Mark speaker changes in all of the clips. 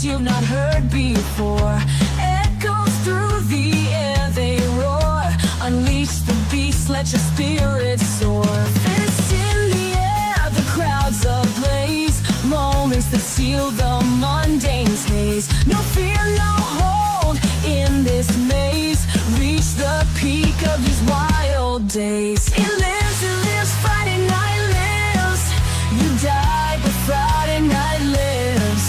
Speaker 1: you've not heard before. Echoes through the air, they roar. Unleash the beast, let your spirit soar. Fists in the air, the crowds ablaze. Moments that seal the mundane's haze. No fear, no hold in this maze. Reach the peak of these wild days. It lives, Friday night lives. You die, but Friday night lives.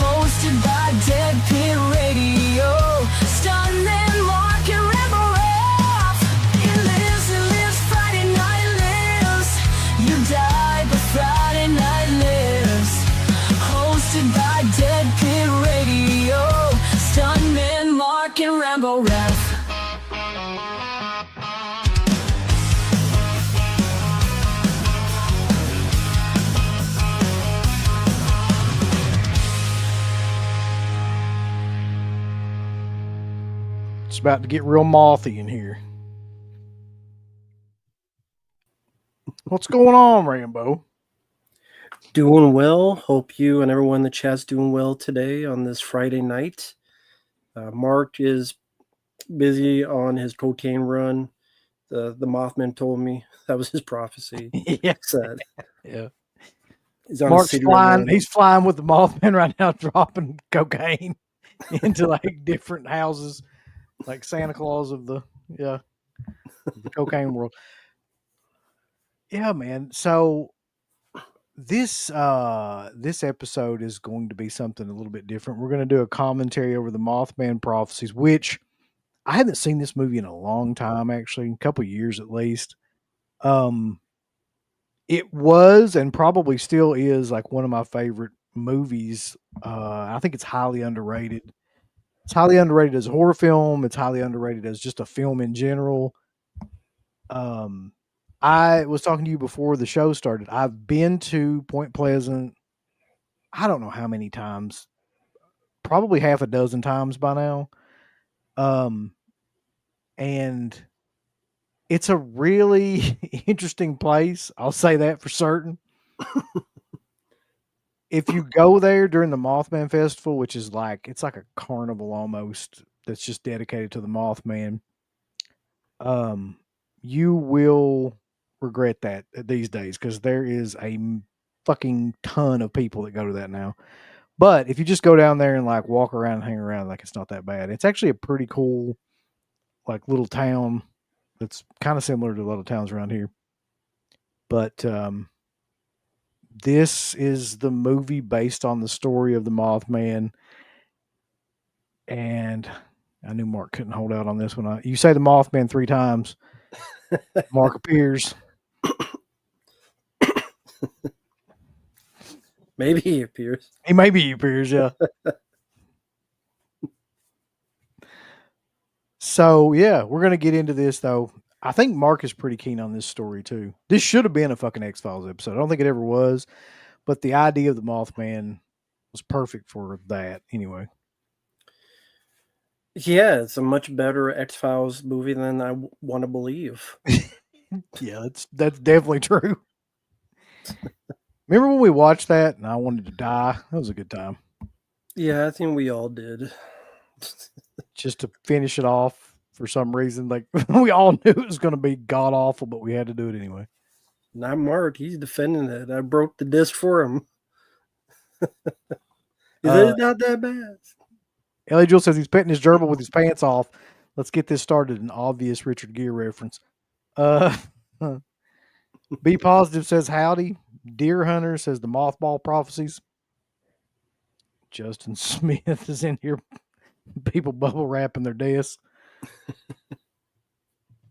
Speaker 1: Hosted by Dead Pit Radio. Stunning Mark and Rebel Ralph. It lives, Friday night lives. You die, but Friday night lives. Hosted by Dead Pit Radio. Stunning Mark and Rebel Ralph.
Speaker 2: It's about to get real mothy in here. What's going on, Rambo?
Speaker 3: Doing well. Hope you and everyone in the chat's doing well today on this Friday night. Mark is busy on his cocaine run. The Mothman told me that was his prophecy.
Speaker 2: Yeah.
Speaker 3: Said.
Speaker 2: Yeah.
Speaker 3: He's on
Speaker 2: Mark's
Speaker 3: a city
Speaker 2: flying.
Speaker 3: run.
Speaker 2: He's flying with the Mothman right now, dropping cocaine into like different houses, like Santa Claus of the cocaine world. Yeah, man. So this episode is going to be something a little bit different. We're going to do a commentary over the Mothman Prophecies, which I haven't seen this movie in a long time, actually, a couple of years at least. It was and probably still is like one of my favorite movies. I think it's highly underrated. It's highly underrated as a horror film. It's highly underrated as just a film in general. I was talking to you before the show started. I've been to Point Pleasant, I don't know how many times, probably half a dozen times by now. And it's a really interesting place. I'll say that for certain. If you go there during the Mothman Festival, which is like, it's like a carnival almost that's just dedicated to the Mothman, you will regret that these days because there is a fucking ton of people that go to that now. But if you just go down there and like walk around and hang around, like it's not that bad. It's actually a pretty cool, like little town that's kind of similar to a lot of towns around here. But this is the movie based on the story of the Mothman. And I knew Mark couldn't hold out on this one. You say the Mothman 3 times, Mark appears.
Speaker 3: Maybe he appears.
Speaker 2: Maybe he appears, yeah. So, yeah, we're going to get into this, though. I think Mark is pretty keen on this story, too. This should have been a fucking X-Files episode. I don't think it ever was. But the idea of the Mothman was perfect for that, anyway.
Speaker 3: Yeah, it's a much better X-Files movie than I want to believe.
Speaker 2: Yeah, that's definitely true. Remember when we watched that and I wanted to die? That was a good time.
Speaker 3: Yeah, I think we all did.
Speaker 2: Just to finish it off for some reason. Like, we all knew it was going to be god-awful, but we had to do it anyway.
Speaker 3: Not Mark. He's defending it. I broke the disc for him. It's not that bad.
Speaker 2: Ellie Jewel says he's petting his gerbil with his pants off. Let's get this started. An obvious Richard Gere reference. Be Positive says howdy. Deer Hunter says the Mothball Prophecies. Justin Smith is in here. People bubble wrapping their desks.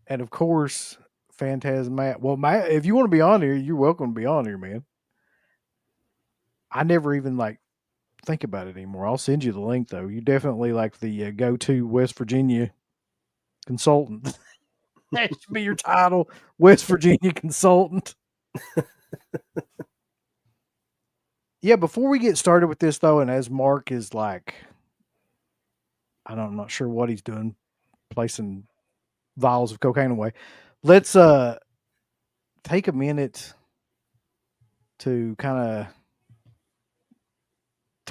Speaker 2: And of course, Phantasm Matt. Well, Matt, if you want to be on here, you're welcome to be on here, man. I never even think about it anymore. I'll send you the link though. You definitely like the go-to West Virginia consultant. That should be your title, West Virginia consultant. Yeah, before we get started with this though, and as Mark is I'm not sure what he's doing, placing vials of cocaine away. Let's take a minute to kind of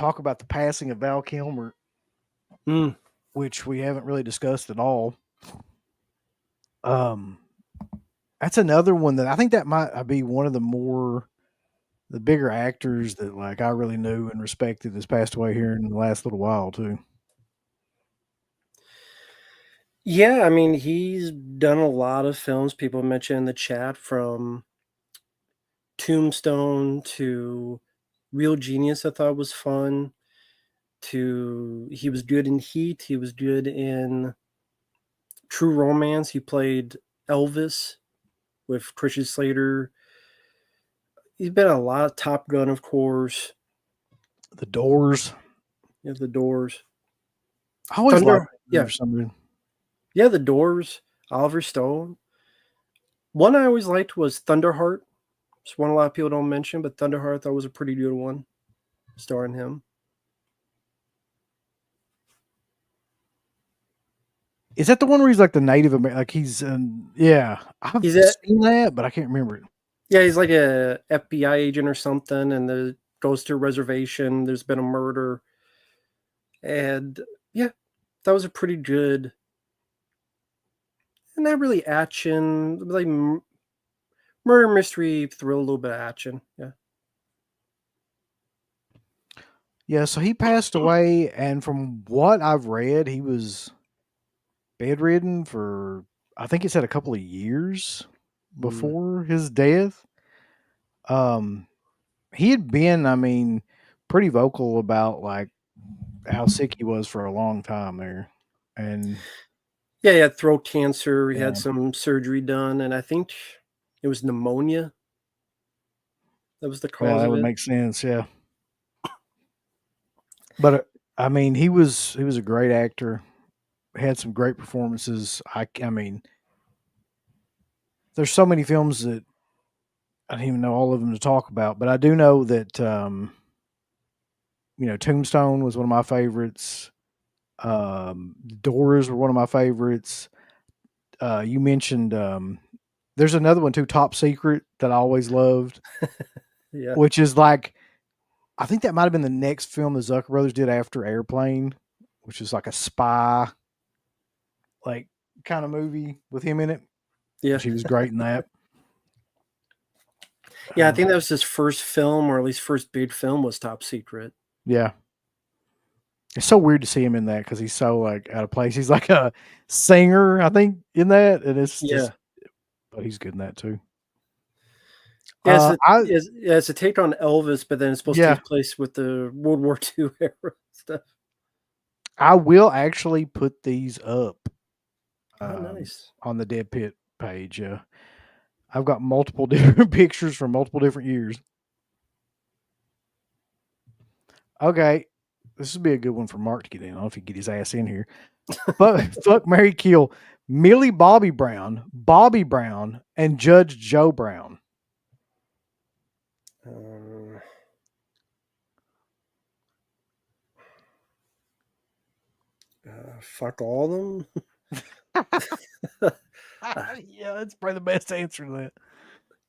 Speaker 2: talk about the passing of Val Kilmer,
Speaker 3: Mm.
Speaker 2: which we haven't really discussed at all. That's another one that I think that might be one of the bigger actors that like I really knew and respected has passed away here in the last little while too.
Speaker 3: Yeah, I mean, he's done a lot of films. People mentioned in the chat, from Tombstone to Real Genius, I thought was fun. He was good in Heat. He was good in True Romance. He played Elvis with Christian Slater. He's been in a lot of Top Gun, of course.
Speaker 2: The Doors.
Speaker 3: Yeah, The Doors.
Speaker 2: I always liked
Speaker 3: yeah,
Speaker 2: for some reason.
Speaker 3: yeah, The Doors. Oliver Stone. One I always liked was Thunderheart. It's one a lot of people don't mention, but Thunderheart I thought was a pretty good one, starring him.
Speaker 2: Is that the one where he's like the Native American? Like he's, yeah, I've seen that, but I can't remember it.
Speaker 3: Yeah, he's like a FBI agent or something, and goes to a reservation. There's been a murder, and yeah, that was a pretty good, and not really action, like murder mystery thrill, a little bit of action. Yeah.
Speaker 2: Yeah, so he passed away, and from what I've read, he was bedridden for, I think it said a couple of years before his death. He had been, I mean, pretty vocal about like how sick he was for a long time there, and
Speaker 3: yeah, he had throat cancer. He
Speaker 2: yeah.
Speaker 3: had some surgery done, and I think it was pneumonia. That was the cause
Speaker 2: Yeah, that
Speaker 3: of
Speaker 2: would
Speaker 3: it.
Speaker 2: make sense. Yeah, but I mean, he was a great actor. Had some great performances. I mean, there's so many films that I don't even know all of them to talk about, but I do know that Tombstone was one of my favorites. Doors were one of my favorites. You mentioned there's another one too, Top Secret, that I always loved.
Speaker 3: Yeah.
Speaker 2: Which is like, I think that might have been the next film the Zucker brothers did after Airplane, which is like a spy like kind of movie with him in it.
Speaker 3: Yeah.
Speaker 2: He was great in that.
Speaker 3: Yeah, I think that was his first film, or at least first big film, was Top Secret.
Speaker 2: Yeah. It's so weird to see him in that because he's so like out of place. He's like a singer, I think, in that, and it's just, but he's good in that too.
Speaker 3: Yeah, it's a take on Elvis, but then it's supposed to take place with the World War II era stuff.
Speaker 2: I will actually put these up.
Speaker 3: Nice.
Speaker 2: On the Dead Pit page. I've got multiple different pictures from multiple different years. Okay, this would be a good one for Mark to get in. I don't know if he can get his ass in here. But fuck, Mary, kill Millie Bobby Brown, and Judge Joe Brown.
Speaker 3: Fuck all of them.
Speaker 2: Yeah, that's probably the best answer to that.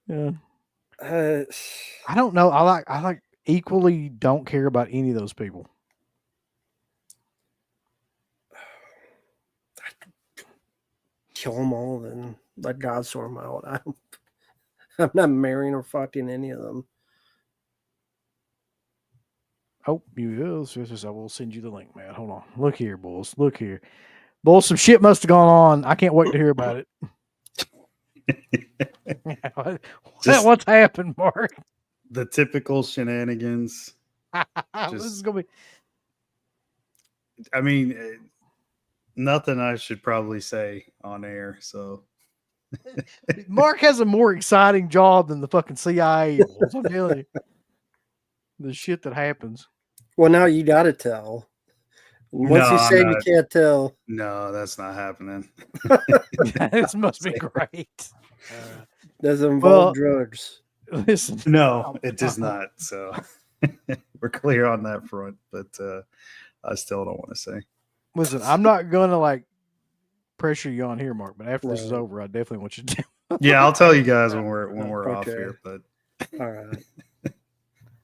Speaker 2: Yeah. I don't know. I like equally don't care about any of those people.
Speaker 3: Kill them all, then let God sort them out. I'm not marrying or fucking any of them.
Speaker 2: Oh, you will. I will send you the link, man. Hold on. Look here, Bulls. Look here. Bulls, some shit must have gone on. I can't wait to hear about it. What's happened, Mark?
Speaker 4: The typical shenanigans.
Speaker 2: This is gonna be.
Speaker 4: I mean, nothing I should probably say on air. So,
Speaker 2: Mark has a more exciting job than the fucking CIA. I'm telling you, the shit that happens.
Speaker 3: Well, now you got to tell. Once you say you can't tell.
Speaker 4: No, that's not happening.
Speaker 2: This must be great.
Speaker 3: Does it involve drugs?
Speaker 2: Listen,
Speaker 4: no, it does not. So we're clear on that front, but I still don't want to say.
Speaker 2: Listen, I'm not gonna like pressure you on here, Mark, but after this is over, I definitely want you to.
Speaker 4: Yeah, I'll tell you guys when we're off here. But
Speaker 3: all right.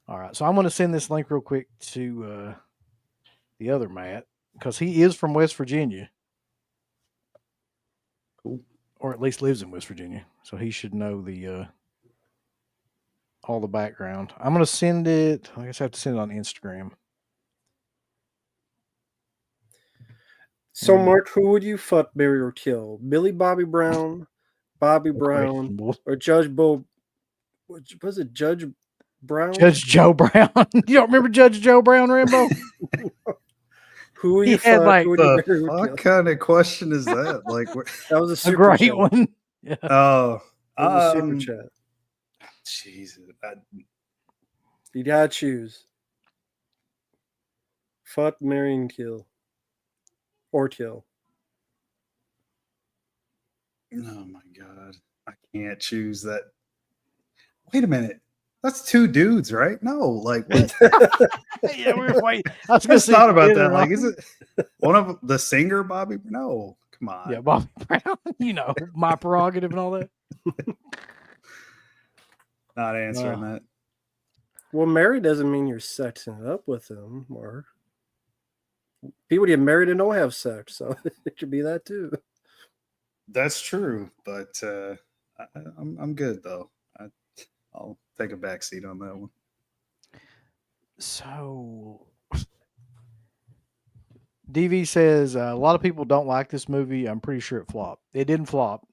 Speaker 2: All right, so I'm going to send this link real quick to the other Matt because he is from West Virginia.
Speaker 4: Cool.
Speaker 2: Or at least lives in West Virginia, so he should know the all the background. I'm going to send it. I guess I have to send it on Instagram.
Speaker 3: So,
Speaker 2: Mm.
Speaker 3: Mark, who would you fuck, marry, or kill? Billy Bobby Brown, Bobby Brown,
Speaker 2: Questionable.
Speaker 3: or Judge Bo? Was it Judge Brown?
Speaker 2: Judge Joe Brown. You don't remember Judge Joe Brown, Rambo?
Speaker 3: Who would
Speaker 2: He
Speaker 3: you
Speaker 2: had,
Speaker 3: fuck?
Speaker 2: like,
Speaker 3: Who would you
Speaker 4: The
Speaker 3: marry or kill?
Speaker 4: fuck kind of question is that? Like,
Speaker 3: That was a
Speaker 2: A
Speaker 3: super
Speaker 2: great
Speaker 3: chat.
Speaker 2: one. Yeah.
Speaker 4: oh,
Speaker 3: That was a super chat.
Speaker 4: Jesus.
Speaker 3: You gotta choose. Fuck, marry, and kill. Or kill.
Speaker 4: Oh my god, I can't choose that. Wait a minute, that's two dudes, right? No, like what?
Speaker 2: Yeah, we were waiting. I was
Speaker 4: I
Speaker 2: going to
Speaker 4: just
Speaker 2: say
Speaker 4: thought about that. Like, is it one of the singer Bobby? No, come on.
Speaker 2: Yeah, Bobby Brown. You know, my prerogative and all that.
Speaker 4: Not answering that.
Speaker 3: Well, married doesn't mean you're sexing it up with them, or people get married and don't have sex, so it could be that too.
Speaker 4: That's true, but I'm good though. I'll take a back seat on that one.
Speaker 2: So, DV says a lot of people don't like this movie. I'm pretty sure it flopped. It didn't flop.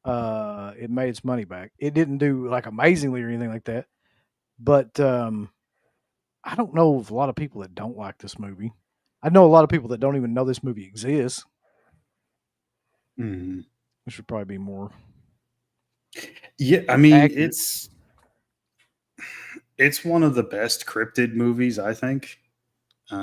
Speaker 2: It made its money back. It didn't do like amazingly or anything like that. But I don't know of a lot of people that don't like this movie. I know a lot of people that don't even know this movie exists,
Speaker 4: Mm-hmm.
Speaker 2: which would probably be more.
Speaker 4: Yeah, I mean,
Speaker 2: accurate.
Speaker 4: it's one of the best cryptid movies, I think. I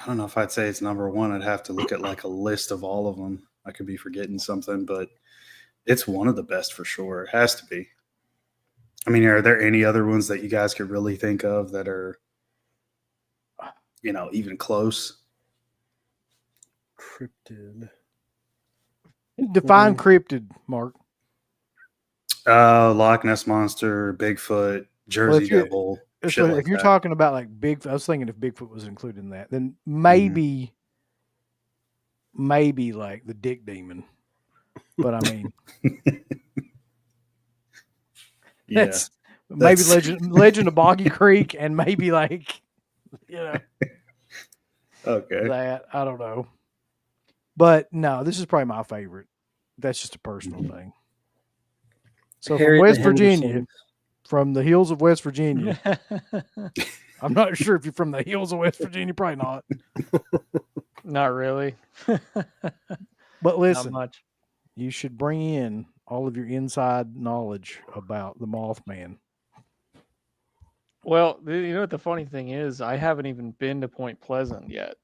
Speaker 4: don't know if I'd say it's number one. I'd have to look at like a list of all of them. I could be forgetting something, but it's one of the best for sure. It has to be. I mean, are there any other ones that you guys could really think of that are, even close?
Speaker 3: Cryptid.
Speaker 2: Define cryptid, Mark.
Speaker 4: Loch Ness Monster, Bigfoot, Jersey
Speaker 2: if you're-
Speaker 4: Devil.
Speaker 2: So
Speaker 4: Shit like
Speaker 2: if you're
Speaker 4: that.
Speaker 2: talking about like Bigfoot, I was thinking if Bigfoot was included in that, then maybe like the Dick Demon. But I mean,
Speaker 4: Yeah,
Speaker 2: that's maybe Legend of Boggy Creek, and maybe like
Speaker 4: okay.
Speaker 2: that. I don't know. But no, this is probably my favorite. That's just a personal thing. So
Speaker 3: Harry
Speaker 2: from
Speaker 3: the
Speaker 2: West Virginia,
Speaker 3: Hendersons.
Speaker 2: from the hills of West Virginia. I'm not sure if you're from the hills of West Virginia. Probably not.
Speaker 5: Not really.
Speaker 2: But listen,
Speaker 5: Not much.
Speaker 2: you should bring in all of your inside knowledge about the Mothman.
Speaker 5: Well, you know what the funny thing is? I haven't even been to Point Pleasant yet,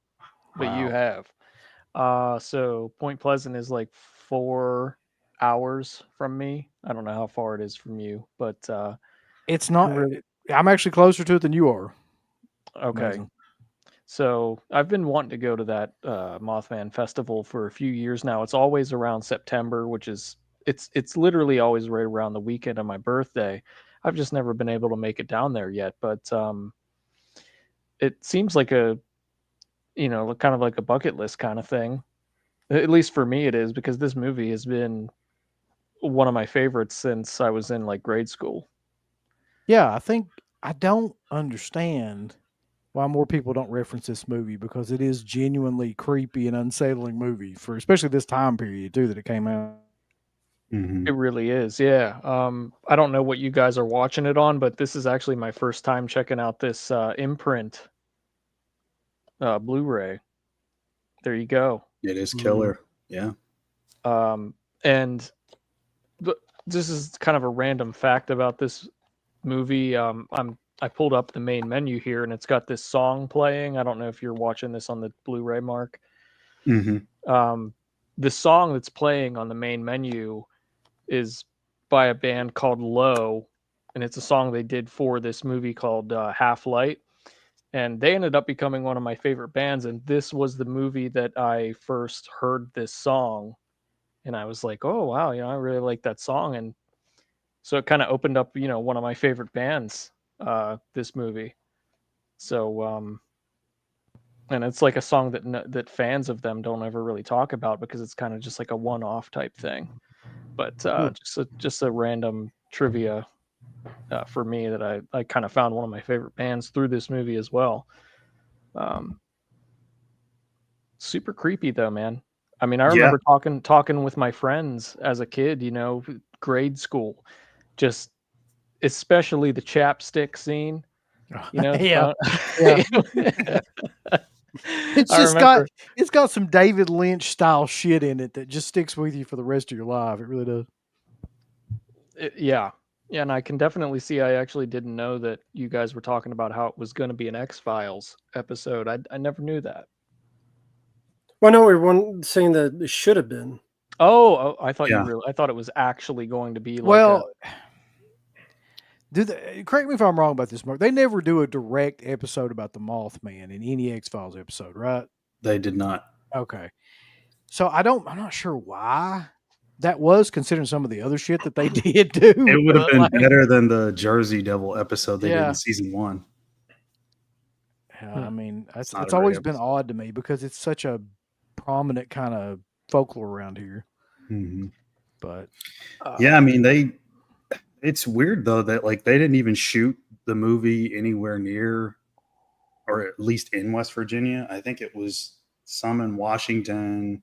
Speaker 5: but you
Speaker 2: Wow.
Speaker 5: have. So Point Pleasant is like 4 hours from me. I don't know how far it is from you, but
Speaker 2: It's not.
Speaker 5: really-
Speaker 2: I'm actually closer to it than you are.
Speaker 5: okay.
Speaker 2: Amazing.
Speaker 5: So I've been wanting to go to that Mothman festival for a few years now. It's always around September, which is it's literally always right around the weekend of my birthday. I've just never been able to make it down there yet, but it seems like a kind of like a bucket list kind of thing. At least for me it is, because this movie has been one of my favorites since I was in like grade school.
Speaker 2: Yeah, I don't understand why more people don't reference this movie, because it is genuinely creepy and unsettling movie for especially this time period too that it came out.
Speaker 4: Mhm.
Speaker 5: It really is, yeah. I don't know what you guys are watching it on, but this is actually my first time checking out this imprint Blu-ray. There you go.
Speaker 4: It is killer. Yeah.
Speaker 5: And this is kind of a random fact about this movie. I pulled up the main menu here, and it's got this song playing. I don't know if you're watching this on the Blu-ray, Mark.
Speaker 4: Mm-hmm.
Speaker 5: The song that's playing on the main menu is by a band called Low, and it's a song they did for this movie called Half Light. And they ended up becoming one of my favorite bands. And this was the movie that I first heard this song. And I was like, oh, wow, I really like that song. And So it kind of opened up, one of my favorite bands, this movie. So, and it's like a song that fans of them don't ever really talk about because it's kind of just like a one-off type thing. But just a random trivia for me that I kind of found one of my favorite bands through this movie as well. Super creepy though, man. I mean, I remember talking with my friends as a kid, grade school, just especially the chapstick scene.
Speaker 2: Yeah.
Speaker 5: Yeah.
Speaker 2: It's got some David Lynch style shit in it that just sticks with you for the rest of your life. It really does.
Speaker 5: Yeah, and I can definitely see. I actually didn't know that you guys were talking about how it was going to be an X-Files episode. I never knew that.
Speaker 3: Well, no, everyone saying that it should have been.
Speaker 5: Oh, I thought
Speaker 4: Yeah.
Speaker 5: I thought it was actually going to be like.
Speaker 2: Well, correct me if I'm wrong about this, Mark. They never do a direct episode about the Mothman in any X-Files episode, right?
Speaker 4: They did not.
Speaker 2: Okay. So I'm not sure why that was, considering some of the other shit that they did do.
Speaker 4: It would have been better than the Jersey Devil episode they did
Speaker 2: Yeah.
Speaker 4: in season 1.
Speaker 2: I mean, it's
Speaker 4: not a
Speaker 2: always
Speaker 4: great
Speaker 2: been
Speaker 4: episode.
Speaker 2: odd to me because it's such a prominent kind of folklore around here.
Speaker 4: Mm-hmm.
Speaker 2: But
Speaker 4: Yeah, I mean, it's weird though that like they didn't even shoot the movie anywhere near, or at least in West Virginia. I think it was some in Washington,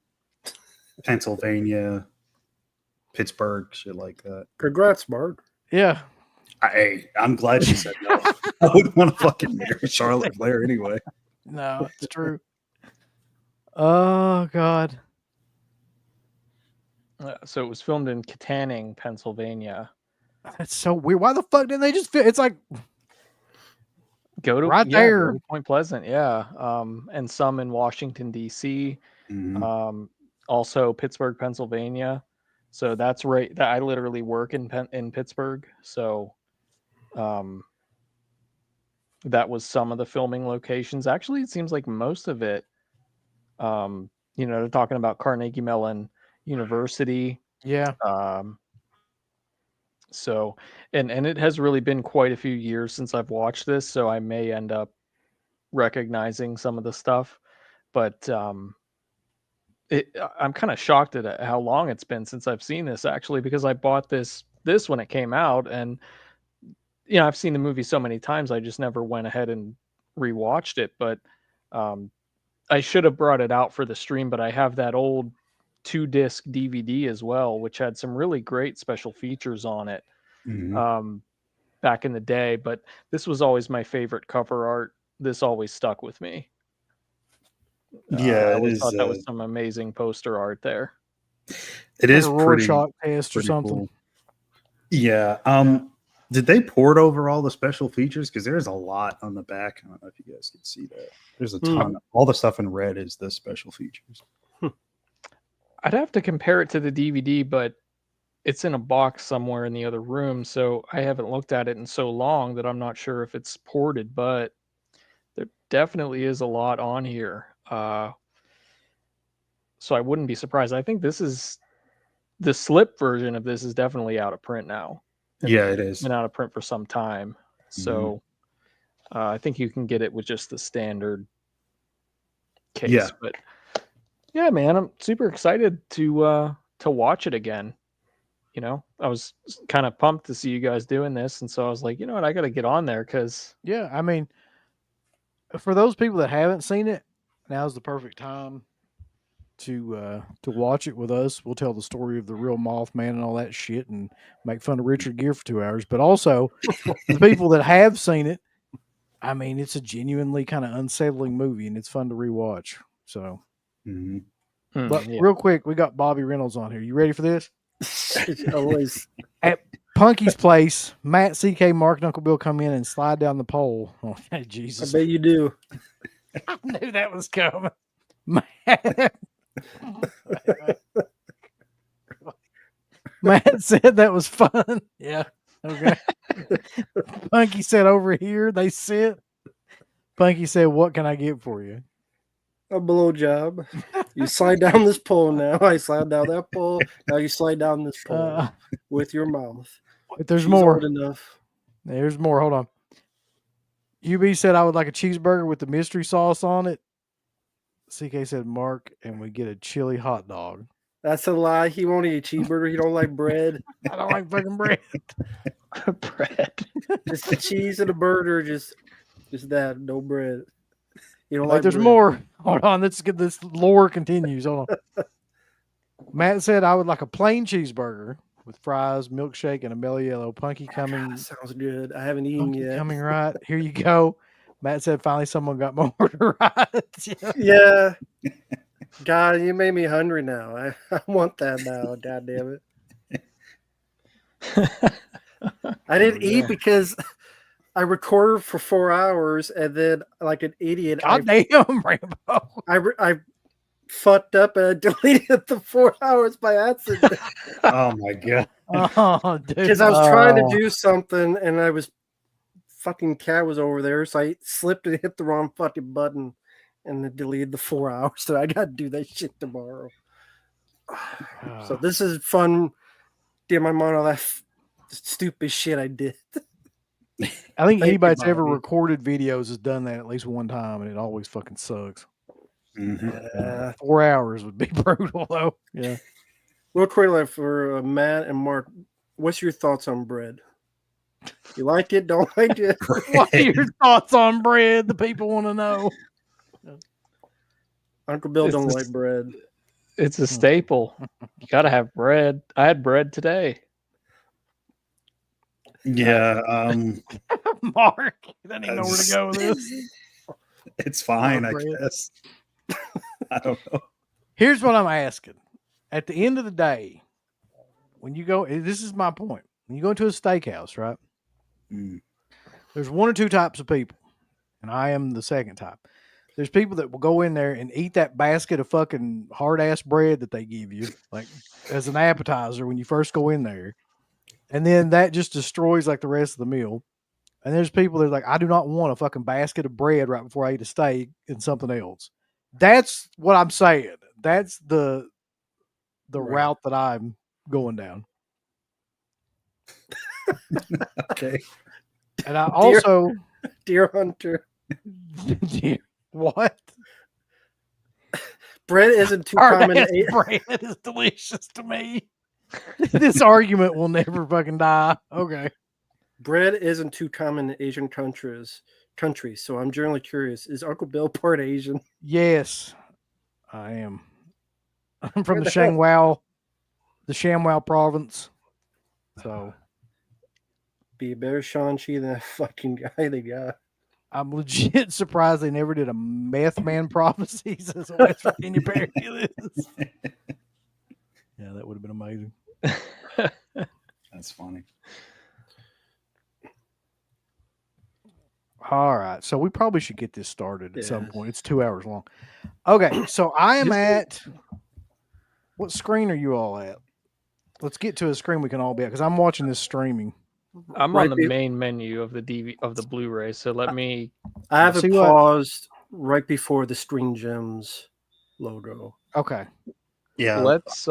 Speaker 4: Pennsylvania, Pittsburgh, shit like that.
Speaker 3: Congrats, Mark.
Speaker 2: yeah,
Speaker 4: I'm glad she said no. I wouldn't want to fucking marry Charlotte Flair anyway.
Speaker 2: no, it's true. Oh God.
Speaker 5: So it was filmed in Kittanning, Pennsylvania.
Speaker 2: That's so weird. Why the fuck didn't they just fit? It's like
Speaker 5: Go to
Speaker 2: right
Speaker 5: go
Speaker 2: there.
Speaker 5: to Point Pleasant, yeah. And some in Washington D.C.
Speaker 4: Mhm.
Speaker 5: Also Pittsburgh, Pennsylvania. So that's right. That I literally work in Pittsburgh. So, that was some of the filming locations. Actually, it seems like most of it. They're talking about Carnegie Mellon University.
Speaker 2: Yeah.
Speaker 5: So, and it has really been quite a few years since I've watched this, so I may end up recognizing some of the stuff, but I'm kind of shocked at how long it's been since I've seen this actually, because I bought this when it came out, and I've seen the movie so many times, I just never went ahead and rewatched it. But I should have brought it out for the stream, but I have that old 2-disc DVD as well, which had some really great special features on it back in the day. But this was always my favorite cover art. This always stuck with me.
Speaker 4: Yeah,
Speaker 5: I always thought that was some amazing poster art there.
Speaker 4: It is
Speaker 2: a
Speaker 4: pretty
Speaker 2: Rorschach test or
Speaker 4: pretty
Speaker 2: something.
Speaker 4: cool. Yeah. Did they port over all the special features? Because there's a lot on the back. I don't know if you guys can see that. There's a ton. All the stuff in red is the special features.
Speaker 5: I'd have to compare it to the DVD, but it's in a box somewhere in the other room, so I haven't looked at it in so long that I'm not sure if it's ported, but there definitely is a lot on here. So I wouldn't be surprised. I think this is the slip version of this is definitely out of print now.
Speaker 4: Yeah, it is.
Speaker 5: Been out of print for some time. So I think you can get it with just the standard case.
Speaker 4: Yeah.
Speaker 5: But yeah, man, I'm super excited to watch it again. I was kind of pumped to see you guys doing this, and so I was like, you know what, I got to get on there because
Speaker 2: Yeah, I mean, for those people that haven't seen it, now's the perfect time to watch it with us. We'll tell the story of the real Mothman and all that shit, and make fun of Richard Gere for 2 hours. But also, the people that have seen it, I mean, it's a genuinely kind of unsettling movie, and it's fun to rewatch. So, but real quick, we got Bobby Reynolds on here. You ready for this?
Speaker 3: Always.
Speaker 2: At Punky's place, Matt, CK, Mark, and Uncle Bill come in and slide down the pole. Oh, Jesus.
Speaker 3: I bet you do.
Speaker 2: I knew that was coming. Matt said that was fun. Yeah. Okay. Punky said over here, they sit. Punky said, what can I get for you?
Speaker 3: A blowjob. You slide down this pole now. I slide down that pole. Now you slide down this pole with your mouth.
Speaker 2: Wait, there's
Speaker 3: She's
Speaker 2: more.
Speaker 3: old enough.
Speaker 2: There's more. Hold on. UB said I would like a cheeseburger with the mystery sauce on it. CK said Mark, and we get a chili hot dog.
Speaker 3: That's a lie. He won't eat a cheeseburger. He don't like bread.
Speaker 2: I don't like fucking bread.
Speaker 5: Bread.
Speaker 3: Just the cheese and a burger. Just that. No bread. You don't
Speaker 2: Wait,
Speaker 3: like
Speaker 2: there's
Speaker 3: bread.
Speaker 2: more. Hold on. Let's get this lore continues. Hold on. Matt said I would like a plain cheeseburger with fries, milkshake, and a mellow yellow. Punky coming.
Speaker 3: Sounds good. I haven't eaten
Speaker 2: Punky
Speaker 3: yet.
Speaker 2: coming right. Here you go. Matt said finally someone got my order right.
Speaker 3: Yeah. God, you made me hungry now. I want that now. God damn it. I didn't eat because I recorded for 4 hours and then, like an idiot,
Speaker 2: God damn, Rambo.
Speaker 3: I fucked up and I deleted the 4 hours by accident
Speaker 4: Oh my god.
Speaker 2: Oh, dude.
Speaker 3: because I was trying to do something and I was fucking cat was over there, so I slipped and hit the wrong fucking button and then deleted the 4 hours. So I got to do that shit tomorrow. So this is fun. Get my mind on that stupid shit I did.
Speaker 2: I think
Speaker 3: Thank
Speaker 2: anybody
Speaker 3: you,
Speaker 2: that's ever
Speaker 3: Bobby.
Speaker 2: recorded videos has done that at least one time, and it always fucking sucks.
Speaker 4: Mhm.
Speaker 2: 4 hours would be brutal, though. Yeah.
Speaker 3: Real quickly for Matt and Mark, what's your thoughts on bread? You like it? Don't like it?
Speaker 2: What are your thoughts on bread? The people want to know.
Speaker 3: Uncle Bill
Speaker 5: It's
Speaker 3: don't
Speaker 5: just-
Speaker 3: like bread.
Speaker 5: It's a staple. You gotta have bread. I had bread today.
Speaker 4: Yeah,
Speaker 2: Mark, I didn't even know where to go with this.
Speaker 4: it's fine, I
Speaker 2: bread.
Speaker 4: guess. I don't know.
Speaker 2: Here's what I'm asking. At the end of the day, when you go, this is my point. When you go into a steakhouse, right?
Speaker 4: Mm.
Speaker 2: There's one or two types of people, and I am the second type. There's people that will go in there and eat that basket of fucking hard ass bread that they give you, like as an appetizer when you first go in there, and then that just destroys like the rest of the meal. And there's people that are like, I do not want a fucking basket of bread right before I eat a steak and something else. That's what I'm saying. That's the
Speaker 3: Right.
Speaker 2: route that I'm going down.
Speaker 4: Okay.
Speaker 2: And I also
Speaker 3: Deer Hunter.
Speaker 2: what?
Speaker 3: Bread isn't too
Speaker 2: Hard
Speaker 3: common.
Speaker 2: ass bread is delicious to me. This argument will never fucking die. Okay.
Speaker 3: Bread isn't too common in Asian countries. So I'm generally curious: is Uncle Bill part Asian?
Speaker 2: Yes, I am. I'm from
Speaker 3: Where
Speaker 2: the
Speaker 3: the hell-
Speaker 2: ShamWow province. So
Speaker 3: Be a better Shang-Chi than that fucking guy they got.
Speaker 2: I'm legit surprised they never did a Meth Man Prophecies as a West Virginia parody of this. Yeah, that would have been amazing.
Speaker 4: That's funny.
Speaker 2: All right, so we probably should get this started at some
Speaker 3: Yes.
Speaker 2: point. It's 2 hours long. Okay, so I am at what screen are you all at? Let's get to a screen we can all be at because I'm watching this streaming.
Speaker 5: I'm
Speaker 3: Right
Speaker 5: on the
Speaker 3: be-
Speaker 5: main menu of the Blu-ray, so let me.
Speaker 3: I have it
Speaker 2: See what-
Speaker 3: paused right before the Screen Gems logo.
Speaker 2: Okay,
Speaker 4: Yeah.
Speaker 5: Let's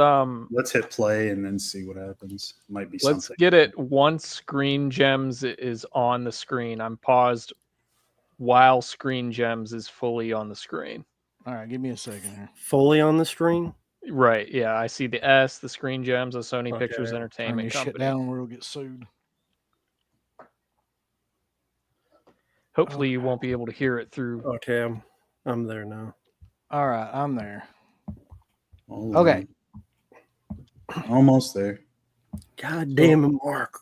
Speaker 4: Hit play and then see what happens. Might be
Speaker 5: let's
Speaker 4: something.
Speaker 5: get it once Screen Gems is on the screen. I'm paused while Screen Gems is fully on the screen.
Speaker 2: all right, give me a second here.
Speaker 3: Fully on the screen.
Speaker 5: Right? Yeah, I see the S, the Screen Gems, the Sony
Speaker 3: Okay.
Speaker 5: Pictures
Speaker 2: Turn
Speaker 5: Entertainment
Speaker 2: this shit
Speaker 5: Company.
Speaker 2: down or we'll get sued.
Speaker 5: Hopefully, you won't be able to hear it through.
Speaker 3: Okay, I'm there now.
Speaker 2: All right, I'm there.
Speaker 4: Hold
Speaker 2: Okay.
Speaker 4: on. Almost there.
Speaker 3: God damn it, Mark.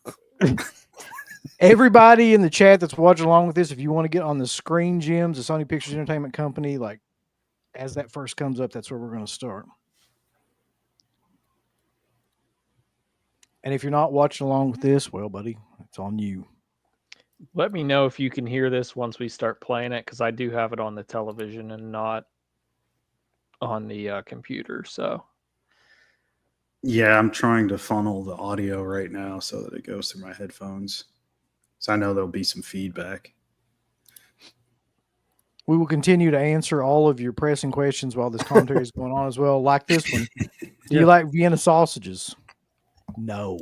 Speaker 2: Everybody in the chat that's watching along with this, if you want to get on the Screen Gems, the Sony Pictures Entertainment Company, like as that first comes up, that's where we're going to start. And if you're not watching along with this, well, buddy, it's on you.
Speaker 5: Let me know if you can hear this once we start playing it, because I do have it on the television and not on the computer. So
Speaker 4: Yeah, I'm trying to funnel the audio right now so that it goes through my headphones. So I know there'll be some feedback.
Speaker 2: We will continue to answer all of your pressing questions while this commentary is going on as well, like this one. Do you like Vienna sausages? No.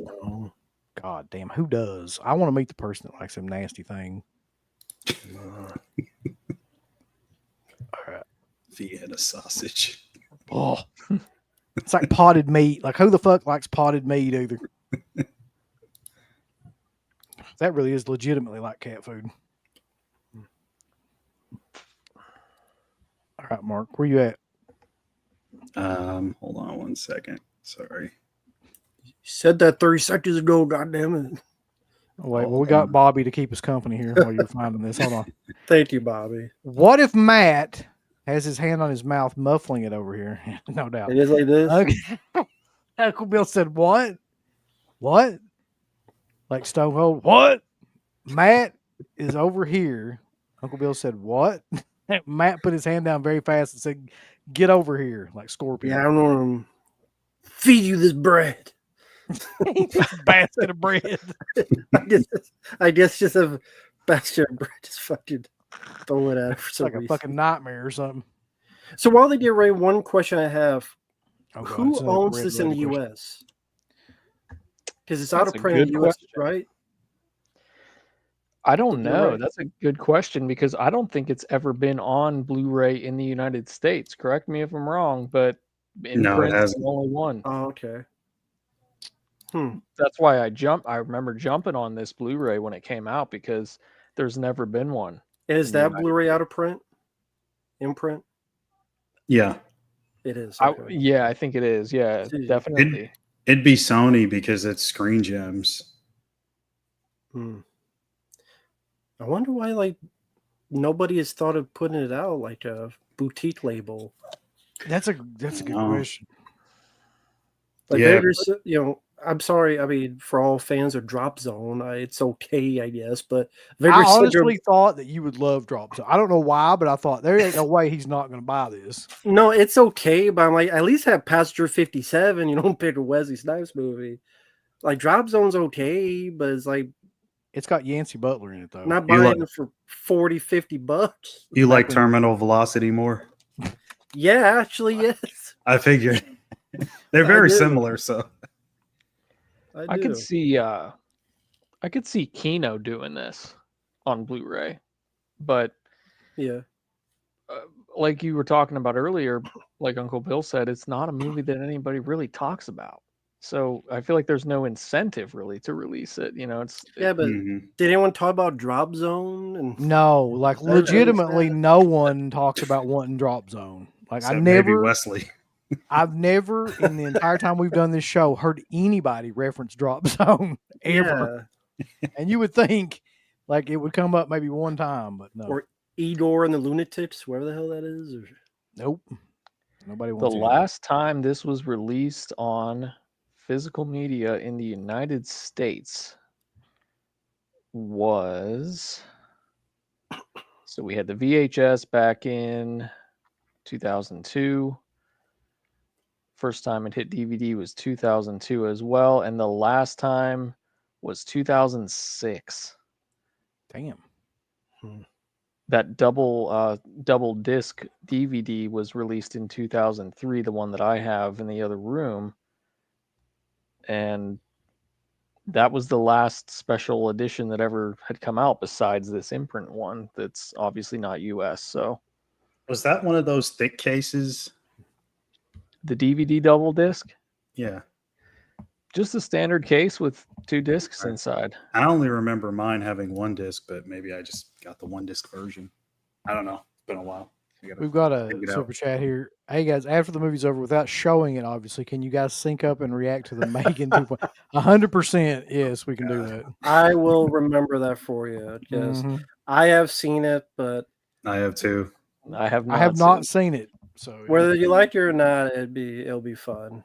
Speaker 2: God damn, who does? I want to meet the person that likes some nasty thing. All right.
Speaker 4: Vienna sausage.
Speaker 2: Oh, it's like potted meat. Like, who the fuck likes potted meat either? That really is legitimately like cat food. All right, Mark, where you at?
Speaker 4: Hold on 1 second. Sorry.
Speaker 3: You said that 30 seconds ago, goddammit.
Speaker 2: Oh, wait, well, we got Bobby to keep us company here while you're finding this. Hold on.
Speaker 3: Thank you, Bobby.
Speaker 2: What if Matt has his hand on his mouth, muffling it over here? No doubt.
Speaker 3: It is like this.
Speaker 2: Okay. Uncle Bill said, "What? What?" Like Stone Cold. What? Matt is over here. Uncle Bill said, "What?" Matt put his hand down very fast and said, "Get over here," like Scorpion.
Speaker 3: Yeah, I don't want to feed you this bread.
Speaker 2: Basket of bread.
Speaker 3: I guess just a basket of bread. Just fucking throw it at it for
Speaker 2: It's
Speaker 3: some
Speaker 2: like a
Speaker 3: reason.
Speaker 2: fucking nightmare or something.
Speaker 3: So while they get ready, one question I have:
Speaker 2: Oh, God,
Speaker 3: who
Speaker 2: it's a
Speaker 3: owns
Speaker 2: red
Speaker 3: this in the
Speaker 2: question.
Speaker 3: U.S.? Because it's out
Speaker 5: That's
Speaker 3: of
Speaker 5: a
Speaker 3: print in
Speaker 5: good
Speaker 3: the U.S.,
Speaker 5: question.
Speaker 3: right?
Speaker 5: I don't
Speaker 3: You're
Speaker 5: know.
Speaker 3: right.
Speaker 5: That's a good question because I don't think it's ever been on Blu-ray in the United States. Correct me if I'm wrong, but in
Speaker 4: No, it
Speaker 5: print's the
Speaker 4: hasn't.
Speaker 5: only one.
Speaker 3: Oh, okay.
Speaker 5: That's why I remember jumping on this Blu-ray when it came out because there's never been one.
Speaker 3: Is
Speaker 5: in the
Speaker 3: that
Speaker 5: United
Speaker 3: Blu-ray out of print? In print?
Speaker 4: Yeah.
Speaker 3: It is. Okay.
Speaker 5: Yeah, I think it is. Yeah,
Speaker 3: See.
Speaker 5: definitely.
Speaker 4: It'd be Sony because it's Screen Gems.
Speaker 3: Hmm. I wonder why, like, nobody has thought of putting it out like a boutique label.
Speaker 2: That's a good
Speaker 4: No.
Speaker 2: question.
Speaker 3: Like,
Speaker 4: Yeah.
Speaker 3: there's, I'm sorry. I mean, for all fans of Drop Zone, it's okay, I guess. But
Speaker 2: I honestly thought that you would love Drop Zone. I don't know why, but I thought there ain't no way he's not going to buy this.
Speaker 3: no, it's okay. But I'm like, at least have Passenger 57. You don't pick a Wesley Snipes movie. Like, Drop Zone's okay, but it's like
Speaker 2: It's got Yancey Butler in it though.
Speaker 3: not
Speaker 4: You
Speaker 3: buying
Speaker 4: like-
Speaker 3: it for $40-$50.
Speaker 4: You like
Speaker 2: when-
Speaker 4: Terminal Velocity more?
Speaker 3: Yeah, actually, yes.
Speaker 4: I figured. They're
Speaker 3: I
Speaker 4: very
Speaker 3: do.
Speaker 4: similar, so
Speaker 5: I could see Kino doing this on Blu-ray, but
Speaker 3: Yeah.
Speaker 5: like you were talking about earlier, like Uncle Bill said, it's not a movie that anybody really talks about. So I feel like there's no incentive really to release it. You know,
Speaker 3: Yeah, but
Speaker 4: Mhm.
Speaker 3: did anyone talk about Drop Zone? And
Speaker 2: No, like
Speaker 3: That is
Speaker 2: legitimately,
Speaker 3: sad.
Speaker 2: no one talks about wanting Drop Zone. Like
Speaker 4: Except maybe Wesley.
Speaker 2: I've never in the entire time we've done this show heard anybody reference Drop Zone ever.
Speaker 3: Yeah.
Speaker 2: And you would think like it would come up maybe one time, but no.
Speaker 3: Or Igor and the Lunatics, wherever the hell that is. Or...
Speaker 2: Nope. Nobody
Speaker 5: the
Speaker 2: wants to.
Speaker 5: last time this was released on physical media in the United States was, so we had the VHS back in 2002. First time it hit DVD was 2002 as well, and the last time was 2006.
Speaker 2: Damn.
Speaker 5: That double disc DVD was released in 2003, the one that I have in the other room, and that was the last special edition that ever had come out besides this imprint one that's obviously not US. So
Speaker 4: Was that one of those thick cases?
Speaker 5: the DVD double disc,
Speaker 4: Yeah.
Speaker 5: just a standard case with 2 discs inside.
Speaker 4: I only remember mine having 1 disc, but maybe I just got the 1 disc version. I don't know. It's been a while.
Speaker 2: We've got a
Speaker 4: Check it out.
Speaker 2: super chat here. Hey guys, after the movie's over, without showing it, obviously, can you guys sync up and react to the Megan 2.0? 100%. Yes, we can do that.
Speaker 3: I will remember that for you because
Speaker 2: Mhm.
Speaker 3: I have seen it, but
Speaker 4: I have 2.
Speaker 5: I have not,
Speaker 2: I have not seen it. So
Speaker 3: whether you like it or not, it'll be fun.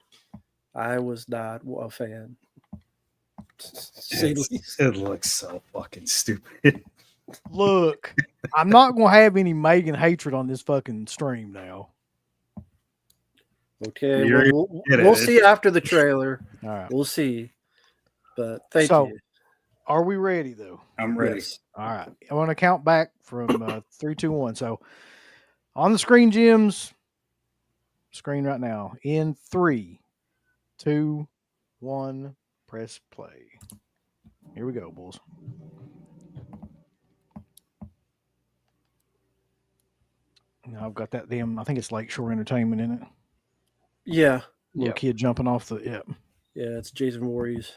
Speaker 3: I was not a fan.
Speaker 4: It looks so fucking stupid.
Speaker 2: look, I'm not gonna have any Megan hatred on this fucking stream now.
Speaker 3: Okay,
Speaker 4: You're
Speaker 3: we'll see after the trailer.
Speaker 2: All right.
Speaker 3: We'll see. But thank
Speaker 2: So,
Speaker 3: you.
Speaker 2: are we ready though?
Speaker 4: I'm ready.
Speaker 3: Yes.
Speaker 2: All right. I want to count back from 3, 2, 1. So on the screen, Jim's screen right now. In 3, 2, 1, press play. Here we go, boys. Now I've got that damn. I think it's Lakeshore Entertainment in it.
Speaker 3: Yeah.
Speaker 2: Little
Speaker 5: Yep.
Speaker 2: kid jumping off the. Yep.
Speaker 3: Yeah, it's Jason Voorhees.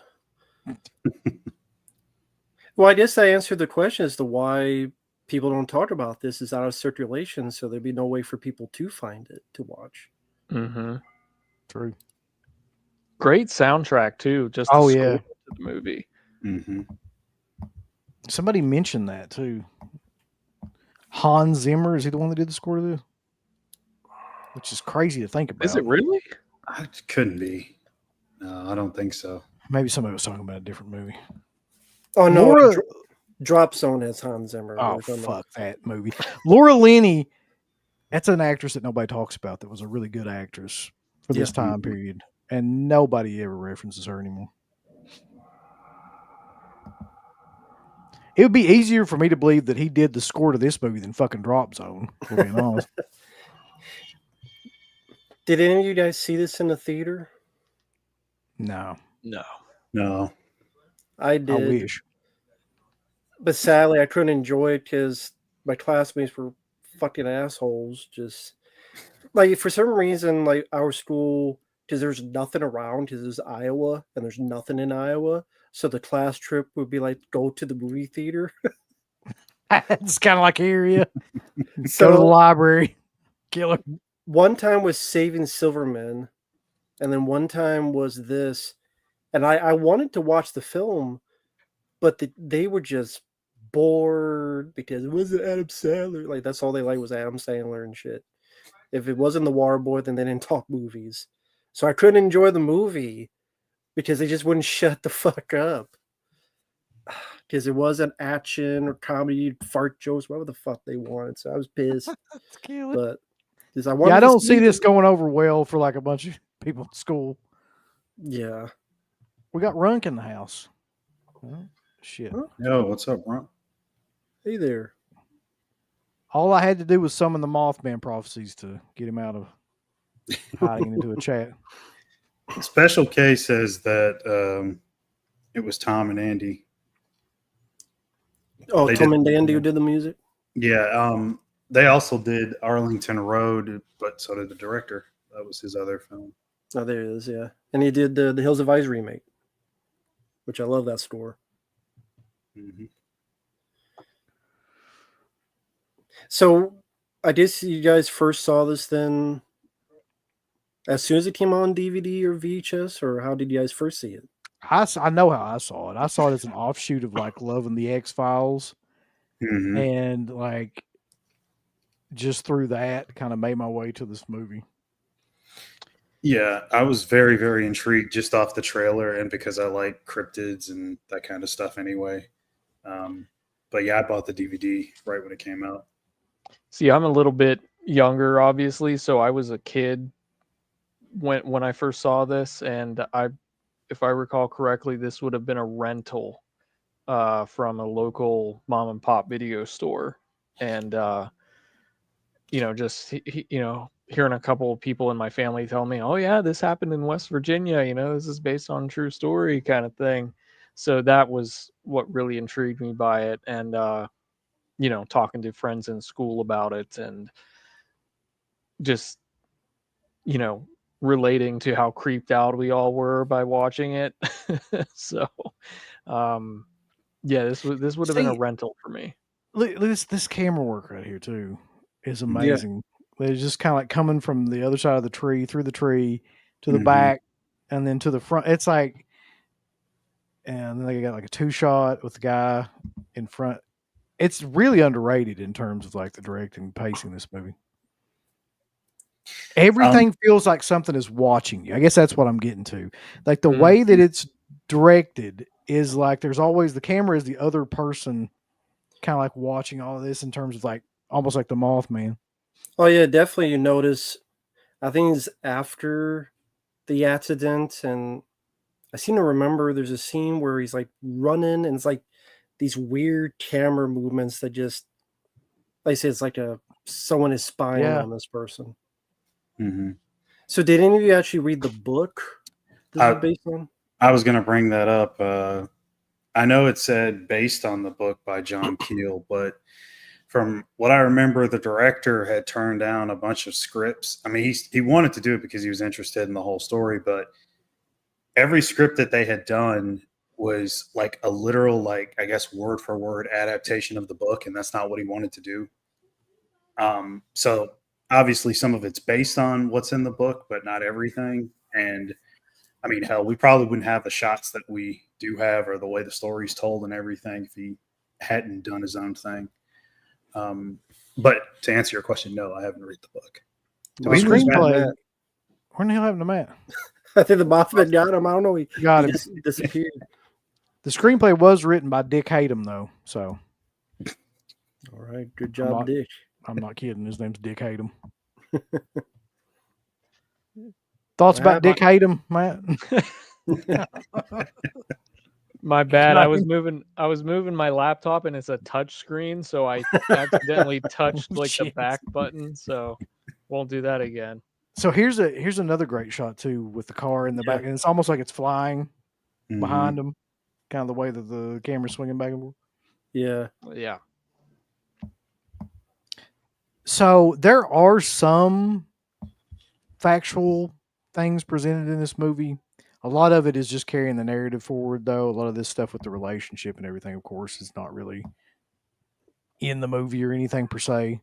Speaker 3: Well, I guess I answered the question as to why people don't talk about this. Is out of circulation, so there'd be no way for people to find it to watch.
Speaker 5: Mm-hmm.
Speaker 2: True.
Speaker 5: Great soundtrack too. Just
Speaker 2: Oh,
Speaker 5: the
Speaker 2: yeah.
Speaker 5: score to the movie.
Speaker 4: Mm-hmm.
Speaker 2: Somebody mentioned that too. Hans Zimmer, is he the one that did the score to this? Which is crazy to think about.
Speaker 5: Is it really?
Speaker 4: It couldn't be. No, I don't think so.
Speaker 2: Maybe somebody was talking about a different movie.
Speaker 3: Oh no,
Speaker 2: Laura-
Speaker 3: Drop Zone has Hans Zimmer.
Speaker 2: Oh,
Speaker 3: There's no-
Speaker 2: fuck that movie. Laura Linney, that's an actress that nobody talks about that was a really good actress for this
Speaker 3: Yeah.
Speaker 2: time period. And nobody ever references her anymore. It would be easier for me to believe that he did the score to this movie than fucking Drop Zone, for being honest.
Speaker 3: Did any of you guys see this in the theater?
Speaker 2: No,
Speaker 5: No.
Speaker 4: No.
Speaker 3: I
Speaker 2: I
Speaker 3: did.
Speaker 2: wish.
Speaker 3: But sadly, I couldn't enjoy it because my classmates were fucking assholes. Just like for some reason, like our school, because there's nothing around, because it's Iowa and there's nothing in Iowa. So the class trip would be like go to the movie theater.
Speaker 2: It's kind of like here, yeah. Go to the
Speaker 3: So
Speaker 2: library, killer.
Speaker 3: one time was Saving Silverman, and then one time was this. And I wanted to watch the film, but they were just bored because it wasn't Adam Sandler. Like that's all they liked was Adam Sandler and shit. If it wasn't the Waterboy, then they didn't talk movies. So I couldn't enjoy the movie because they just wouldn't shut the fuck up. Because it wasn't action or comedy, fart jokes, whatever the fuck they wanted. So I was pissed.
Speaker 2: That's killer.
Speaker 3: But because
Speaker 2: Yeah, I don't see this going over well for like a bunch of people at school.
Speaker 3: Yeah.
Speaker 2: We got Runk in the house. Well, shit.
Speaker 3: Huh?
Speaker 4: Yo, what's up, bro?
Speaker 3: Hey there.
Speaker 2: All I had to do was summon the Mothman prophecies to get him out of hiding into a chat.
Speaker 4: Special K says that it was Tom and Andy.
Speaker 3: Oh,
Speaker 4: They
Speaker 3: Tom
Speaker 4: did-
Speaker 3: and Dandy who did the music?
Speaker 4: Yeah, they also did Arlington Road, but so did the director. That was his other film.
Speaker 3: Oh, there it is, yeah. And he did the Hills of Ice remake, which I love that score.
Speaker 4: Mm-hmm.
Speaker 3: So I guess you guys first saw this then as soon as it came on DVD or VHS, or how did you guys first see it?
Speaker 2: I know how I saw it. I saw it as an offshoot of like Love and the X-Files.
Speaker 4: Mm-hmm.
Speaker 2: And like just through that kind of made my way to this movie.
Speaker 4: Yeah, I was very, very intrigued just off the trailer and because I like cryptids and that kind of stuff anyway. But yeah, I bought the DVD right when it came out.
Speaker 5: See, I'm a little bit younger, obviously, so I was a kid when I first saw this, and if I recall correctly, this would have been a rental from a local mom and pop video store, and just hearing a couple of people in my family tell me, "Oh yeah, this happened in West Virginia. This is based on true story," kind of thing. So that was what really intrigued me by it, and talking to friends in school about it, and just relating to how creeped out we all were by watching it. So yeah, this would have been a rental for me.
Speaker 2: Look this camera work right here too is amazing. It's just kind of like coming from the other side of the tree, through the tree, to the
Speaker 4: Mhm.
Speaker 2: back, and then to the front. It's like, and then they got like a 2-shot with the guy in front. It's really underrated in terms of like the directing and pacing of this movie. Everything feels like something is watching you. I guess that's what I'm getting to. Like the way that it's directed is like there's always the camera is the other person kind of like watching all of this in terms of like almost like the Mothman.
Speaker 3: Oh yeah, definitely. You notice. I think it's after the accident, and I seem to remember there's a scene where he's like running, and it's like these weird camera movements that just, like I say, it's like someone is spying on this person.
Speaker 4: Mm-hmm.
Speaker 3: So, did any of you actually read the book this is based on?
Speaker 4: I was going to bring that up. I know it said based on the book by John Keel, but from what I remember, the director had turned down a bunch of scripts. I mean, he wanted to do it because he was interested in the whole story, but every script that they had done was like a literal, like, I guess, word for word adaptation of the book, and that's not what he wanted to do. So obviously some of it's based on what's in the book, but not everything. And I mean, hell, we probably wouldn't have the shots that we do have or the way the story's told and everything if he hadn't done his own thing. But to answer your question, no, I haven't read the book.
Speaker 2: The
Speaker 3: Well,
Speaker 2: screenplay.
Speaker 3: Matt.
Speaker 2: Where the hell happened to Matt?
Speaker 3: I think the Mothman got him. I don't know. He
Speaker 2: Got him.
Speaker 3: just disappeared.
Speaker 2: The screenplay was written by Dick Hatem, though. So
Speaker 3: All right. Good job, Dick.
Speaker 2: I'm not kidding. His name's Dick Hatem. Thoughts about Dick Hatem, Matt?
Speaker 5: My bad. I was moving my laptop and it's a touch screen, so I accidentally touched like the back button. So won't do that again.
Speaker 2: So here's another great shot too with the car in the back, and it's almost like it's flying behind him, kind of the way that the camera's swinging back and forth.
Speaker 3: Yeah.
Speaker 5: Yeah.
Speaker 2: So there are some factual things presented in this movie. A lot of it is just carrying the narrative forward, though. A lot of this stuff with the relationship and everything, of course, is not really in the movie or anything per se.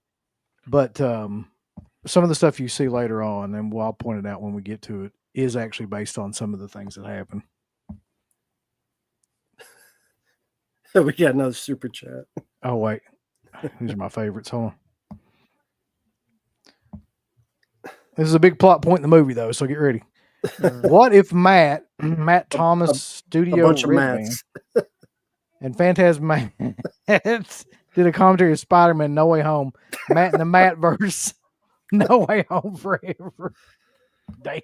Speaker 2: But some of the stuff you see later on, and I'll point it out when we get to it, is actually based on some of the things that happen.
Speaker 3: We got another super chat.
Speaker 2: Oh, wait. These are my favorites. Hold on. This is a big plot point in the movie, though, so get ready. What if Matt Thomas, studio
Speaker 3: A bunch of
Speaker 2: Red
Speaker 3: Matts.
Speaker 2: Man, and Phantasm did a commentary of Spider-Man No Way Home, Matt and the Matt-verse, No Way Home Forever. Damn.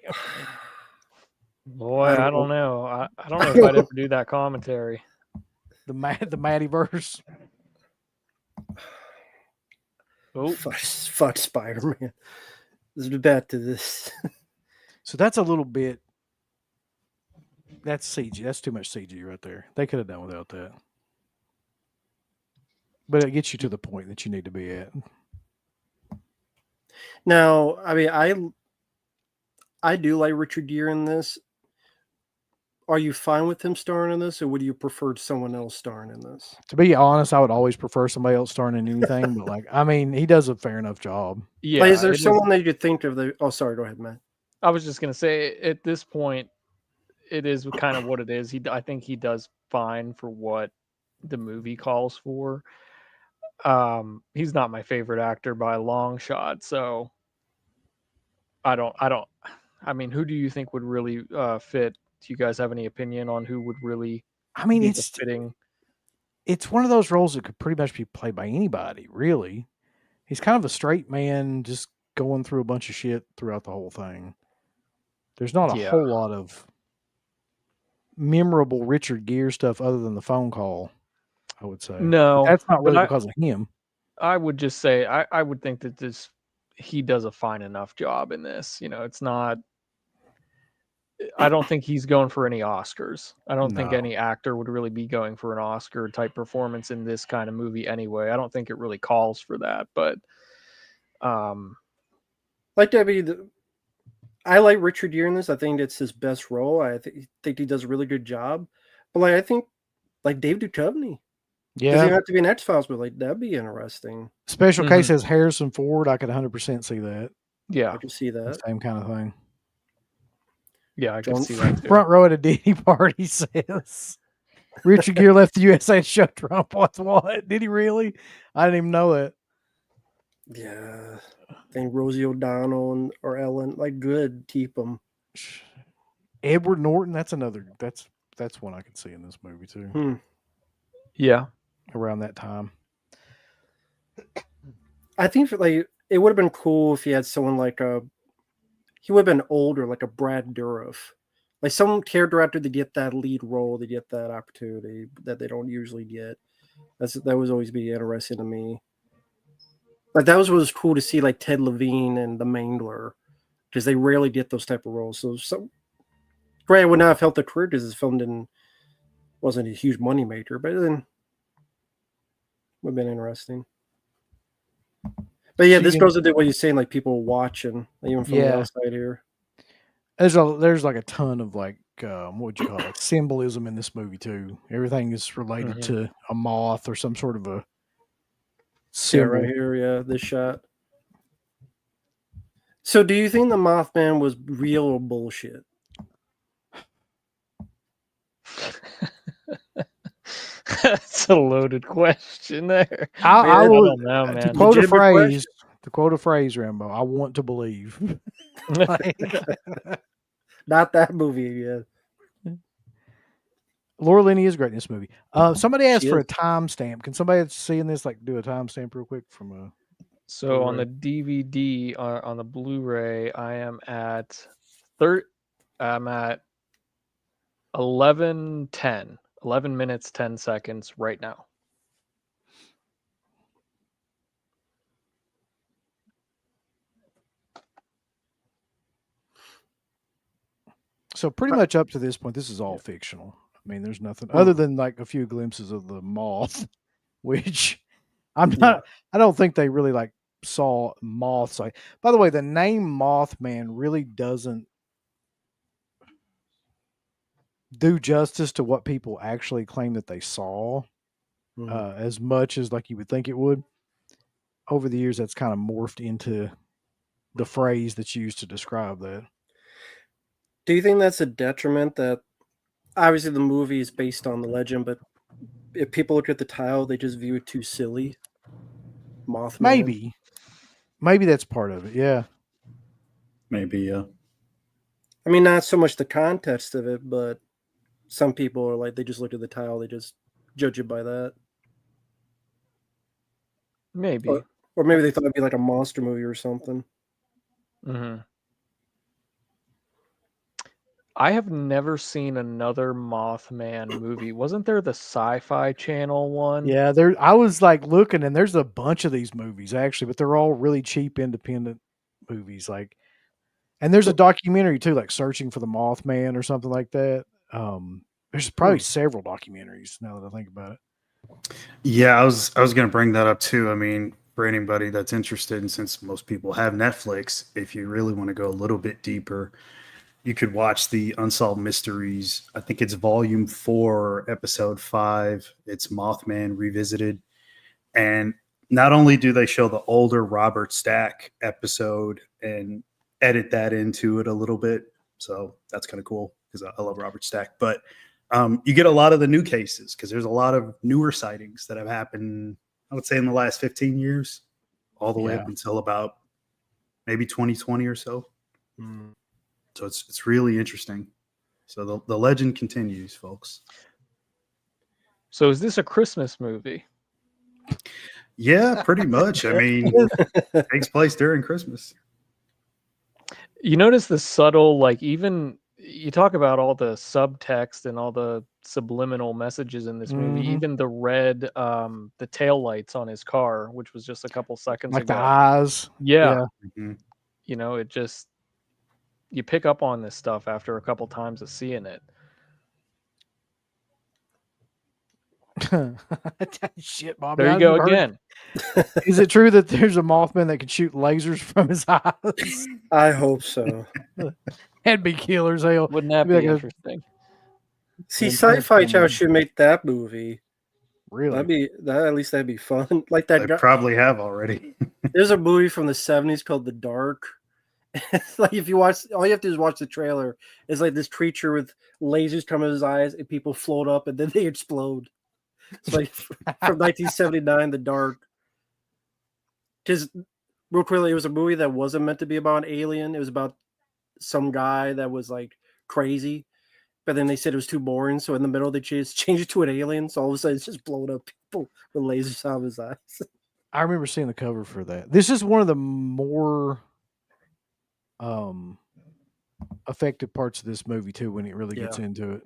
Speaker 5: Boy, I don't know. I don't know if I'd ever do that commentary.
Speaker 2: The Matty-verse.
Speaker 5: Oh,
Speaker 3: Fuck Spider-Man. Let's get back to this.
Speaker 2: So that's a little bit. That's CG. That's too much CG right there. They could have done without that. But it gets you to the point that you need to be at.
Speaker 3: Now, I mean, I do like Richard Gere in this. Are you fine with him starring in this, or would you prefer someone else starring in this?
Speaker 2: To be honest, I would always prefer somebody else starring in anything. But I mean, he does a fair enough job.
Speaker 5: yeah.
Speaker 3: Like, is there someone that you think of? Oh, sorry. Go ahead, Matt.
Speaker 5: I was just gonna say, at this point, it is kind of what it is. I think he does fine for what the movie calls for. He's not my favorite actor by a long shot, so I mean, who do you think would really fit? Do you guys have any opinion on who would really?
Speaker 2: I mean,
Speaker 5: be
Speaker 2: it's
Speaker 5: fitting.
Speaker 2: It's one of those roles that could pretty much be played by anybody, really. He's kind of a straight man just going through a bunch of shit throughout the whole thing. There's not a whole lot of memorable Richard Gere stuff other than the phone call, I would say.
Speaker 5: No,
Speaker 2: but that's not really
Speaker 5: but
Speaker 2: because of him.
Speaker 5: I would just say I would think that he does a fine enough job in this. You know, it's not. I don't think he's going for any Oscars. I don't think any actor would really be going for an Oscar type performance in this kind of movie anyway. I don't think it really calls for that, but
Speaker 3: Like Debbie, I like Richard Gere in this. I think it's his best role. I think he does a really good job. But I think Dave Duchovny.
Speaker 2: Yeah,
Speaker 3: doesn't have to be an X-Files, but that'd be interesting.
Speaker 2: Special case as Harrison Ford. I could 100% see that.
Speaker 5: Yeah,
Speaker 3: I can see that.
Speaker 2: Same kind of thing.
Speaker 5: Yeah, I can see that too.
Speaker 2: Front row at a Diddy party says Richard Gere left the USA to show Trump what's what. Did he really? I didn't even know that.
Speaker 3: Yeah, I think Rosie O'Donnell or Ellen, good, keep them.
Speaker 2: Edward Norton, that's one I could see in this movie too.
Speaker 5: Yeah,
Speaker 2: around that time.
Speaker 3: I think it would have been cool if he had someone he would have been older, like a Brad Dourif. Like some character actor to get that lead role, to get that opportunity that they don't usually get. That would always be interesting to me. That was cool to see, like Ted Levine and The Mangler, because they rarely get those type of roles. So great, I would not have felt the career because it's filmed in Wasn't a huge moneymaker, but then would have been interesting. But yeah, this goes into what you're saying, like people watching, even from the outside here.
Speaker 2: There's like a ton of like what would you call it, symbolism in this movie too. Everything is related to a moth or some sort of a symbol.
Speaker 3: Yeah, right here, yeah, this shot. So do you think the Mothman was real or bullshit?
Speaker 5: That's a loaded question there.
Speaker 2: I
Speaker 5: I
Speaker 2: would
Speaker 5: don't know, man.
Speaker 2: quote a
Speaker 3: Legitimate
Speaker 2: phrase.
Speaker 3: question.
Speaker 2: To quote a phrase, Rambo, I want to believe. Like,
Speaker 3: Not that movie yet.
Speaker 2: Laura Linney is great in this movie. Somebody asked
Speaker 3: She
Speaker 2: for
Speaker 3: is.
Speaker 2: a timestamp. Can somebody that's seeing this like do a timestamp real quick from a
Speaker 5: So on
Speaker 2: Blu-ray?
Speaker 5: the DVD, on the Blu-ray, I am at 11:10, 11 minutes 10 seconds right now.
Speaker 2: So pretty much up to this point, this is all fictional. I mean, there's nothing other than like a few glimpses of the moth, which I'm not. I don't think they really like saw moths. Like, by the way, the name Mothman really doesn't do justice to what people actually claim that they saw, as much as like you would think it would. Over the years, that's kind of morphed into the phrase that's used to describe that.
Speaker 3: Do you think that's a detriment that obviously the movie is based on the legend, but if people look at the title, they just view it too silly? Mothman.
Speaker 2: Maybe that's part of it. Yeah.
Speaker 4: Maybe, yeah.
Speaker 3: I mean, not so much the context of it, but some people are like, they just look at the title, they just judge it by that.
Speaker 5: Maybe.
Speaker 3: Or maybe they thought it'd be like a monster movie or something.
Speaker 5: I have never seen another Mothman movie. Wasn't there the Sci-Fi Channel one?
Speaker 2: Yeah, I was like looking, and there's a bunch of these movies actually, but they're all really cheap independent movies. Like, and there's a documentary too, like Searching for the Mothman or something like that. There's probably several documentaries now that I think about it.
Speaker 4: Yeah, I was going to bring that up too. I mean, for anybody that's interested, and since most people have Netflix, if you really want to go a little bit deeper, you could watch the Unsolved Mysteries. I think it's Volume 4, Episode 5. It's Mothman Revisited. And not only do they show the older Robert Stack episode and edit that into it a little bit, so that's kind of cool because I love Robert Stack, but you get a lot of the new cases because there's a lot of newer sightings that have happened, I would say, in the last 15 years, all the way up until about maybe 2020 or so. So it's really interesting. So the legend continues, folks.
Speaker 5: So is this a Christmas movie?
Speaker 4: Yeah, pretty much. I mean, it takes place during Christmas.
Speaker 5: You notice the subtle, like, even you talk about all the subtext and all the subliminal messages in this movie, even the red, the tail lights on his car, which was just a couple seconds
Speaker 2: like
Speaker 5: ago.
Speaker 2: the eyes.
Speaker 5: Yeah.
Speaker 4: Mm-hmm.
Speaker 5: You know, it just, you pick up on this stuff after a couple times of seeing it.
Speaker 2: Shit, Bobby.
Speaker 5: There you go again.
Speaker 2: Is it true that there's a Mothman that can shoot lasers from his eyes?
Speaker 3: I hope so.
Speaker 2: That'd be killer as hell.
Speaker 5: Wouldn't that
Speaker 2: It'd
Speaker 5: be
Speaker 2: be like
Speaker 5: interesting?
Speaker 3: See, Sci-Fi Channel should make that movie.
Speaker 2: Really?
Speaker 3: At least that'd be fun. Like that
Speaker 4: They
Speaker 3: guy.
Speaker 4: probably have already.
Speaker 3: There's a movie from the 70s called The Dark. It's like if you watch, all you have to do is watch the trailer. It's like this creature with lasers come in his eyes and people float up and then they explode. It's like from 1979, The Dark. Because real quickly, it was a movie that wasn't meant to be about an alien. It was about some guy that was like crazy, but then they said it was too boring. So in the middle, they changed it to an alien. So all of a sudden, it's just blowing up people with lasers out of his eyes.
Speaker 2: I remember seeing the cover for that. This is one of the more effective parts of this movie too, when it really gets into it.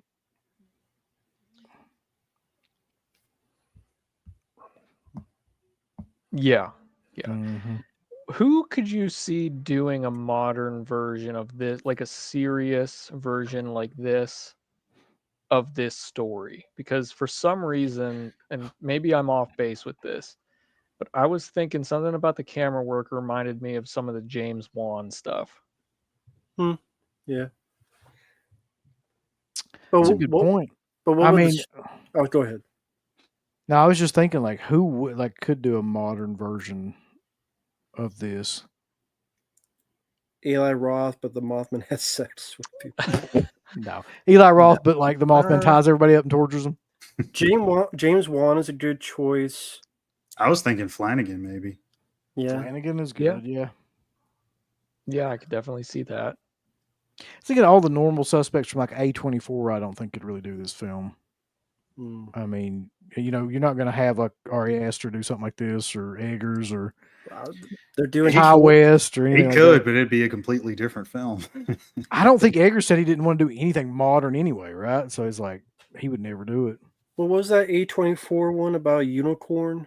Speaker 5: Yeah. Who could you see doing a modern version of this, like a serious version like this of this story, because for some reason, and maybe I'm off base with this, but I was thinking something about the camera work reminded me of some of the James Wan stuff.
Speaker 3: Yeah. But
Speaker 2: That's a good point.
Speaker 3: But what
Speaker 2: I
Speaker 3: would
Speaker 2: mean,
Speaker 3: oh, go ahead.
Speaker 2: no, I was just thinking like who would like could do a modern version of this.
Speaker 3: Eli Roth, but the Mothman has sex with people.
Speaker 2: No, Eli Roth, but like the Mothman ties everybody up and tortures them.
Speaker 3: James Wan is a good choice.
Speaker 4: I was thinking Flanagan, maybe.
Speaker 3: Yeah.
Speaker 2: Flanagan is good. Yeah.
Speaker 5: Yeah, I could definitely see that.
Speaker 2: I think all the normal suspects from like A24, I don't think could really do this film. I mean, you know, you're not going to have like Ari Aster do something like this, or Eggers, or
Speaker 3: they're doing
Speaker 2: High West, or anything.
Speaker 4: He
Speaker 2: like
Speaker 4: could,
Speaker 2: that.
Speaker 4: but it'd be a completely different film.
Speaker 2: I don't think Eggers said he didn't want to do anything modern anyway, right? So he's like, he would never do it.
Speaker 3: What was that A24 one about a unicorn?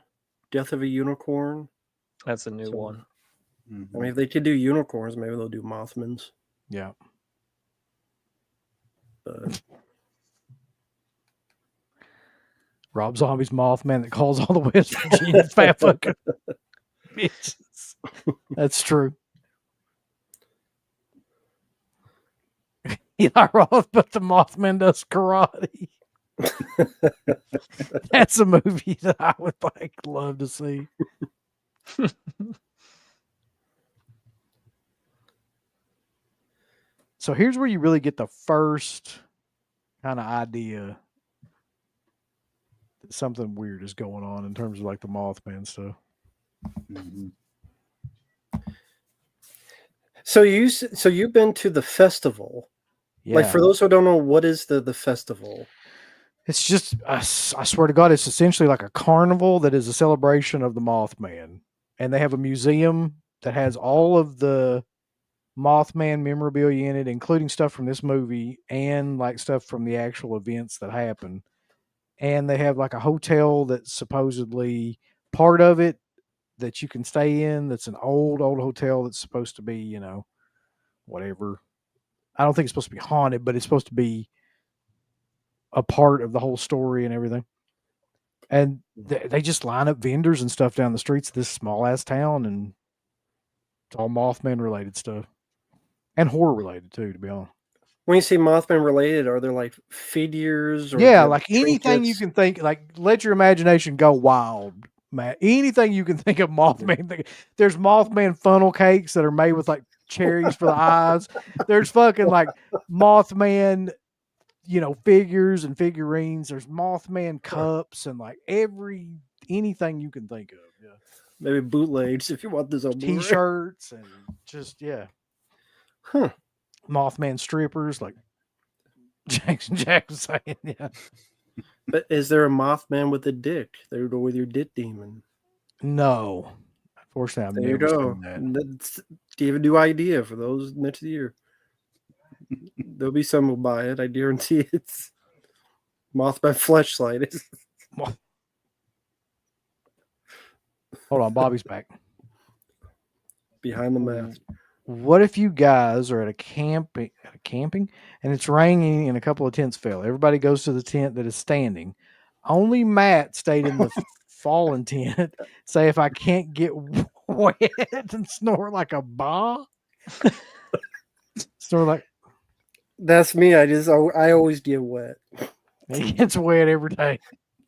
Speaker 3: Death of a unicorn?
Speaker 5: That's a new one.
Speaker 3: I mean, if they could do unicorns, maybe they'll do Mothmans.
Speaker 2: Yeah.
Speaker 3: But
Speaker 2: Rob Zombie's Mothman that calls all the West Virginia fat fucking bitches. That's true. Eli Roth, but the Mothman does karate. That's a movie that I would like love to see. So here's where you really get the first kind of idea that something weird is going on in terms of like the Mothman stuff.
Speaker 4: Mm-hmm.
Speaker 3: so you've been to the festival.
Speaker 2: Yeah.
Speaker 3: Like, for those who don't know, what is the festival?
Speaker 2: It's just, I swear to God, it's essentially like a carnival that is a celebration of the Mothman. And they have a museum that has all of the Mothman memorabilia in it, including stuff from this movie and like stuff from the actual events that happen. And they have like a hotel that's supposedly part of it that you can stay in. That's an old hotel that's supposed to be, you know, whatever. I don't think it's supposed to be haunted, but it's supposed to be a part of the whole story and everything. And they just line up vendors and stuff down the streets of this small ass town, and it's all Mothman related stuff and horror related too, to be honest.
Speaker 3: When you say Mothman related, are there like figures? Or
Speaker 2: Yeah, like anything you
Speaker 3: trinkets?
Speaker 2: can think, like let your imagination go wild, Matt. Anything you can think of Mothman. There's Mothman funnel cakes that are made with like cherries for the eyes. There's fucking like Mothman, you know, figures and figurines. There's Mothman cups and like anything you can think of. Yeah.
Speaker 3: Maybe bootlegs if you want this on Blu-ray.
Speaker 2: T-shirts and just, yeah.
Speaker 3: Huh.
Speaker 2: Mothman strippers, like Jackson Jack was saying, yeah.
Speaker 3: But is there a Mothman with a dick? They would go with your dick demon.
Speaker 2: No. Unfortunately, I've
Speaker 3: There you
Speaker 2: never
Speaker 3: go.
Speaker 2: seen that.
Speaker 3: That's give a new idea for those next year. There'll be some who'll buy it. I guarantee it's Mothman fleshlight.
Speaker 2: Hold on, Bobby's back.
Speaker 3: Behind the mask.
Speaker 2: What if you guys are at a camping and it's raining and a couple of tents fell? Everybody goes to the tent that is standing. Only Matt stayed in the fallen tent. Say, if I can't get wet and snore like a ba. Snore like,
Speaker 3: That's me. I always get wet.
Speaker 2: he gets wet every day.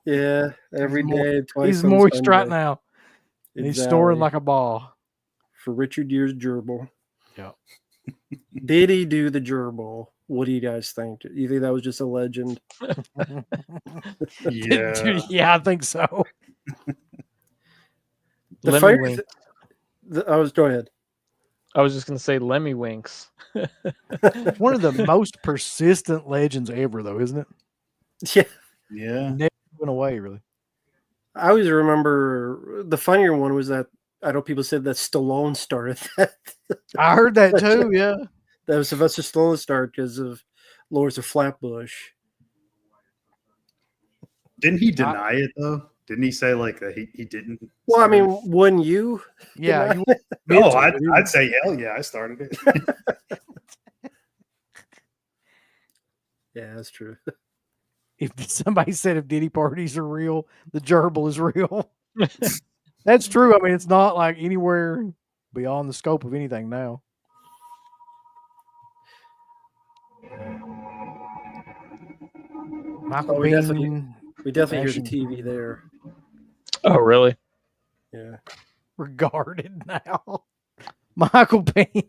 Speaker 3: Yeah, every day. Twice
Speaker 2: He's
Speaker 3: on
Speaker 2: moist
Speaker 3: Sunday.
Speaker 2: right now. And he's snoring like a ball.
Speaker 3: For Richard Gere's gerbil.
Speaker 2: Yeah.
Speaker 3: Did he do the gerbil? What do you guys think? You think that was just a legend?
Speaker 4: Yeah.
Speaker 2: Yeah, I think so.
Speaker 3: The
Speaker 5: Lemmy
Speaker 3: fire.
Speaker 5: Wink.
Speaker 3: Go ahead.
Speaker 5: I was just going to say Lemmy Winks.
Speaker 2: One of the most persistent legends ever, though, isn't it?
Speaker 3: Yeah.
Speaker 4: Yeah.
Speaker 2: Never went away, really.
Speaker 3: I always remember the funnier one was that I know people said that Stallone started that.
Speaker 2: I heard that too, yeah.
Speaker 3: That was Sylvester Stallone started because of Lords of Flatbush.
Speaker 4: Didn't he deny it though? Didn't he say like that he didn't?
Speaker 3: Well, I
Speaker 4: start it?
Speaker 3: mean, wouldn't you?
Speaker 2: Yeah.
Speaker 4: No, I'd say hell yeah, I started it.
Speaker 3: Yeah, that's true.
Speaker 2: if somebody said if Diddy parties are real, the gerbil is real. That's true. I mean, it's not like anywhere beyond the scope of anything now. Michael
Speaker 3: Oh, we definitely
Speaker 2: Biehn
Speaker 3: we definitely hear the
Speaker 2: bashing
Speaker 3: TV there.
Speaker 5: Oh, really?
Speaker 3: Yeah.
Speaker 2: regarded now. Michael Biehn,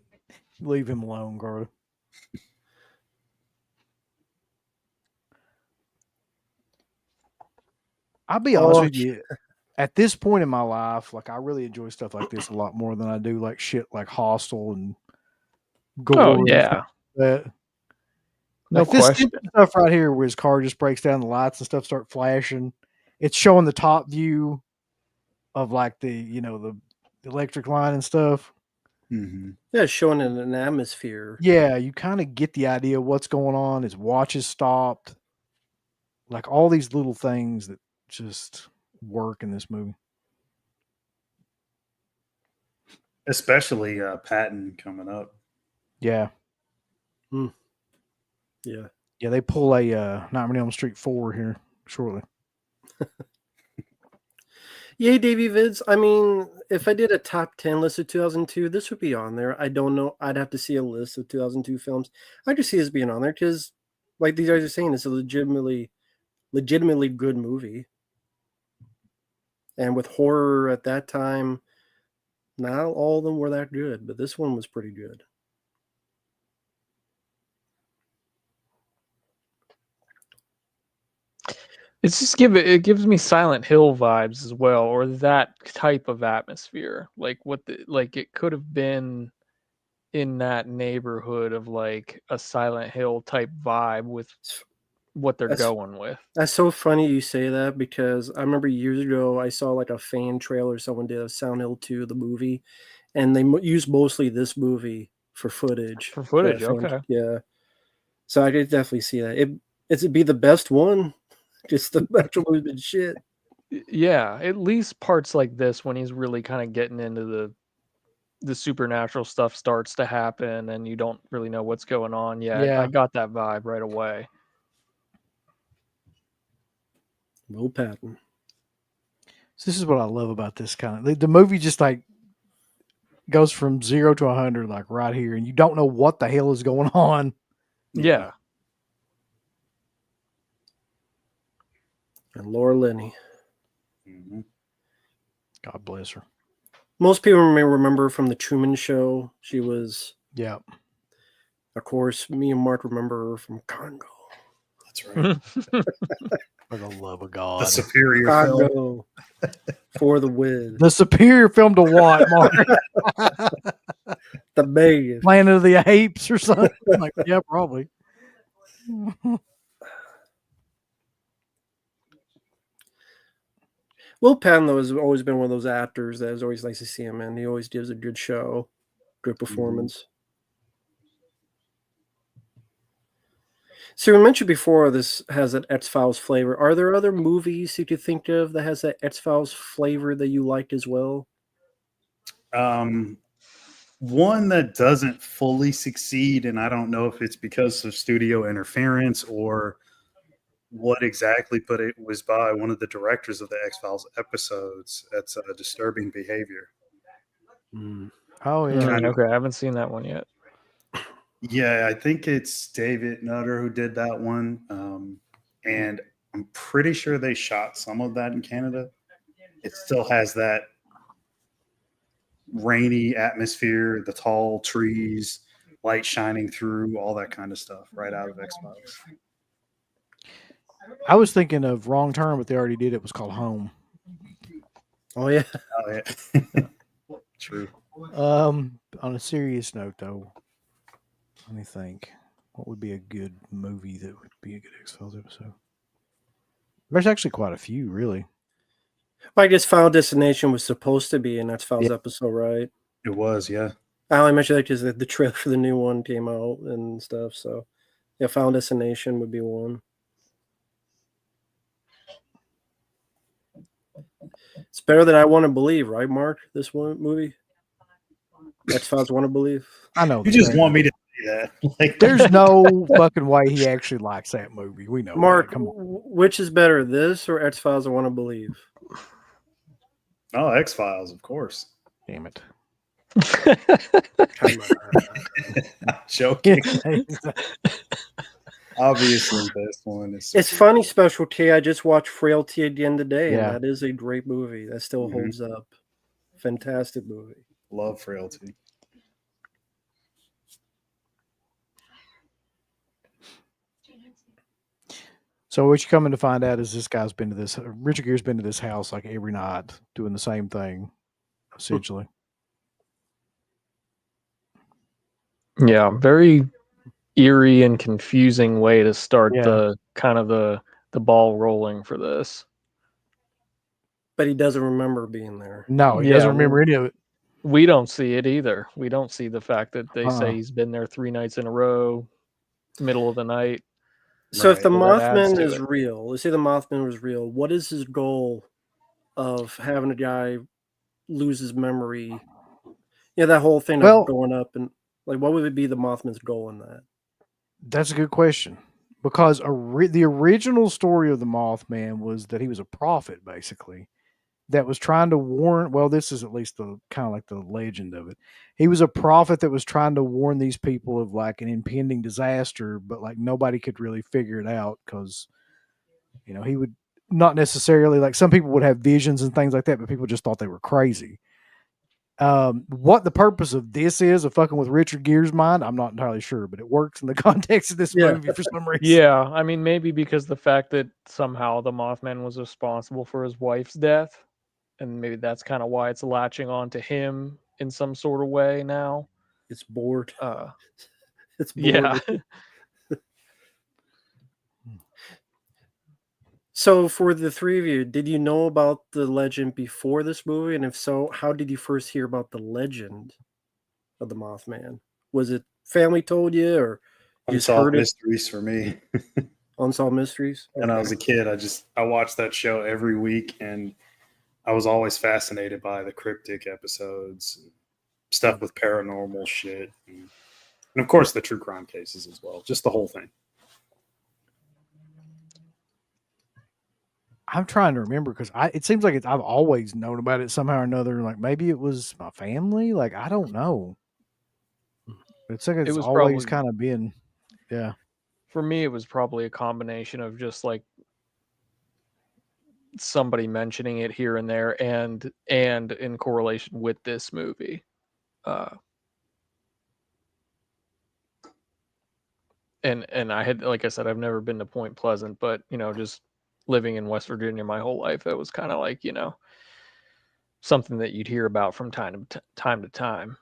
Speaker 2: leave him alone, Carter. I'll be honest
Speaker 3: Oh,
Speaker 2: with you. At this point in my life, like I really enjoy stuff like this a lot more than I do like shit like Hostel and Gore.
Speaker 5: Oh,
Speaker 2: and
Speaker 5: yeah.
Speaker 2: stuff like that.
Speaker 5: No
Speaker 2: Like this
Speaker 5: question.
Speaker 2: stuff right here, where his car just breaks down, the lights and stuff start flashing. It's showing the top view of like the the electric line and stuff.
Speaker 4: Mm-hmm.
Speaker 3: yeah, it's showing in an atmosphere.
Speaker 2: Yeah, you kind of get the idea of what's going on. His watch is stopped. Like all these little things that just work in this movie.
Speaker 4: Especially Patton coming up.
Speaker 2: Yeah.
Speaker 3: Yeah.
Speaker 2: Yeah, they pull a Nightmare on Elm Street 4 here shortly.
Speaker 3: Yay, Davey Vids. I mean, if I did a top 10 list of 2002, this would be on there. I don't know. I'd have to see a list of 2002 films. I just see this being on there because, like these guys are saying, it's a legitimately good movie. And with horror at that time, not all of them were that good, but this one was pretty good.
Speaker 5: It's just it gives me Silent Hill vibes as well, or that type of atmosphere. Like it could have been in that neighborhood of like a Silent Hill type vibe with what they're going with.
Speaker 3: That's so funny you say that because I remember years ago I saw like a fan trailer someone did of Silent Hill 2, the movie, and they used mostly this movie for footage.
Speaker 5: For footage,
Speaker 3: that fan-
Speaker 5: okay.
Speaker 3: Yeah. So I could definitely see that. It'd be the best one. Just the actual movie shit.
Speaker 5: Yeah, at least parts like this when he's really kind of getting into the supernatural stuff starts to happen and you don't really know what's going on yet.
Speaker 2: Yeah.
Speaker 5: I got that vibe right away.
Speaker 3: Will Patton.
Speaker 2: So this is what I love about this kind of the movie. Just like goes from 0 to 100, like right here, and you don't know what the hell is going on.
Speaker 5: Yeah.
Speaker 3: And Laura Linney.
Speaker 4: Mm-hmm.
Speaker 2: God bless her.
Speaker 3: Most people may remember from the Truman Show. She was,
Speaker 2: Yeah.
Speaker 3: of course, me and Mark remember her from Congo.
Speaker 4: That's right.
Speaker 2: For the love of
Speaker 4: The
Speaker 2: God.
Speaker 4: superior film.
Speaker 3: Congo for the win.
Speaker 2: The superior film to what, Mark?
Speaker 3: The biggest.
Speaker 2: Planet of the Apes or something? Like, yeah, probably.
Speaker 3: Will Patton, though, has always been one of those actors that is always nice to see him in. He always gives a good show, good performance. So we mentioned before this has that X-Files flavor. Are there other movies you could think of that has that X-Files flavor that you liked as well?
Speaker 4: One that doesn't fully succeed, and I don't know if it's because of studio interference or what exactly, but it was by one of the directors of the X-Files episodes. That's Disturbing Behavior.
Speaker 2: Oh, yeah.
Speaker 5: Okay, I haven't seen that one yet.
Speaker 4: Yeah, I think it's David Nutter who did that one. And I'm pretty sure they shot some of that in Canada. It still has that rainy atmosphere, the tall trees, light shining through, all that kind of stuff right out of X-Files.
Speaker 2: I was thinking of Wrong Turn, but they already did. It was called Home.
Speaker 3: Oh, yeah.
Speaker 4: Oh, yeah. True.
Speaker 2: On a serious note, though, let me think. What would be a good movie that would be a good X-Files episode? There's actually quite a few, really.
Speaker 3: I guess Final Destination was supposed to be an X-Files episode, right?
Speaker 4: It was, yeah.
Speaker 3: I only mentioned that because the trailer for the new one came out and stuff. So, yeah, Final Destination would be one. It's better than I Want to Believe, right, Mark? This one movie? X-Files Want to Believe?
Speaker 2: I know.
Speaker 4: You just want me to that. Like,
Speaker 2: There's no fucking way he actually likes that movie. We know
Speaker 3: Mark,
Speaker 2: that. Come on.
Speaker 3: which is better, this or X Files? I Want to Believe.
Speaker 4: oh, X Files, of course.
Speaker 2: Damn it.
Speaker 3: Come on.
Speaker 4: I'm joking. Obviously, this one is.
Speaker 3: It's funny, Special K. I just watched Frailty again today,
Speaker 2: Yeah.
Speaker 3: and that is a great movie. That still
Speaker 4: Mhm.
Speaker 3: holds up. Fantastic movie.
Speaker 4: Love Frailty.
Speaker 2: So what you coming to find out is this guy's been to this. Richard Gere's been to this house like every night, doing the same thing, essentially.
Speaker 5: Yeah, very eerie and confusing way to start
Speaker 2: Yeah.
Speaker 5: the kind of the ball rolling for this.
Speaker 3: But he doesn't remember being there.
Speaker 2: No, he
Speaker 5: Yeah,
Speaker 2: doesn't remember any of it.
Speaker 5: We don't see it either. We don't see the fact that they
Speaker 2: Uh-uh.
Speaker 5: say he's been there 3 nights in a row, middle of the night.
Speaker 3: So if the
Speaker 5: Well, that adds
Speaker 3: Mothman
Speaker 5: to
Speaker 3: is
Speaker 5: it.
Speaker 3: real, let's say the Mothman was real, what is his goal of having a guy lose his memory? Yeah, that whole thing
Speaker 2: Well-
Speaker 3: of going up and like, what would it be the Mothman's goal in that?
Speaker 2: That's a good question. Because the original story of the Mothman was that he was a prophet, basically, that was trying to warn. Well, this is at least the kind of like the legend of it. He was a prophet that was trying to warn these people of like an impending disaster, but like nobody could really figure it out because, you know, he would not necessarily like some people would have visions and things like that, but people just thought they were crazy. What the purpose of this is of fucking with Richard Gere's mind, I'm not entirely sure, but it works in the context of this
Speaker 3: Yeah.
Speaker 2: movie for some reason.
Speaker 5: Yeah, I mean, maybe because the fact that somehow the Mothman was responsible for his wife's death, and maybe that's kind of why it's latching on to him in some sort of way now.
Speaker 3: It's bored.
Speaker 5: Uh,
Speaker 3: It's bored.
Speaker 5: yeah.
Speaker 3: So for the three of you, did you know about the legend before this movie? And if so, how did you first hear about the legend of the Mothman? Was it family told you or you just
Speaker 4: Unsolved
Speaker 3: heard it?
Speaker 4: Mysteries for me.
Speaker 3: Unsolved Mysteries?
Speaker 4: When I
Speaker 3: Okay.
Speaker 4: was a kid, I watched that show every week, and I was always fascinated by the cryptic episodes, stuff with paranormal shit, and of course the true crime cases as well. Just the whole thing.
Speaker 2: I'm trying to remember because it seems like I've always known about it somehow or another. Like maybe it was my family. Like I don't know. It's like it's
Speaker 5: was
Speaker 2: always
Speaker 5: probably-
Speaker 2: kind of been, yeah.
Speaker 5: For me, it was probably a combination of just like somebody mentioning it here and there, and in correlation with this movie. And I had, like I said, I've never been to Point Pleasant, but you know, just living in West Virginia my whole life, that was kind of like, you know, something that you'd hear about from time to time.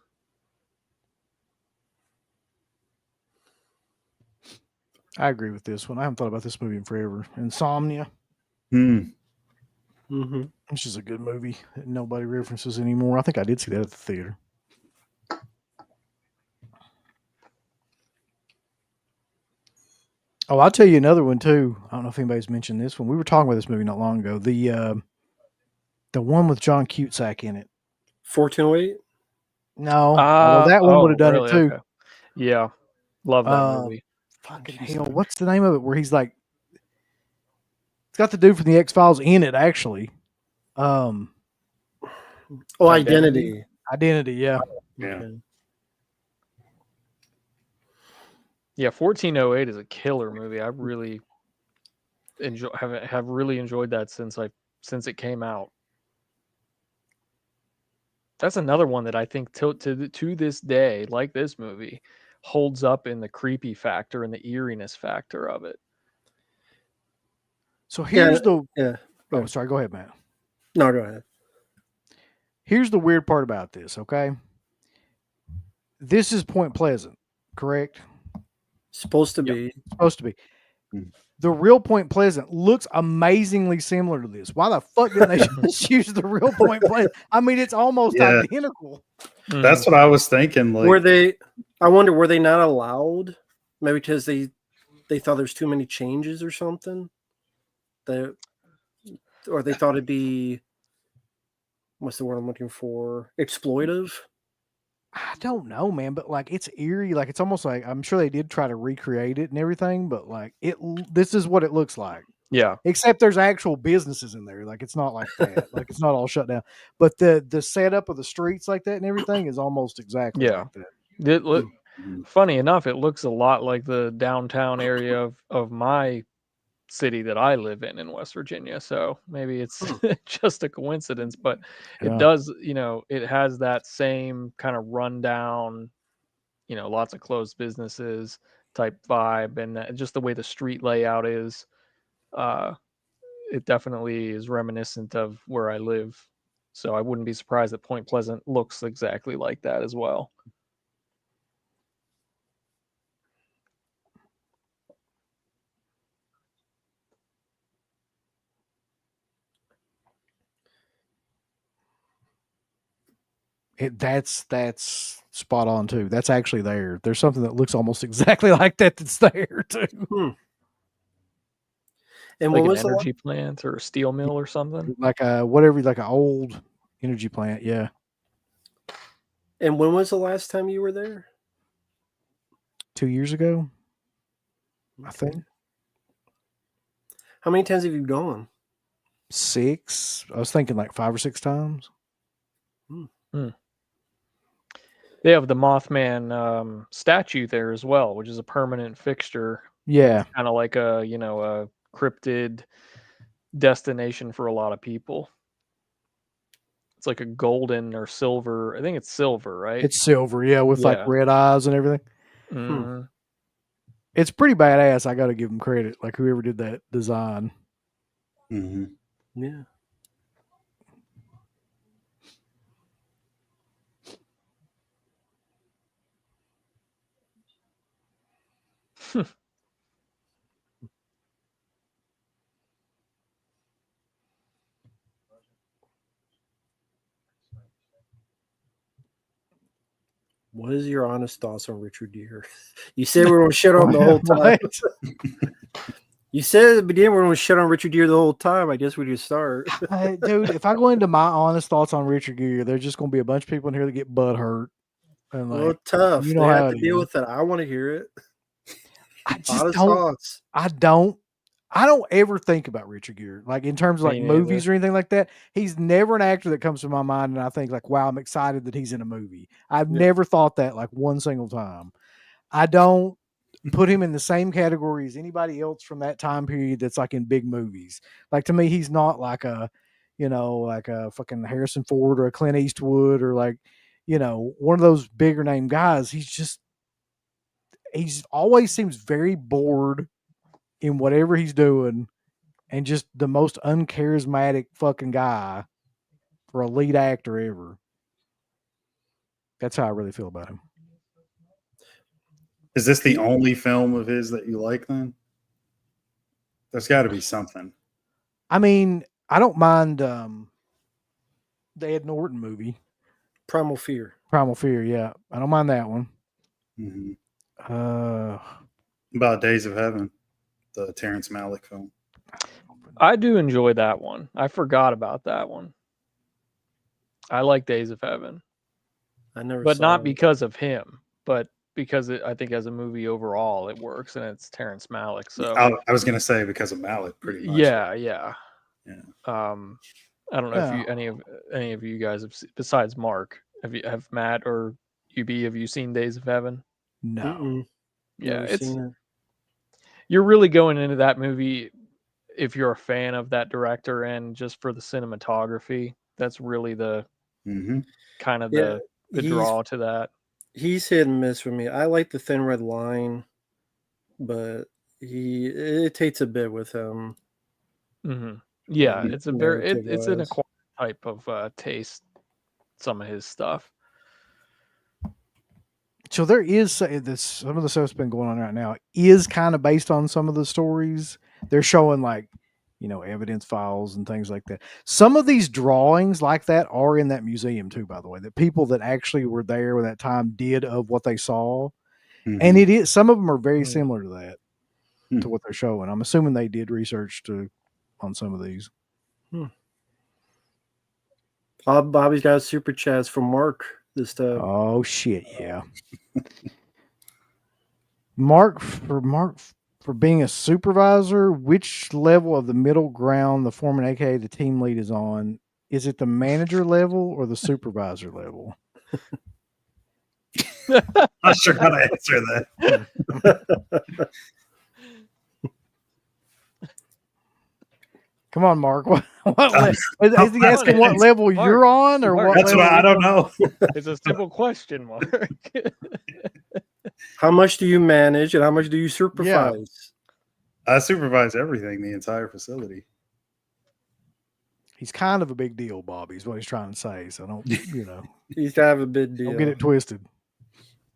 Speaker 2: I agree with this one. I haven't thought about this movie in forever. Insomnia,
Speaker 3: Mm-hmm.
Speaker 2: which is a good movie that nobody references anymore. I think I did see that at the theater. Oh, I'll tell you another one too. I don't know if anybody's mentioned this one. We were talking about this movie not long ago. The one with John Cusack in it.
Speaker 3: 1408?
Speaker 2: No, although that one would have done
Speaker 5: really?
Speaker 2: it too.
Speaker 5: Okay. Yeah, love that movie.
Speaker 2: Fucking hell, what's the name of it? Where he's like, it's got the dude from the X-Files in it. Actually,
Speaker 3: Oh,
Speaker 5: Identity?
Speaker 2: Identity. Yeah,
Speaker 4: Yeah.
Speaker 3: Okay.
Speaker 5: Yeah, 1408 is a killer movie. I really have really enjoyed that since it came out. That's another one that I think to this day, like this movie, holds up in the creepy factor and the eeriness factor of it.
Speaker 2: So here's
Speaker 3: Yeah.
Speaker 2: Oh, sorry. Go ahead, Matt.
Speaker 3: No, go ahead.
Speaker 2: Here's the weird part about this. Okay, this is Point Pleasant, correct?
Speaker 3: Supposed to be.
Speaker 2: Supposed to be.
Speaker 4: Mm.
Speaker 2: The real Point Pleasant looks amazingly similar to this. Why the fuck didn't they just use the real Point Pleasant? I mean, it's almost
Speaker 4: Yeah.
Speaker 2: identical.
Speaker 4: That's what I was thinking. Like,
Speaker 3: Were they? I wonder, were they not allowed? Maybe because they thought there's too many changes or something. Or they thought it'd be, what's the word I'm looking for? Exploitive.
Speaker 2: I don't know, man, but like it's eerie. Like it's almost like I'm sure they did try to recreate it and everything, but like this is what it looks like.
Speaker 5: Yeah.
Speaker 2: Except there's actual businesses in there. Like it's not like that. Like it's not all shut down. But the setup of the streets like that and everything is almost exactly
Speaker 5: Yeah.
Speaker 2: like that.
Speaker 5: It look,
Speaker 4: Mhm.
Speaker 5: funny enough, it looks a lot like the downtown area of my city that I live in West Virginia. So maybe it's just a coincidence, but it
Speaker 2: Yeah.
Speaker 5: does, it has that same kind of rundown, lots of closed businesses type vibe, and just the way the street layout is. It definitely is reminiscent of where I live. So I wouldn't be surprised that Point Pleasant looks exactly like that as well.
Speaker 2: That's spot on too. That's actually there. There's something that looks almost exactly like that that's there too.
Speaker 3: And
Speaker 5: Like
Speaker 3: when
Speaker 5: an
Speaker 3: was the
Speaker 5: energy plant or a steel mill or something.
Speaker 2: Like whatever, like an old energy plant. Yeah.
Speaker 3: and when was the last time you were there?
Speaker 2: 2 years ago, I think.
Speaker 3: How many times have you gone?
Speaker 2: 6. I was thinking like 5 or 6 times.
Speaker 5: They have the Mothman statue there as well, which is a permanent fixture.
Speaker 2: Yeah.
Speaker 5: Kind of like a cryptid destination for a lot of people. It's like a golden or silver. I think it's silver, right?
Speaker 2: It's silver, yeah, with like
Speaker 5: Yeah.
Speaker 2: red eyes and everything.
Speaker 5: Mhm.
Speaker 2: It's pretty badass. I got to give them credit. Like whoever did that design.
Speaker 4: Mhm.
Speaker 3: Yeah. What is your honest thoughts on Richard Gere? You said we're going to shit on him the whole time. You said at the beginning we're going to shit on Richard Gere the whole time. I guess we just start.
Speaker 2: Dude, if I go into my honest thoughts on Richard Gere, there's just going to be a bunch of people in here that get butt hurt. And like,
Speaker 3: Well, tough.
Speaker 2: you know
Speaker 3: They
Speaker 2: how
Speaker 3: have to
Speaker 2: it
Speaker 3: deal
Speaker 2: is.
Speaker 3: with it. I want to hear it.
Speaker 2: I just
Speaker 3: Honest
Speaker 2: don't.
Speaker 3: thoughts.
Speaker 2: I don't ever think about Richard Gere like in terms of
Speaker 5: Me
Speaker 2: like
Speaker 5: neither.
Speaker 2: movies or anything like that. He's never an actor that comes to my mind, and I think like, wow, I'm excited that he's in a movie. I've
Speaker 3: Yeah.
Speaker 2: never thought that like one single time. I don't put him in the same category as anybody else from that time period that's like in big movies. Like to me, he's not like a, like a fucking Harrison Ford or a Clint Eastwood or like, one of those bigger name guys. He's always seems very bored in whatever he's doing and just the most uncharismatic fucking guy for a lead actor ever. That's how I really feel about him.
Speaker 4: Is this the only film of his that you like then? There's got to be something.
Speaker 2: I mean, I don't mind the Ed Norton movie,
Speaker 3: Primal Fear.
Speaker 2: Primal Fear. Yeah, I don't mind that one.
Speaker 4: Hmm.
Speaker 2: Uh,
Speaker 4: About Days of Heaven, the Terrence Malick film.
Speaker 5: I do enjoy that one. I forgot about that one. I like Days of Heaven,
Speaker 3: I never
Speaker 5: but
Speaker 3: saw
Speaker 5: not
Speaker 3: it.
Speaker 5: because of him, but because I think as a movie overall it works, and it's Terrence Malick. So
Speaker 4: I was gonna say because of Malick, pretty much.
Speaker 5: yeah.
Speaker 4: Yeah.
Speaker 5: I don't know if you any of you guys have besides Mark have Matt or UB, have you seen Days of Heaven?
Speaker 2: no.
Speaker 3: Mm-mm.
Speaker 5: Yeah,
Speaker 3: Never seen it.
Speaker 5: you're really going into that movie if you're a fan of that director and just for the cinematography. That's really the
Speaker 4: Hmm.
Speaker 5: kind of
Speaker 3: Yeah,
Speaker 5: the
Speaker 3: he's-
Speaker 5: draw to that.
Speaker 3: He's hit and miss for me. I like the Thin Red Line, but it takes a bit with him.
Speaker 5: Hmm. Yeah,
Speaker 3: Mhm.
Speaker 5: it's a very it's an
Speaker 3: Narrative-wise.
Speaker 5: acquired type of taste. Some of his stuff.
Speaker 2: So there is some of the stuff that's been going on right now is kind of based on some of the stories. They're showing like, evidence files and things like that. Some of these drawings like that are in that museum too, by the way, that people that actually were there when that time did of what they saw.
Speaker 4: Mhm.
Speaker 2: And it is, some of them are very
Speaker 5: Mhm.
Speaker 2: similar to that,
Speaker 4: Hmm.
Speaker 2: to what they're showing. I'm assuming they did research on some of these.
Speaker 3: Bobby's got a super chat from Mark. this time.
Speaker 2: Oh shit, yeah. Mark for being a supervisor, which level of the middle ground the foreman, aka the team lead, is on? Is it the manager level or the supervisor level?
Speaker 4: Not sure how to answer that.
Speaker 2: Come on, Mark. What is he asking what level
Speaker 5: Mark,
Speaker 2: you're on, or
Speaker 5: Mark,
Speaker 2: what?
Speaker 4: That's
Speaker 2: level
Speaker 4: what I don't know.
Speaker 5: It's a simple question, Mark.
Speaker 3: How much do you manage and how much do you supervise?
Speaker 4: I supervise everything, the entire facility.
Speaker 2: He's kind of a big deal, Bobby, is what he's trying to say. So don't,
Speaker 3: He's got to have a big deal.
Speaker 2: don't get it twisted.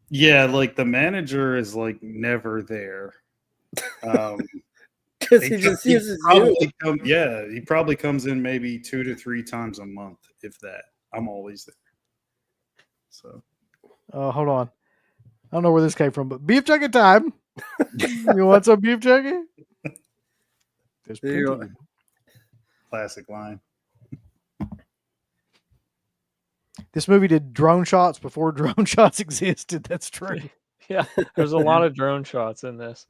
Speaker 4: Yeah, like the manager is like never there.
Speaker 3: Because he just uses you.
Speaker 4: He probably comes in maybe 2 to 3 times a month, if that. I'm always there. So
Speaker 2: Hold on. I don't know where this came from, but beef jerky time. You want some beef jerky? There's
Speaker 3: There you
Speaker 2: plenty.
Speaker 3: go.
Speaker 2: of it.
Speaker 4: classic line.
Speaker 2: This movie did drone shots before drone shots existed. That's true.
Speaker 5: Yeah, there's a lot of drone shots in this.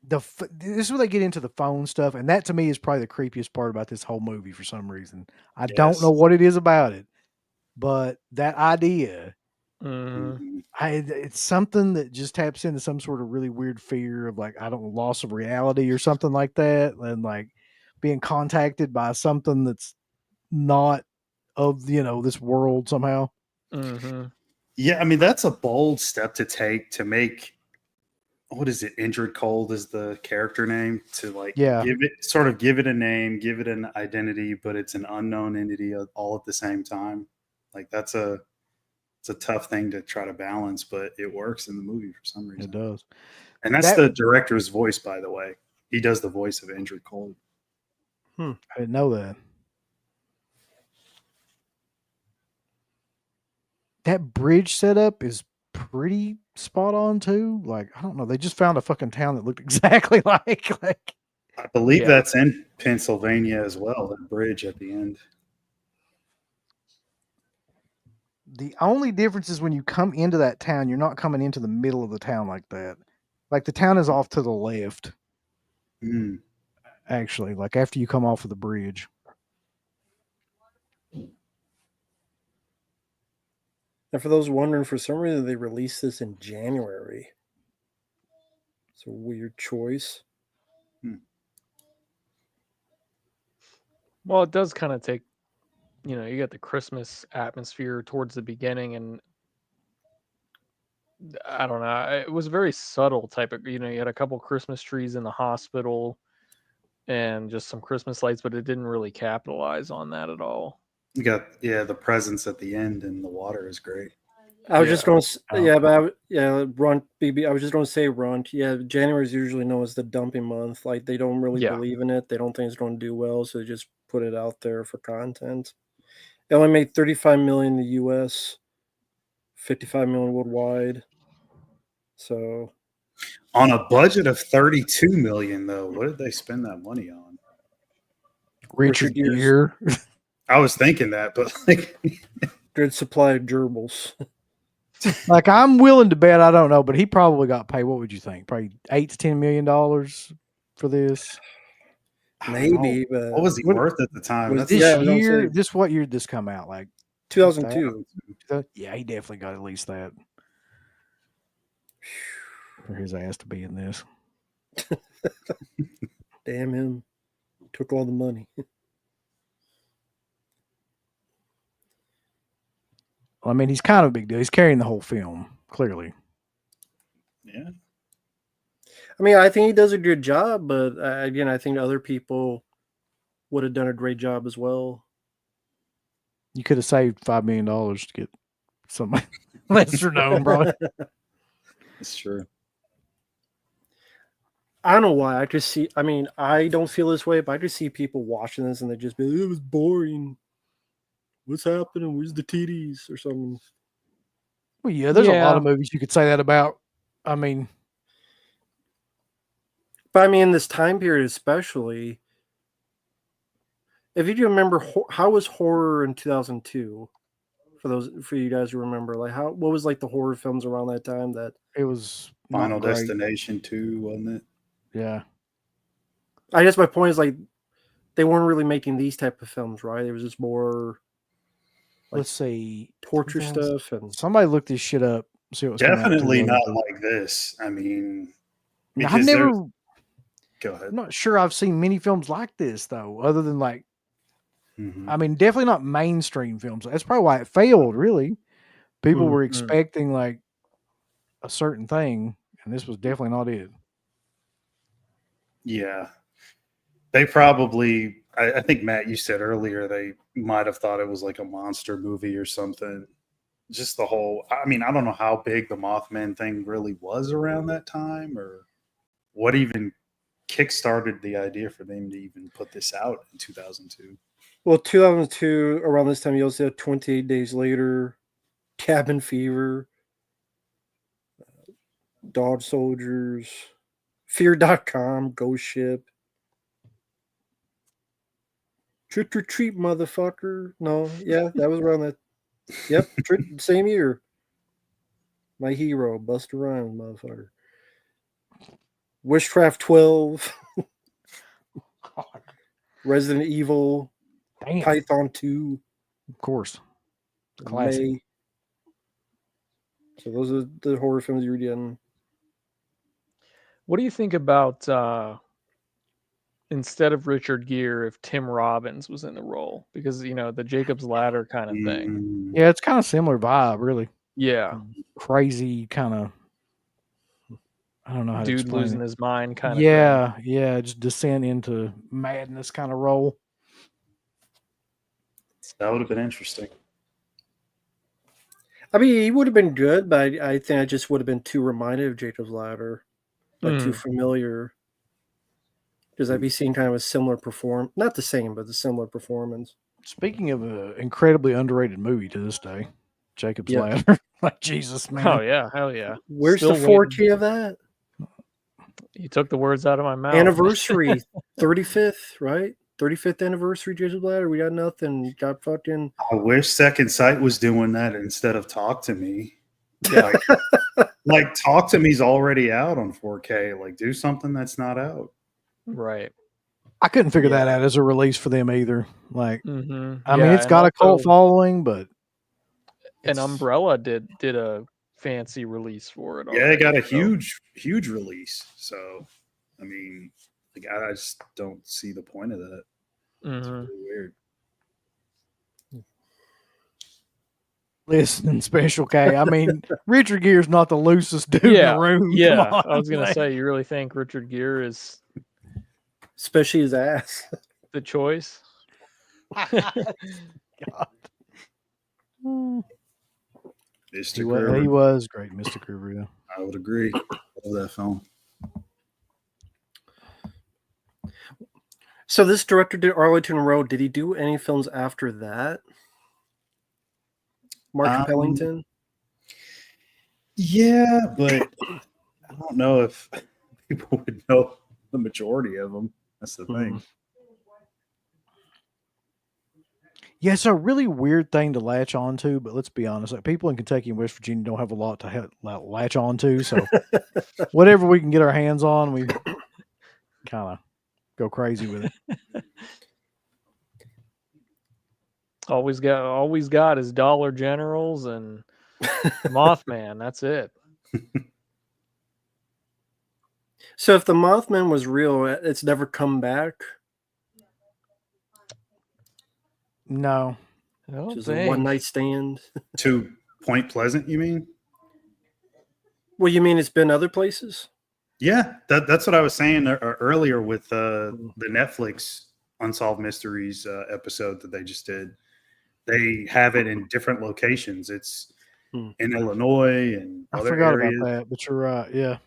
Speaker 2: This is where they get into the phone stuff, and that to me is probably the creepiest part about this whole movie for some reason. I don't
Speaker 4: Yes.
Speaker 2: know what it is about it, but that idea,
Speaker 5: Mhm.
Speaker 2: it's something that just taps into some sort of really weird fear of like, I don't know, loss of reality or something like that, and like being contacted by something that's not of this world somehow.
Speaker 5: Mhm.
Speaker 4: Yeah, I mean that's a bold step to take to make. What is it? Injured Cold is the character name, to like
Speaker 2: Yeah.
Speaker 4: give it a name, give it an identity, but it's an unknown entity all at the same time. Like it's a tough thing to try to balance, but it works in the movie for some reason.
Speaker 2: It does.
Speaker 4: And that's the director's voice, by the way. He does the voice of Injured Cold.
Speaker 2: I didn't know that. That bridge setup is pretty spot on too. Like, I don't know, they just found a fucking town that looked exactly like
Speaker 4: I believe
Speaker 5: Yeah.
Speaker 4: that's in Pennsylvania as well, that bridge at the end.
Speaker 2: the only difference is when you come into that town, you're not coming into the middle of the town like that. Like the town is off to the left,
Speaker 4: Mm.
Speaker 2: actually, like after you come off of the bridge.
Speaker 3: And for those wondering, for some reason they released this in January. It's a weird choice.
Speaker 5: Well, it does kind of take, you got the Christmas atmosphere towards the beginning, and I don't know, it was a very subtle type of, you had a couple Christmas trees in the hospital and just some Christmas lights, but it didn't really capitalize on that at all.
Speaker 4: You got the presence at the end, and the water is great.
Speaker 3: I was just going to,
Speaker 2: Oh.
Speaker 3: Runt, BB. I was just going to say Runt. Yeah, January is usually known as the dumping month. Like they don't really
Speaker 5: Yeah.
Speaker 3: believe in it. They don't think it's going to do well, so they just put it out there for content. It only made 35 million in the U.S., 55 million worldwide. So
Speaker 4: On a budget of 32 million, though, what did they spend that money on?
Speaker 2: Richard
Speaker 3: Gere.
Speaker 2: Gere.
Speaker 4: I was thinking that, but like,
Speaker 3: good supply of gerbils.
Speaker 2: Like, I'm willing to bet, I don't know, but he probably got paid. What would you think? Probably $8 to $10 million for this.
Speaker 3: Maybe, but
Speaker 4: what was he worth at the time?
Speaker 3: was
Speaker 4: That's
Speaker 3: Yeah, I was gonna
Speaker 2: year,
Speaker 3: say-
Speaker 2: what year did this come out? Like
Speaker 3: 2002.
Speaker 2: Yeah, he definitely got at least that for his ass to be in this.
Speaker 3: Damn him. Took all the money.
Speaker 2: I mean, he's kind of a big deal. He's carrying the whole film, clearly.
Speaker 4: Yeah.
Speaker 3: I mean, I think he does a good job, but again, I think other people would have done a great job as well.
Speaker 2: You could have saved $5 million to get somebody lesser known, bro.
Speaker 4: It's true.
Speaker 3: I don't know why. I don't feel this way, but I just see people watching this and they just be like, it was boring. What's happening? Where's the titties or something?
Speaker 2: Well, yeah, there's a lot
Speaker 5: Yeah.
Speaker 2: of movies you could say that about. I mean,
Speaker 3: But I mean, in this time period especially, if you do remember, how was horror in 2002? For you guys who remember, like what was like the horror films around that time that
Speaker 2: It was
Speaker 4: Final
Speaker 2: not great.
Speaker 4: Destination 2, wasn't it?
Speaker 2: Yeah.
Speaker 3: I guess my point is like they weren't really making these type of films, right? It was just more like
Speaker 2: Let's see.
Speaker 3: torture
Speaker 2: 2000
Speaker 3: stuff and
Speaker 2: Somebody look this shit up. See what was coming out in
Speaker 4: Definitely not
Speaker 2: 2002.
Speaker 4: like this. I mean,
Speaker 2: Now,
Speaker 4: because there's. Go
Speaker 2: I'm
Speaker 4: ahead.
Speaker 2: not sure I've seen many films like this though, other than like,
Speaker 4: Mhm.
Speaker 2: I mean, definitely not mainstream films. That's probably why it failed. Really, people were expecting like a certain thing, and this was definitely not it.
Speaker 4: Yeah. They probably, I think, Matt, you said earlier, they might have thought it was like a monster movie or something. Just the whole, I mean, I don't know how big the Mothman thing really was around that time or what even kickstarted the idea for them to even put this out in 2002.
Speaker 3: well, 2002 around this time you also had 28 Days Later, Cabin Fever, Dog Soldiers, Fear.com, Ghost Ship. Trick or treat, motherfucker. No, yeah, that was around that. Yep, same year. My hero, Buster Rhymes, motherfucker. Witchcraft 12, Resident Evil,
Speaker 2: Damn,
Speaker 3: Python 2,
Speaker 2: of course, classic.
Speaker 3: May. So those are the horror films you were getting.
Speaker 5: What do you think about instead of Richard Gere, if Tim Robbins was in the role? Because the Jacob's Ladder kind of thing.
Speaker 4: Mm,
Speaker 2: Yeah, it's kind of similar vibe, really.
Speaker 5: Yeah,
Speaker 2: Crazy kind of. I don't know how to
Speaker 5: dude
Speaker 2: explain
Speaker 5: losing
Speaker 2: it.
Speaker 5: his mind kind of thing.
Speaker 2: Yeah, just descend into madness kind of role.
Speaker 4: that would have been interesting.
Speaker 3: I mean, he would have been good, but I think I just would have been too reminded of Jacob's Ladder, like too familiar. Because I'd be seeing kind of a similar not the same, but the similar performance.
Speaker 2: Speaking of an incredibly underrated movie to this day, Jacob's
Speaker 3: Yeah.
Speaker 2: Ladder. Like Jesus, man.
Speaker 5: Oh yeah, hell yeah.
Speaker 3: Where's
Speaker 5: Still
Speaker 3: the 4K of that?
Speaker 5: You took the words out of my mouth.
Speaker 3: Anniversary, 35th, right? 35th anniversary, Jacob's Ladder. We got nothing. Got fucking.
Speaker 4: I wish Second Sight was doing that instead of Talk to Me. Yeah. Like Talk to Me's already out on 4K. Like do something that's not out.
Speaker 5: Right.
Speaker 2: I couldn't figure that out as a release for them either. Like, I mean, it's
Speaker 5: and
Speaker 2: got a cult
Speaker 5: also,
Speaker 2: following, but
Speaker 5: and Umbrella did a fancy release for it.
Speaker 4: Yeah, it got a
Speaker 5: already,
Speaker 4: huge release. So, I mean, like I just don't see the point of that. It's really weird.
Speaker 2: listen, Special K. I mean, Richard Gere's not the loosest dude in the room.
Speaker 5: Yeah,
Speaker 2: Come on,
Speaker 5: I was gonna
Speaker 2: man.
Speaker 5: say, you really think Richard Gere is
Speaker 3: Especially his ass.
Speaker 5: the choice?
Speaker 2: God.
Speaker 4: Mr.
Speaker 2: He was great, Mr. Kruger.
Speaker 4: I would agree. Love that film.
Speaker 3: So this director did Arlington Road. Did he do any films after that? Mark Pellington?
Speaker 4: Yeah, but I don't know if people would know the majority of them. That's the thing.
Speaker 2: Yeah, it's a really weird thing to latch onto, but let's be honest. Like, people in Kentucky and West Virginia don't have a lot to latch onto. So whatever we can get our hands on, we kind of go crazy with it.
Speaker 5: Always got is Dollar Generals and Mothman. That's it.
Speaker 3: So if the Mothman was real, it's never come back?
Speaker 2: No.
Speaker 3: Just a one-night stand?
Speaker 4: To Point Pleasant, you mean?
Speaker 3: Well, you mean it's been other places?
Speaker 4: Yeah, that's what I was saying earlier with the Netflix Unsolved Mysteries episode that they just did. They have it in different locations. It's in Illinois and
Speaker 2: I
Speaker 4: other
Speaker 2: forgot
Speaker 4: areas.
Speaker 2: about that, but you're right. Yeah.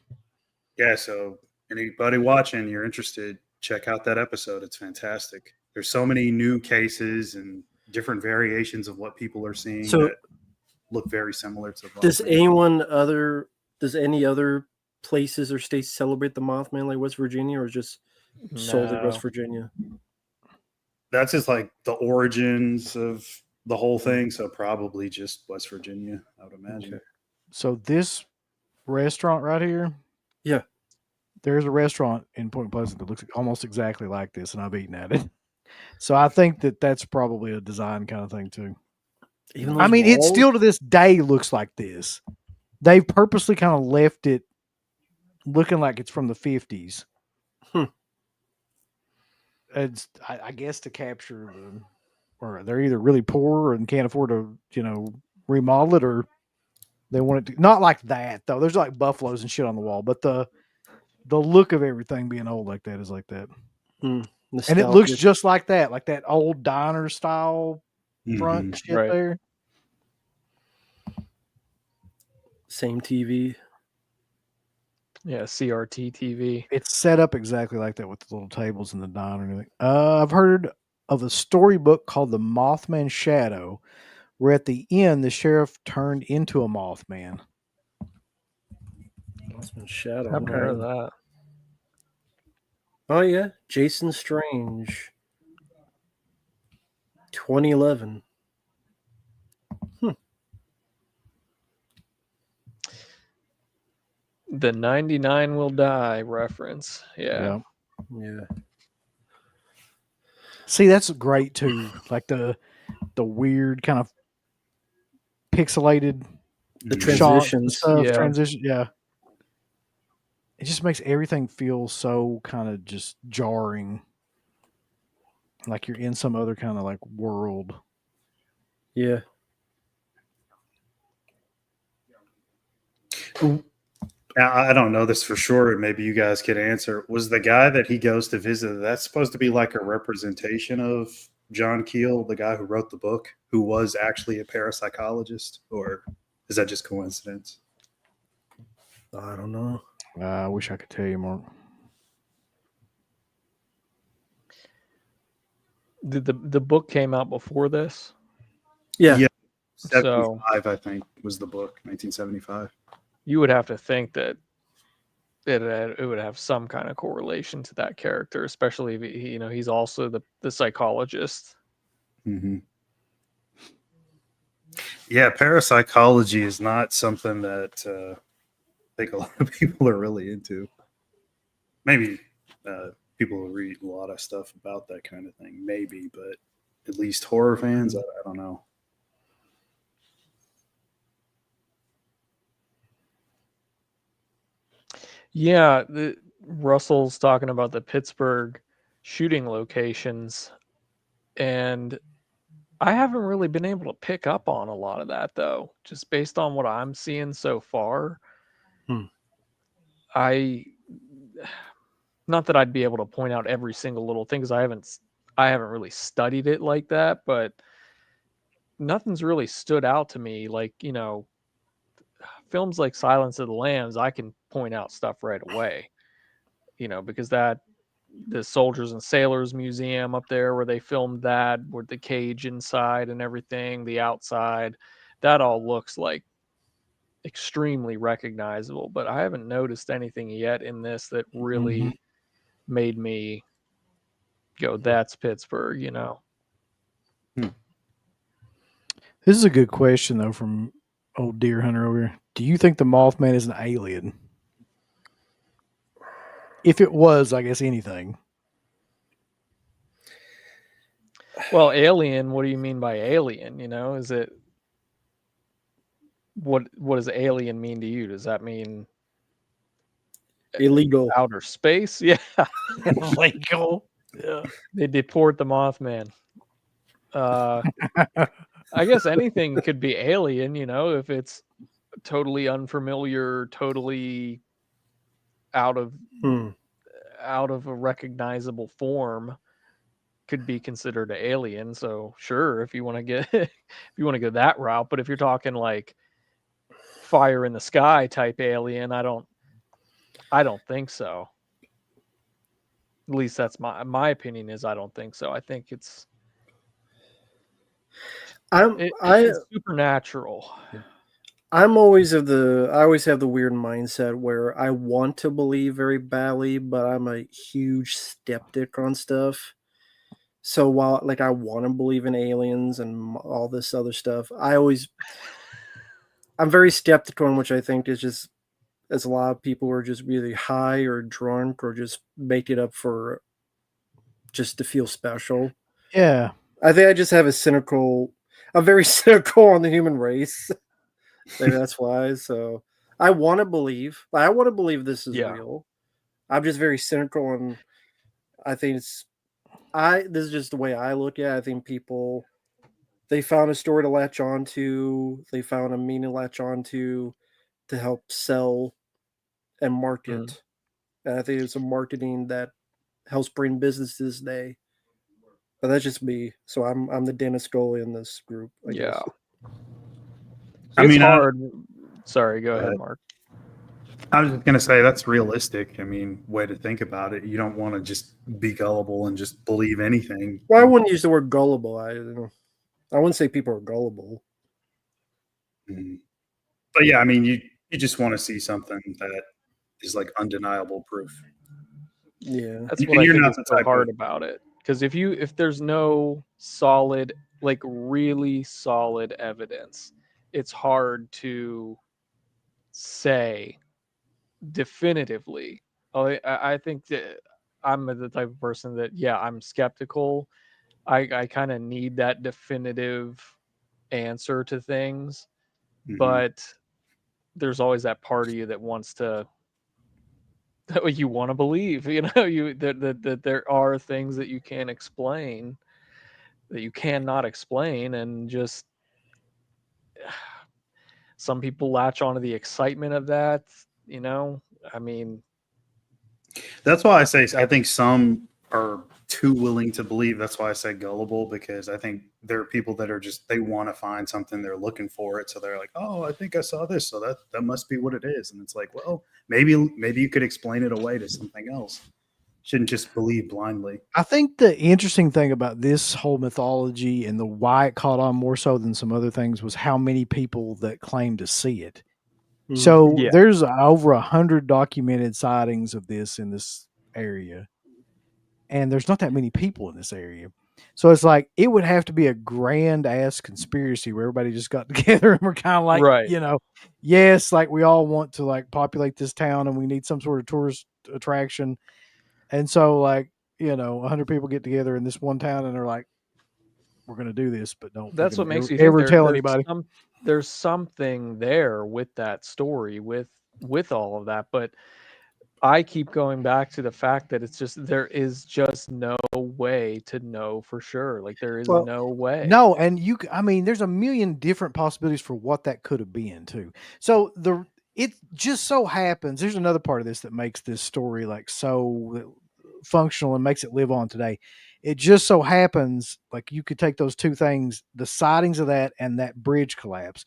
Speaker 4: Yeah, so anybody watching, you're interested, check out that episode. It's fantastic. There's so many new cases and different variations of what people are seeing that look very similar to Mothman.
Speaker 3: Does any other places or states celebrate the Mothman like West Virginia, or just solely West Virginia?
Speaker 4: that's just like the origins of the whole thing. So probably just West Virginia, I would imagine.
Speaker 3: Okay.
Speaker 2: So this restaurant right here,
Speaker 3: Yeah.
Speaker 2: there's a restaurant in Point Pleasant that looks almost exactly like this, and I've eaten at it. So I think that that's probably a design kind of thing too.
Speaker 3: Even
Speaker 2: I
Speaker 3: those
Speaker 2: mean, it
Speaker 3: walls?
Speaker 2: still to this day looks like this. They've purposely kind of left it looking like it's from the 50s.
Speaker 3: Hmm.
Speaker 2: It's, I guess, to capture the, or they're either really poor and can't afford to, remodel it, or they want it to, not like that though. There's like buffaloes and shit on the wall, but the look of everything being old like that is like that. And it looks
Speaker 3: Nostalgic.
Speaker 2: just like that old diner style front
Speaker 4: Mhm.
Speaker 2: shit
Speaker 5: Right.
Speaker 2: there.
Speaker 3: Same TV.
Speaker 5: Yeah, CRT TV.
Speaker 2: It's set up exactly like that with the little tables in the diner and everything. I've heard of a storybook called The Mothman Shadow, where at the end the sheriff turned into a Mothman.
Speaker 3: Mothman Shadow.
Speaker 5: I haven't heard of that.
Speaker 3: Oh yeah, Jason Strange. 2011.
Speaker 5: The 99 will die reference. Yeah.
Speaker 3: Yeah.
Speaker 2: See, that's great too. Like the weird kind of pixelated
Speaker 3: The
Speaker 4: Mhm.
Speaker 2: shots and
Speaker 3: transitions.
Speaker 2: stuff.
Speaker 5: Yeah.
Speaker 2: Transition, yeah. It just makes everything feel so kind of just jarring. Like you're in some other kind of like world.
Speaker 3: Yeah.
Speaker 4: Now, I don't know this for sure. Maybe you guys could answer. Was the guy that he goes to visit, that's supposed to be like a representation of John Keel, the guy who wrote the book, who was actually a parapsychologist? Or is that just coincidence?
Speaker 3: I don't know.
Speaker 2: I wish I could tell you more.
Speaker 5: The book came out before this.
Speaker 3: Yeah.
Speaker 4: Yeah.
Speaker 5: So
Speaker 4: 75, I think, was the book, 1975.
Speaker 5: you would have to think that it would have some kind of correlation to that character, especially if he's also the psychologist.
Speaker 4: Mm-hmm. Yeah, parapsychology is not something that I think a lot of people are really into. Maybe people who read a lot of stuff about that kind of thing, maybe, but at least horror fans, I don't know.
Speaker 5: Yeah, Russell's talking about the Pittsburgh shooting locations, and I haven't really been able to pick up on a lot of that though, just based on what I'm seeing so far.
Speaker 3: Hmm.
Speaker 5: Not that I'd be able to point out every single little thing because I haven't really studied it like that, but nothing's really stood out to me. Like, films like Silence of the Lambs, I can point out stuff right away, because the Soldiers and Sailors Museum up there where they filmed that with the cage inside and everything, the outside, that all looks like extremely recognizable, but I haven't noticed anything yet in this that really made me go, that's Pittsburgh,
Speaker 2: This is a good question though from old Deer Hunter over here. Do you think the Mothman is an alien? If it was, I guess anything.
Speaker 5: Well, alien, what do you mean by alien? Is it what does alien mean to you? Does that mean
Speaker 3: Illegal.
Speaker 5: outer space? Yeah.
Speaker 2: Legal. Yeah.
Speaker 5: They deport the Mothman. I guess anything could be alien, if it's totally unfamiliar, totally out of a recognizable form, could be considered an alien. So sure, if you want to get if you want to go that route, but if you're talking like fire in the sky type alien, I don't think so. At least that's my opinion is I don't think so. I think it's supernatural.
Speaker 3: I always have the weird mindset where I want to believe very badly, but I'm a huge skeptic on stuff. So while like I want to believe in aliens and all this other stuff, I'm very skeptical, in which I think is just as a lot of people are just really high or drunk or just make it up for just to feel special.
Speaker 2: Yeah.
Speaker 3: I think I just have I'm very cynical on the human race. Maybe that's why. So I want to believe this is
Speaker 5: Yeah.
Speaker 3: real. I'm just very cynical, and I think this is just the way I look at it. I think people, they found a story to latch on to, they found a meaning to latch on to help sell and market. And I think it's a marketing that helps bring business to this day. But that's just me. So I'm the Dennis Scully in this group, I guess.
Speaker 4: I
Speaker 5: It's
Speaker 4: mean,
Speaker 5: hard. Sorry, go ahead,
Speaker 4: ahead.
Speaker 5: Mark.
Speaker 4: I was just going to say that's realistic. I mean, way to think about it. You don't want to just be gullible and just believe anything.
Speaker 3: Well, I wouldn't use the word gullible. I wouldn't say people are gullible.
Speaker 4: Mhm. But yeah, I mean, you just want to see something that is like undeniable proof.
Speaker 3: Yeah.
Speaker 5: That's
Speaker 4: And
Speaker 5: what I
Speaker 4: you're
Speaker 5: think
Speaker 4: not
Speaker 5: is
Speaker 4: the
Speaker 5: so
Speaker 4: type
Speaker 5: hard
Speaker 4: of-
Speaker 5: about it. Because if there's no solid, like really solid evidence, it's hard to say definitively. I think that I'm the type of person that, yeah, I'm skeptical. I kind of need that definitive answer to things,
Speaker 4: Mhm.
Speaker 5: but there's always that part of you that wants to, that you want to believe, that there are things that you can't explain, that you cannot explain, and just some people latch onto the excitement of that. I mean,
Speaker 4: That's why I say I think some are too willing to believe. That's why I say gullible, because I think there are people that are just, they want to find something, they're looking for it, so they're like, oh, I think I saw this, so that must be what it is. And it's like, well, maybe you could explain it away to something else. Shouldn't just believe blindly.
Speaker 2: I think the interesting thing about this whole mythology and the why it caught on more so than some other things was how many people that claim to see it.
Speaker 3: Mhm.
Speaker 2: So
Speaker 5: Yeah.
Speaker 2: there's over 100 documented sightings of this in this area, and there's not that many people in this area. So it's like it would have to be a grand ass conspiracy where everybody just got together and we're kind of like,
Speaker 5: Right.
Speaker 2: yes, like we all want to like populate this town and we need some sort of tourist attraction. And so like, 100 people get together in this one town and they're like, we're going to do this, but don't
Speaker 5: That's what
Speaker 2: fucking
Speaker 5: makes you think
Speaker 2: ever tell anybody.
Speaker 5: there's something there with that story, with all of that. But I keep going back to the fact that it's just, there is just no way to know for sure. Like there is
Speaker 3: Well,
Speaker 5: no way.
Speaker 2: No, and I mean, there's a million different possibilities for what that could have been too. So it just so happens there's another part of this that makes this story like so functional and makes it live on today. It just so happens like you could take those two things, the sightings of that and that bridge collapse,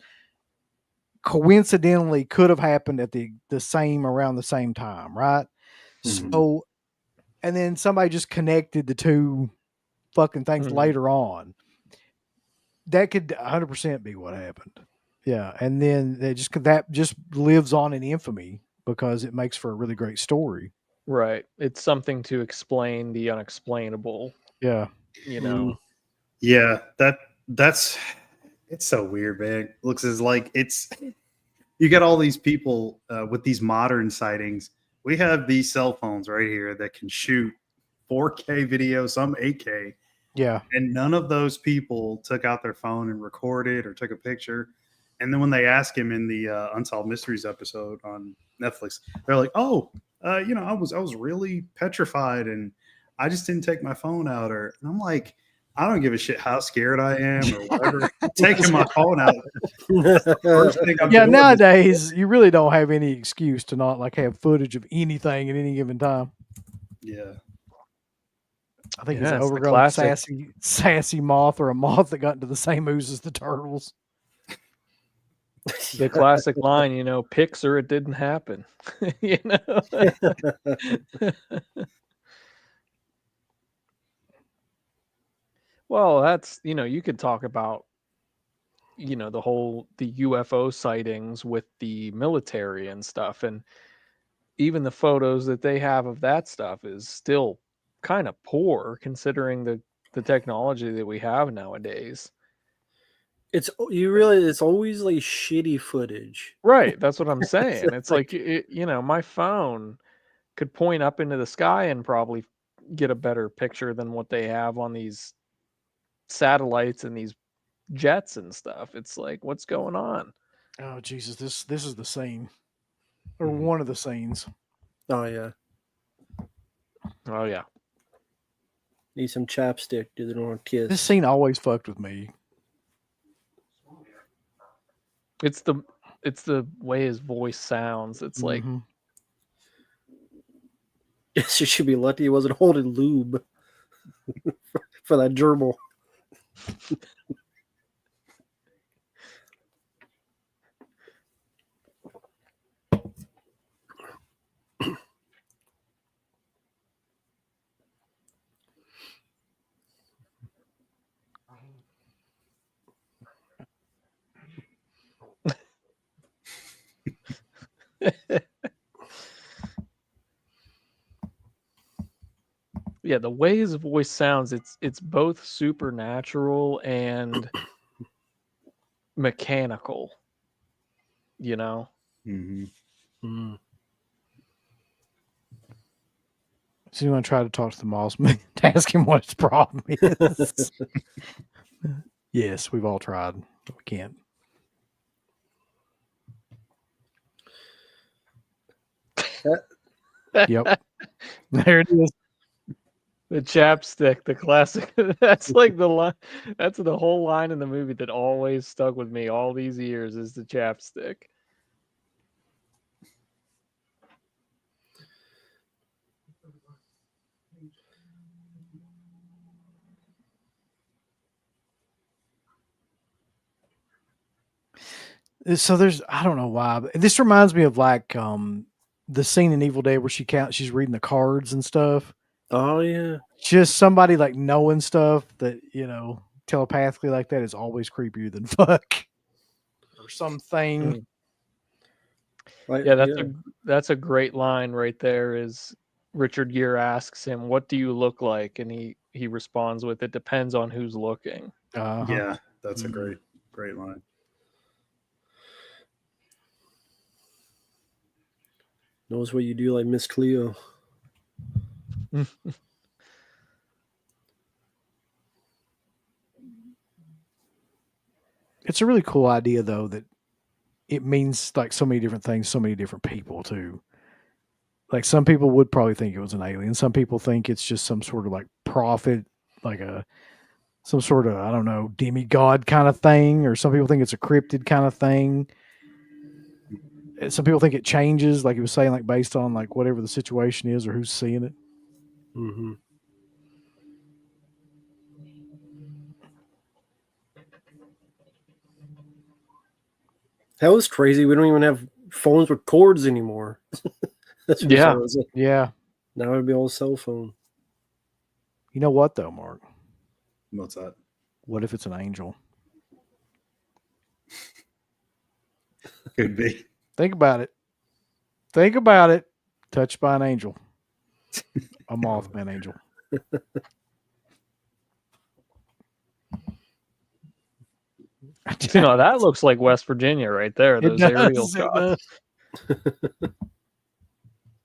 Speaker 2: coincidentally could have happened at around the same time, right?
Speaker 4: Mhm.
Speaker 2: So, and then somebody just connected the two fucking things
Speaker 5: Mhm.
Speaker 2: later on. That could 100% be what happened. Yeah, and then that just lives on in infamy because it makes for a really great story.
Speaker 5: Right. It's something to explain the unexplainable,
Speaker 2: Yeah.
Speaker 4: Yeah, that's it's so weird, man. Looks as like it's, you get all these people with these modern sightings. We have these cell phones right here that can shoot 4K video, some 8K,
Speaker 2: Yeah.
Speaker 4: and none of those people took out their phone and recorded or took a picture. And then when they ask him in the Unsolved Mysteries episode on Netflix, they're like, "Oh, I was really petrified, and I just didn't take my phone out." And I'm like, I don't give a shit how scared I am or whatever. I'm taking my phone out. That's the first thing I'm
Speaker 2: Yeah,
Speaker 4: doing.
Speaker 2: nowadays you really don't have any excuse to not like have footage of anything at any given time.
Speaker 4: Yeah.
Speaker 2: I think
Speaker 5: Yeah,
Speaker 2: it's an
Speaker 5: it's the
Speaker 2: overgrown
Speaker 5: classic.
Speaker 2: sassy moth or a moth that got into the same ooze as the turtles.
Speaker 5: The classic line, pics or it didn't happen. you know? Well, that's, you could talk about, the UFO sightings with the military and stuff. And even the photos that they have of that stuff is still kind of poor considering the the technology that we have nowadays.
Speaker 3: It's you realize it's always like shitty footage.
Speaker 5: Right. That's what I'm saying.
Speaker 3: It's
Speaker 5: It's like, my phone could point up into the sky and probably get a better picture than what they have on these satellites and these jets and stuff. It's like, what's going on?
Speaker 2: Oh Jesus, this is the scene, or
Speaker 3: Mhm.
Speaker 2: one of the scenes.
Speaker 3: Oh yeah,
Speaker 5: Oh yeah.
Speaker 3: need some chapstick. Do they don't want to kiss?
Speaker 2: This scene always fucked with me.
Speaker 5: It's the way his voice sounds. It's like,
Speaker 2: Mhm.
Speaker 3: Yes, you should be lucky he wasn't holding lube for that gerbil.
Speaker 5: yeah, the way his voice sounds, it's both supernatural and mechanical. You know?
Speaker 4: Mm-hmm.
Speaker 3: Mm.
Speaker 2: So you want to try to talk to the Mothman to ask him what his problem is? Yes, we've all tried. But we can't. Yep. There it is.
Speaker 5: The chapstick, the classic. That's like the line. That's the whole line in the movie that always stuck with me all these years is the chapstick.
Speaker 2: So there's, I don't know why, but this reminds me of like the scene in Evil Dead where she's reading the cards and stuff.
Speaker 3: Oh yeah,
Speaker 2: Just somebody like knowing stuff that, telepathically like that is always creepier than fuck. Or something.
Speaker 3: Like,
Speaker 5: Yeah, that's a great line right there. Is Richard Gere asks him, "What do you look like?" and he responds with, "It depends on who's looking."
Speaker 2: Uh-huh.
Speaker 4: Yeah, that's a
Speaker 3: Mhm.
Speaker 4: great line.
Speaker 3: knows what you do, like Miss Cleo.
Speaker 2: It's a really cool idea though that it means like so many different things, so many different people too. Like some people would probably think it was an alien. Some people think it's just some sort of like prophet, like some sort of, I don't know, demigod kind of thing, or some people think it's a cryptid kind of thing. Some people think it changes, like he was saying, like based on like whatever the situation is or who's seeing it.
Speaker 3: Mm-hmm. That was crazy. We don't even have phones with cords anymore. That's what
Speaker 5: Yeah.
Speaker 3: I was like.
Speaker 2: Yeah.
Speaker 3: Now it'd be all cell phone.
Speaker 2: You know what though, Mark?
Speaker 4: What's that?
Speaker 2: What if it's an angel?
Speaker 4: Could be.
Speaker 2: Think about it. Think about it. Touched by an angel. A Mothman angel.
Speaker 5: That looks like West Virginia right there. Those aerial shots.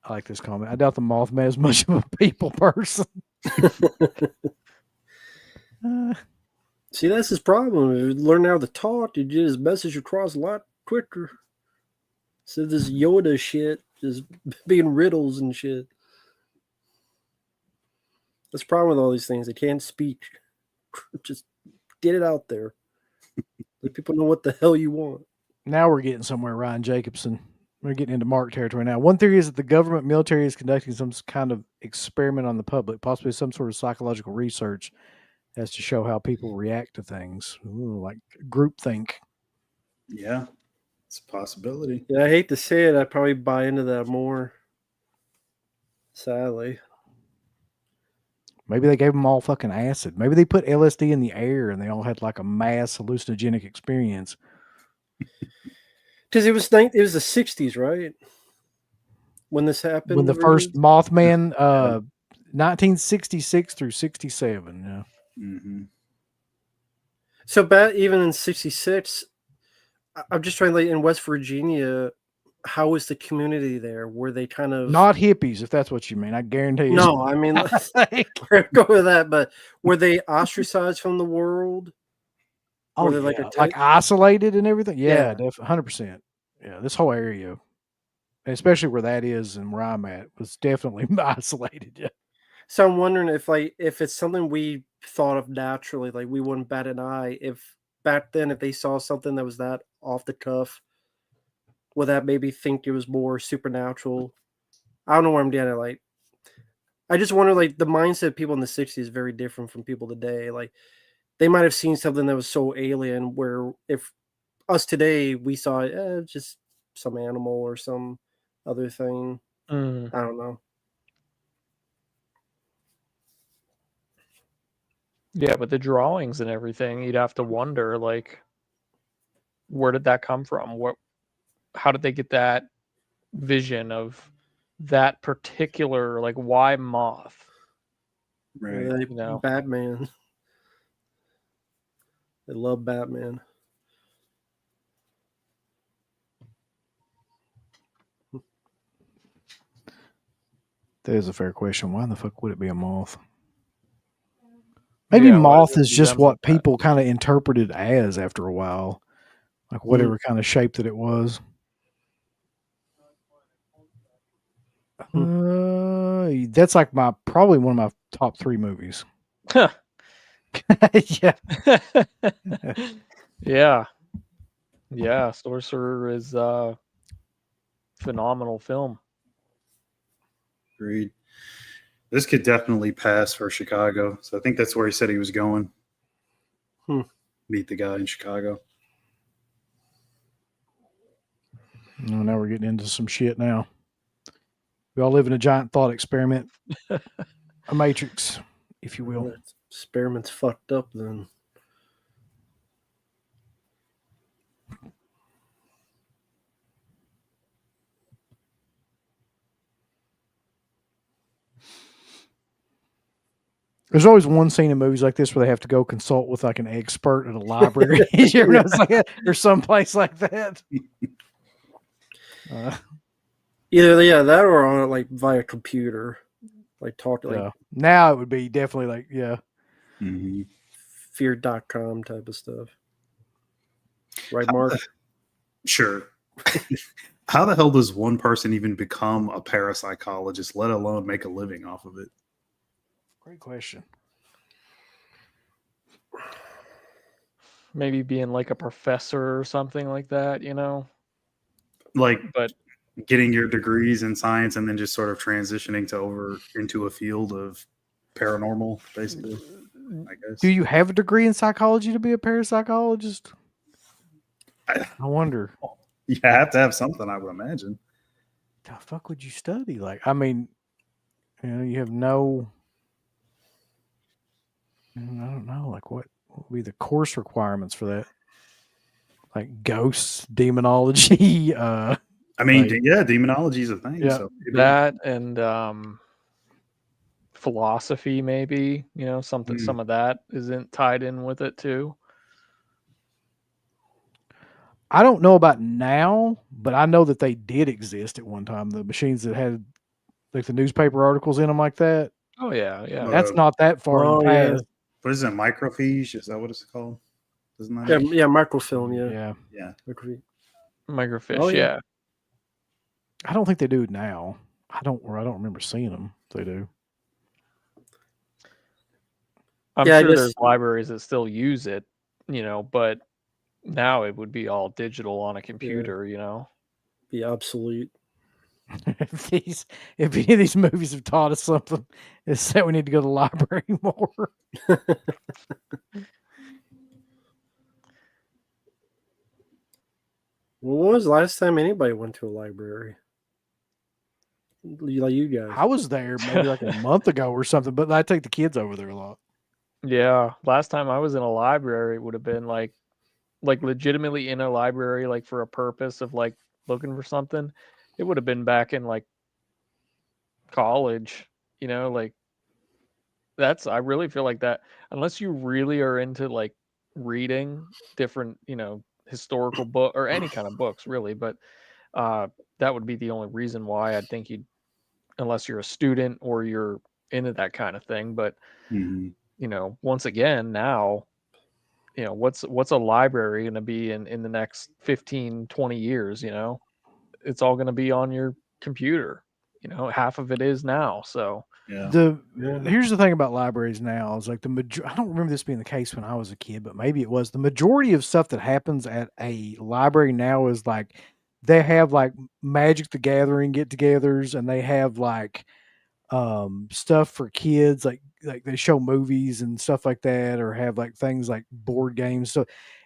Speaker 2: I like this comment. I doubt the Mothman is much of a people person.
Speaker 3: See, that's his problem. If you learn how to talk, you get his message across a lot quicker. So this Yoda shit, just being riddles and shit. That's the problem with all these things. They can't speak. Just get it out there. Let people know what the hell you want.
Speaker 2: Now we're getting somewhere, Ryan Jacobson. We're getting into Mark territory now. One theory is that the government military is conducting some kind of experiment on the public, possibly some sort of psychological research as to show how people react to things. Ooh, like groupthink.
Speaker 4: Yeah, it's a possibility.
Speaker 3: Yeah, I hate to say it. I probably buy into that more. Sadly.
Speaker 2: Maybe they gave them all fucking acid. Maybe they put LSD in the air and they all had like a mass hallucinogenic experience.
Speaker 3: Because it was the 60s, right? When this happened.
Speaker 2: When the first Mothman, 1966 through 67. Yeah.
Speaker 4: Mm-hmm.
Speaker 3: So back even in '66, I'm just trying to, like, in West Virginia, how was the community there? Were they kind of
Speaker 2: Not hippies, if that's what you mean. I guarantee you.
Speaker 3: No, I mean, let's go with that. But were they ostracized from the world?
Speaker 2: Oh,
Speaker 3: Were they like
Speaker 2: yeah.
Speaker 3: a
Speaker 2: Like
Speaker 3: type?
Speaker 2: isolated and everything? Yeah,
Speaker 3: Yeah.
Speaker 2: definitely. 100%. Yeah, this whole area, especially where that is and where I'm at, was definitely isolated. Yeah.
Speaker 3: So I'm wondering if it's something we thought of naturally, like we wouldn't bat an eye. If back then, if they saw something that was that off the cuff, would that maybe think it was more supernatural? I don't know where I'm getting at. Like, I just wonder, like, the mindset of people in the '60s is very different from people today. Like, they might have seen something that was so alien, where if us today we saw it, just some animal or some other thing.
Speaker 5: Mm.
Speaker 3: I don't know.
Speaker 5: Yeah, but the drawings and everything, you'd have to wonder, like, where did that come from? How did they get that vision of that particular, like, why moth?
Speaker 4: Right.
Speaker 3: They,
Speaker 5: You know?
Speaker 3: Batman. They love Batman.
Speaker 2: That is a fair question. Why in the fuck would it be a moth? Maybe
Speaker 5: Yeah, why does
Speaker 2: moth
Speaker 5: it
Speaker 2: is just
Speaker 5: resemble
Speaker 2: what
Speaker 5: that?
Speaker 2: people kind of interpreted as after a while, like whatever kind of shape that it was. That's like probably one of my top 3 movies. Yeah.
Speaker 5: Yeah. Yeah, Sorcerer is a phenomenal film.
Speaker 4: Agreed. This could definitely pass for Chicago. So I think that's where he said he was going. Meet the guy in Chicago.
Speaker 2: Oh, now we're getting into some shit now. We all live in a giant thought experiment, a matrix, if you will.
Speaker 3: That experiment's fucked up then.
Speaker 2: There's always one scene in movies like this where they have to go consult with like an expert at a library. You ever notice like that? Or someplace like that.
Speaker 3: Either that or on it like via computer, like talk like
Speaker 2: Yeah. Now it would be definitely like
Speaker 4: Mm-hmm.
Speaker 3: fear.com type of stuff. Right, Mark?
Speaker 4: Sure. How the hell does one person even become a parapsychologist, let alone make a living off of it?
Speaker 2: Great question.
Speaker 5: Maybe being like a professor or something like that, you know?
Speaker 4: Like
Speaker 5: But
Speaker 4: getting your degrees in science and then just sort of transitioning into a field of paranormal, basically, I guess.
Speaker 2: Do you have a degree in psychology to be a parapsychologist? I wonder.
Speaker 4: You have to have something, I would imagine.
Speaker 2: The fuck would you study? Like, I mean, you have no. I don't know. Like, what would be the course requirements for that? Like ghosts, demonology.
Speaker 4: I mean,
Speaker 2: like-
Speaker 4: yeah, demonology is a thing.
Speaker 2: Yeah.
Speaker 4: So maybe.
Speaker 5: that and philosophy, maybe, you know, something. Some of that isn't tied in with it too.
Speaker 2: I don't know about now, but I know that they did exist at one time. The machines that had like the newspaper articles in them like that.
Speaker 5: Oh yeah, yeah.
Speaker 2: That's not that far in the
Speaker 3: yeah.
Speaker 2: past.
Speaker 4: What is it? Microfiche? Is that what it's called? Isn't that
Speaker 3: Yeah, microfilm,
Speaker 2: Yeah.
Speaker 4: Yeah.
Speaker 5: Microfiche,
Speaker 3: Oh, yeah.
Speaker 5: yeah.
Speaker 2: I don't think they do it now. I don't remember seeing them. They do.
Speaker 5: I'm
Speaker 3: Yeah, I
Speaker 5: sure
Speaker 3: guess-
Speaker 5: there's libraries that still use it, you know, but now it would be all digital on a computer, you know.
Speaker 3: Be obsolete.
Speaker 2: if any of these movies have taught us something, it's that we need to go to the library more.
Speaker 3: When was the last time anybody went to a library? Like you guys.
Speaker 2: I was there maybe like a month ago or something, but I take the kids over there a lot.
Speaker 5: Yeah, last time I was in a library would have been like legitimately in a library, like for a purpose of like looking for something. It would have been back in like college, you know, like I really feel like that, unless you really are into like reading different, historical book or any kind of books really, but that would be the only reason why I'd think you'd, unless you're a student or you're into that kind of thing. But
Speaker 4: Mhm.
Speaker 5: once again, now, what's a library going to be in the next 15, 20 years? It's all going to be on your computer. Half of it is now. So
Speaker 4: Yeah.
Speaker 2: Here's the thing about libraries now is like I don't remember this being the case when I was a kid, but maybe it was. The majority of stuff that happens at a library now is like they have like Magic the Gathering get-togethers, and they have like stuff for kids, like they show movies and stuff like that, or have like things like board games. So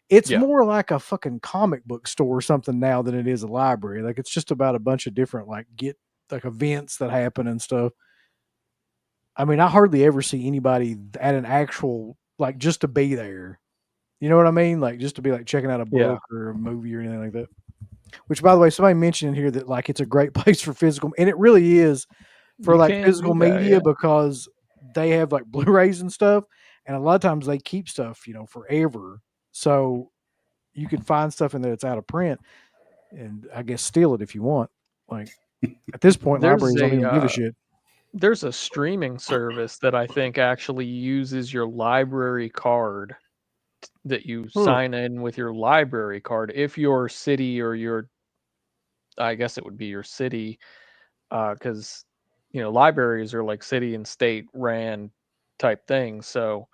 Speaker 2: it's
Speaker 5: yeah,
Speaker 2: more like a fucking comic book store or something now than it is a library. Like it's just about a bunch of different like events that happen and stuff. I mean, I hardly ever see anybody at an actual like just to be there. You know what I mean? Like just to be like checking out a
Speaker 5: yeah,
Speaker 2: book or a movie or anything like that. Which, by the way, somebody mentioned in here that like it's a great place for physical, and it really is for
Speaker 5: you
Speaker 2: like
Speaker 5: can do
Speaker 2: physical
Speaker 5: that. Yeah,
Speaker 2: media because they have like Blu-rays and stuff, and a lot of times they keep stuff, forever. So you can find stuff in there that's out of print, and I guess steal it if you want. Like at this point,
Speaker 5: there's
Speaker 2: libraries don't
Speaker 5: a
Speaker 2: even give a shit.
Speaker 5: there's a streaming service that I think actually uses your library card, that you
Speaker 2: Huh.
Speaker 5: sign in with your library card if your city or I guess it would be your city, because libraries are like city and state ran type things. So,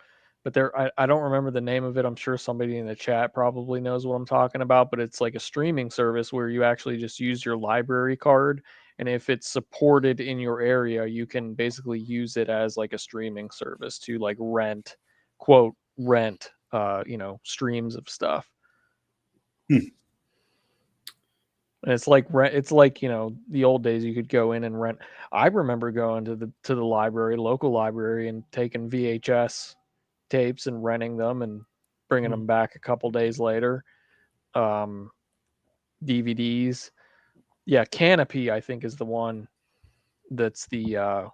Speaker 5: but I don't remember the name of it. I'm sure somebody in the chat probably knows what I'm talking about. But it's like a streaming service where you actually just use your library card, and if it's supported in your area, you can basically use it as like a streaming service to like rent, streams of stuff.
Speaker 4: Hmm.
Speaker 5: And it's like rent. It's like the old days. You could go in and rent. I remember going to the library, local library, and taking VHS tapes and renting them and bringing
Speaker 2: Hmm.
Speaker 5: them back a couple days later. Um, DVDs. Yeah, Canopy I think is the one that's the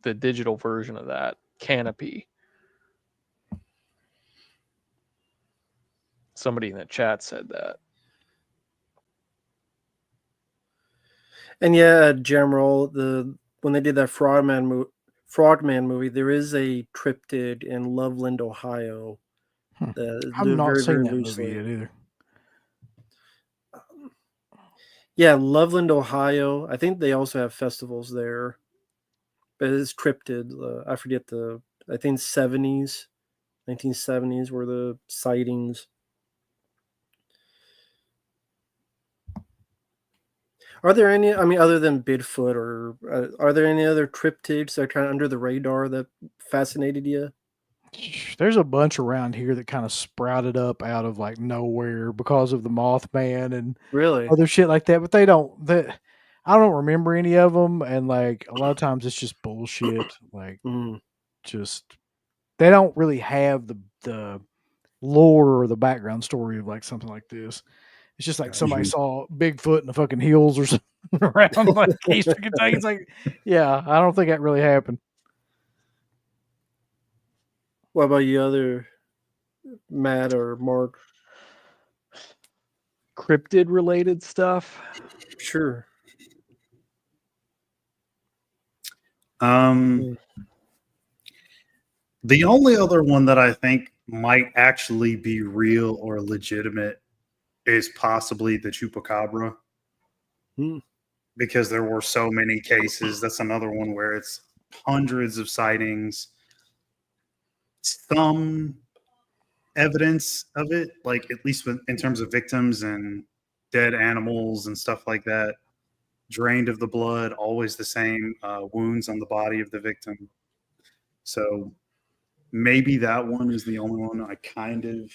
Speaker 5: digital version of that. Canopy. Somebody in the chat said that.
Speaker 3: And yeah, General, when they did that Frogman movie, there is a Cryptid in Loveland, Ohio.
Speaker 2: Hmm.
Speaker 3: That
Speaker 2: I've
Speaker 3: live
Speaker 2: not
Speaker 3: very,
Speaker 2: seen
Speaker 3: very
Speaker 2: that movie
Speaker 3: loosely.
Speaker 2: yet either.
Speaker 3: Yeah, Loveland, Ohio. I think they also have festivals there, but it's Cryptid. I forget I think 1970s were the sightings. Are there any? I mean, other than Bigfoot, or are there any other cryptids that are kind of under the radar that fascinated you?
Speaker 2: There's a bunch around here that kind of sprouted up out of like nowhere because of the Mothman and
Speaker 3: Really?
Speaker 2: other shit like that. But they don't. I don't remember any of them, and like a lot of times it's just bullshit. Like
Speaker 3: Mm,
Speaker 2: just they don't really have the lore or the background story of like something like this. It's just like somebody
Speaker 4: Gotcha.
Speaker 2: saw Bigfoot in the fucking hills or something around like Eastern Kentucky. It's like, yeah, I don't think that really happened.
Speaker 3: what about you, other Matt or Mark?
Speaker 5: Cryptid related stuff.
Speaker 3: Sure.
Speaker 4: Um,
Speaker 3: Mm.
Speaker 4: the only other one that I think might actually be real or legitimate is possibly the chupacabra,
Speaker 3: Mm.
Speaker 4: because there were so many cases. That's another one where it's hundreds of sightings, some evidence of it, like at least in terms of victims and dead animals and stuff like that, drained of the blood, always the same wounds on the body of the victim. So maybe that one is the only one I kind of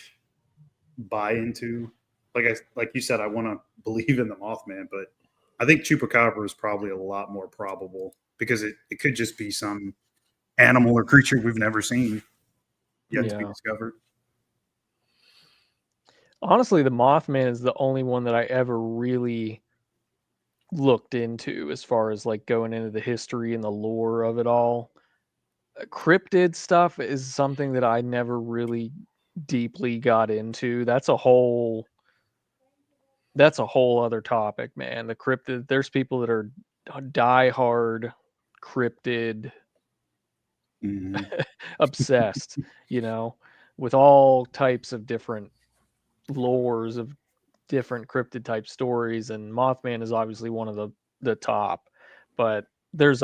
Speaker 4: buy into. Like you said, I want to believe in the Mothman, but I think chupacabra is probably a lot more probable because it could just be some animal or creature we've never seen yet to be
Speaker 5: Yeah.
Speaker 4: discovered.
Speaker 5: Honestly, the Mothman is the only one that I ever really looked into as far as like going into the history and the lore of it all. Cryptid stuff is something that I never really deeply got into. That's a whole other topic, man. The cryptid, there's people that are die-hard cryptid
Speaker 4: Mhm.
Speaker 5: obsessed, you know, with all types of different lores of different cryptid type stories, and Mothman is obviously one of the top. But there's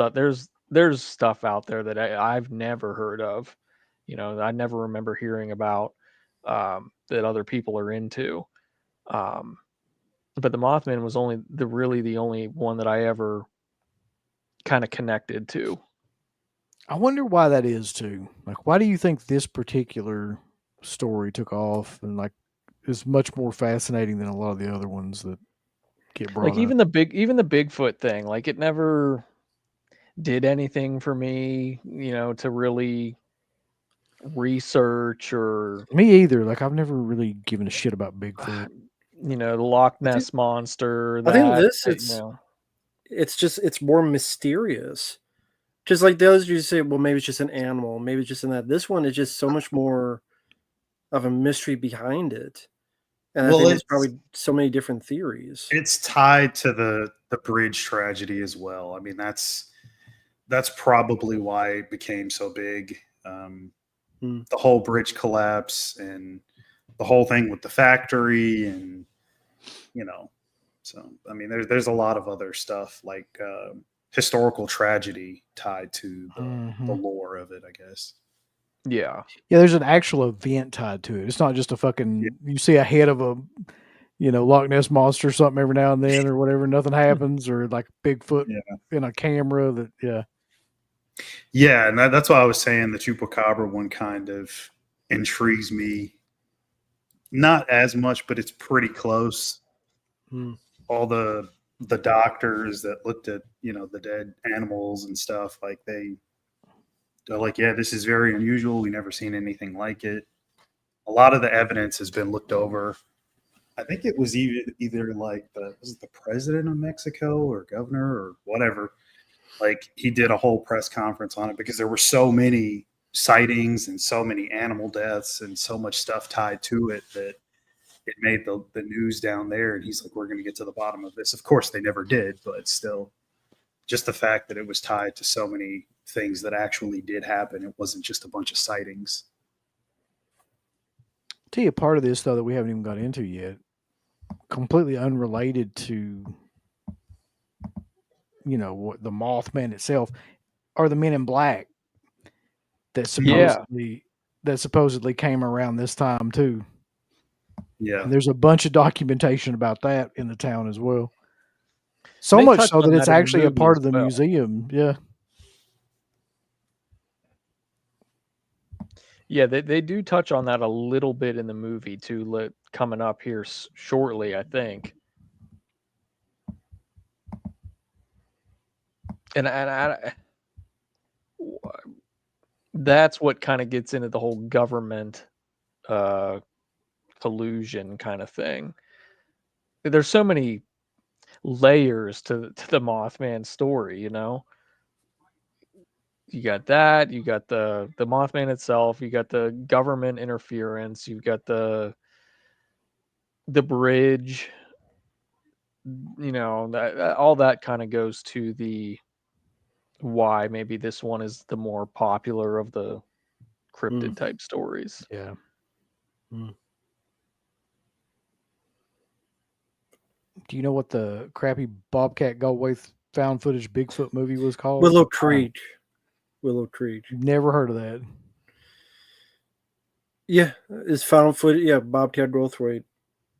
Speaker 5: stuff out there that I've never heard of. You know, I never remember hearing about that other people are into. Um, but the Mothman was only the only one that I ever kind of connected to.
Speaker 2: I wonder why that is too. Like, why do you think this particular story took off and like is much more fascinating than a lot of the other ones that get brought
Speaker 5: Like
Speaker 2: up?
Speaker 5: even the Bigfoot thing, like it never did anything for me, you know, to really research or
Speaker 2: Me either. Like, I've never really given a shit about Bigfoot.
Speaker 5: you know, the Loch
Speaker 3: I think
Speaker 5: Ness monster,
Speaker 3: I think
Speaker 5: that
Speaker 3: this
Speaker 5: you know.
Speaker 3: it's more mysterious. Just like those, you say, well, maybe it's just an animal, maybe it's just in that. This one is just so much more of a mystery behind it, and I
Speaker 4: Well,
Speaker 3: think there's probably so many different theories.
Speaker 4: it's tied to the bridge tragedy as well. I mean, that's probably why it became so big.
Speaker 3: Hmm.
Speaker 4: The whole bridge collapse and the whole thing with the factory, and you know, so I mean, there's a lot of other stuff like historical tragedy tied to the
Speaker 2: Mhm.
Speaker 4: lore of it, I guess.
Speaker 5: Yeah.
Speaker 2: Yeah, there's an actual event tied to it. It's not just a
Speaker 4: Yeah.
Speaker 2: fucking you see a head of a Loch Ness monster or something every now and then or whatever, nothing happens, or like Bigfoot
Speaker 4: Yeah.
Speaker 2: in a camera that
Speaker 4: Yeah, and that's why I was saying the chupacabra one kind of intrigues me. Not as much, but it's pretty close.
Speaker 3: Hmm.
Speaker 4: All the doctors that looked at the dead animals and stuff, like they're like, yeah, this is very unusual. We never seen anything like it. A lot of the evidence has been looked over. I think it was either like was it the president of Mexico or governor or whatever. Like he did a whole press conference on it because there were so many sightings and so many animal deaths and so much stuff tied to it that it made the news down there. And he's like, we're going to get to the bottom of this. Of course, they never did, but still, just the fact that it was tied to so many things that actually did happen. It wasn't just a bunch of sightings.
Speaker 2: tell you a part of this though that we haven't even got into yet, completely unrelated to what the Mothman itself, are the Men in Black that
Speaker 5: Yeah.
Speaker 2: supposedly came around this time too.
Speaker 4: Yeah.
Speaker 2: And there's a bunch of documentation about that in the town as well. So
Speaker 5: They
Speaker 2: much
Speaker 5: touched
Speaker 2: so
Speaker 5: on
Speaker 2: that it's
Speaker 5: that in the
Speaker 2: actually a
Speaker 5: movie
Speaker 2: part
Speaker 5: as
Speaker 2: of the
Speaker 5: well.
Speaker 2: museum. Yeah.
Speaker 5: Yeah, they do touch on that a little bit in the movie too, coming up here shortly, I think. And that's what kind of gets into the whole government collusion kind of thing. There's so many layers to the Mothman story, you know. You got that, you got the Mothman itself, you got the government interference, you've got the bridge, you know, all that kind of goes to the why maybe this one is the more popular of the cryptid type stories.
Speaker 2: Yeah.
Speaker 3: Hmm.
Speaker 2: Do you know what the crappy Bobcat Goldthwait found footage Bigfoot movie was called?
Speaker 3: Willow Creek. Willow Creek.
Speaker 2: Never heard of that.
Speaker 3: Yeah, it's found footage. Yeah, Bobcat Goldthwait,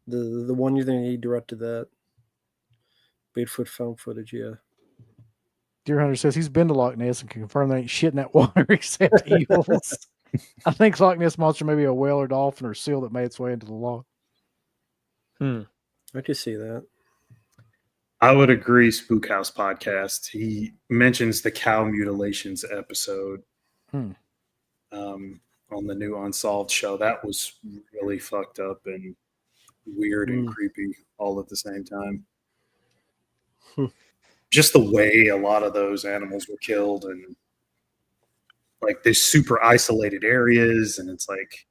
Speaker 3: the one you think he directed that. Bigfoot found footage. Yeah.
Speaker 2: Deer Hunter says he's been to Loch Ness and can confirm there ain't shit in that water except eels. I think Loch Ness monster may be a whale or dolphin or seal that made its way into the loch.
Speaker 3: I could see that.
Speaker 4: I would agree. Spook House podcast. He mentions the cow mutilations episode on the new Unsolved show. That was really fucked up and weird and creepy all at the same time. Just the way a lot of those animals were killed, and like these super isolated areas, and it's like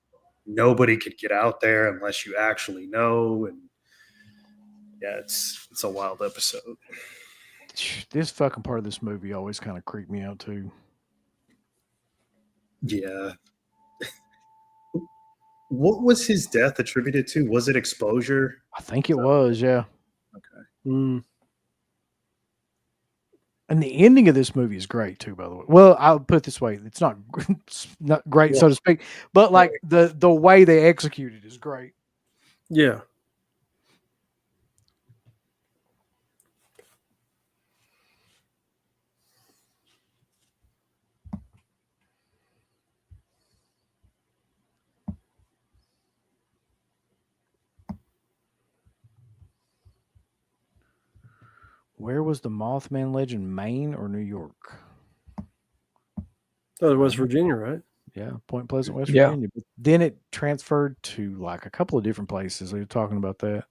Speaker 4: nobody could get out there unless you actually know. And yeah, it's a wild episode.
Speaker 2: This fucking part of this movie always kind of creeped me out too.
Speaker 4: Yeah. What was his death attributed to? Was it exposure?
Speaker 2: I think it was, yeah.
Speaker 4: Okay.
Speaker 3: Mm.
Speaker 2: And the ending of this movie is great too, by the way. Well, I'll put it this way: it's not great, so to speak, but like the way they execute it is great.
Speaker 3: Yeah.
Speaker 2: Where was the Mothman legend? Maine or New York?
Speaker 3: Oh, it was Virginia, right?
Speaker 2: Yeah, Point Pleasant, West
Speaker 5: Yeah.
Speaker 2: Virginia. But then it transferred to like a couple of different places. They were talking about that.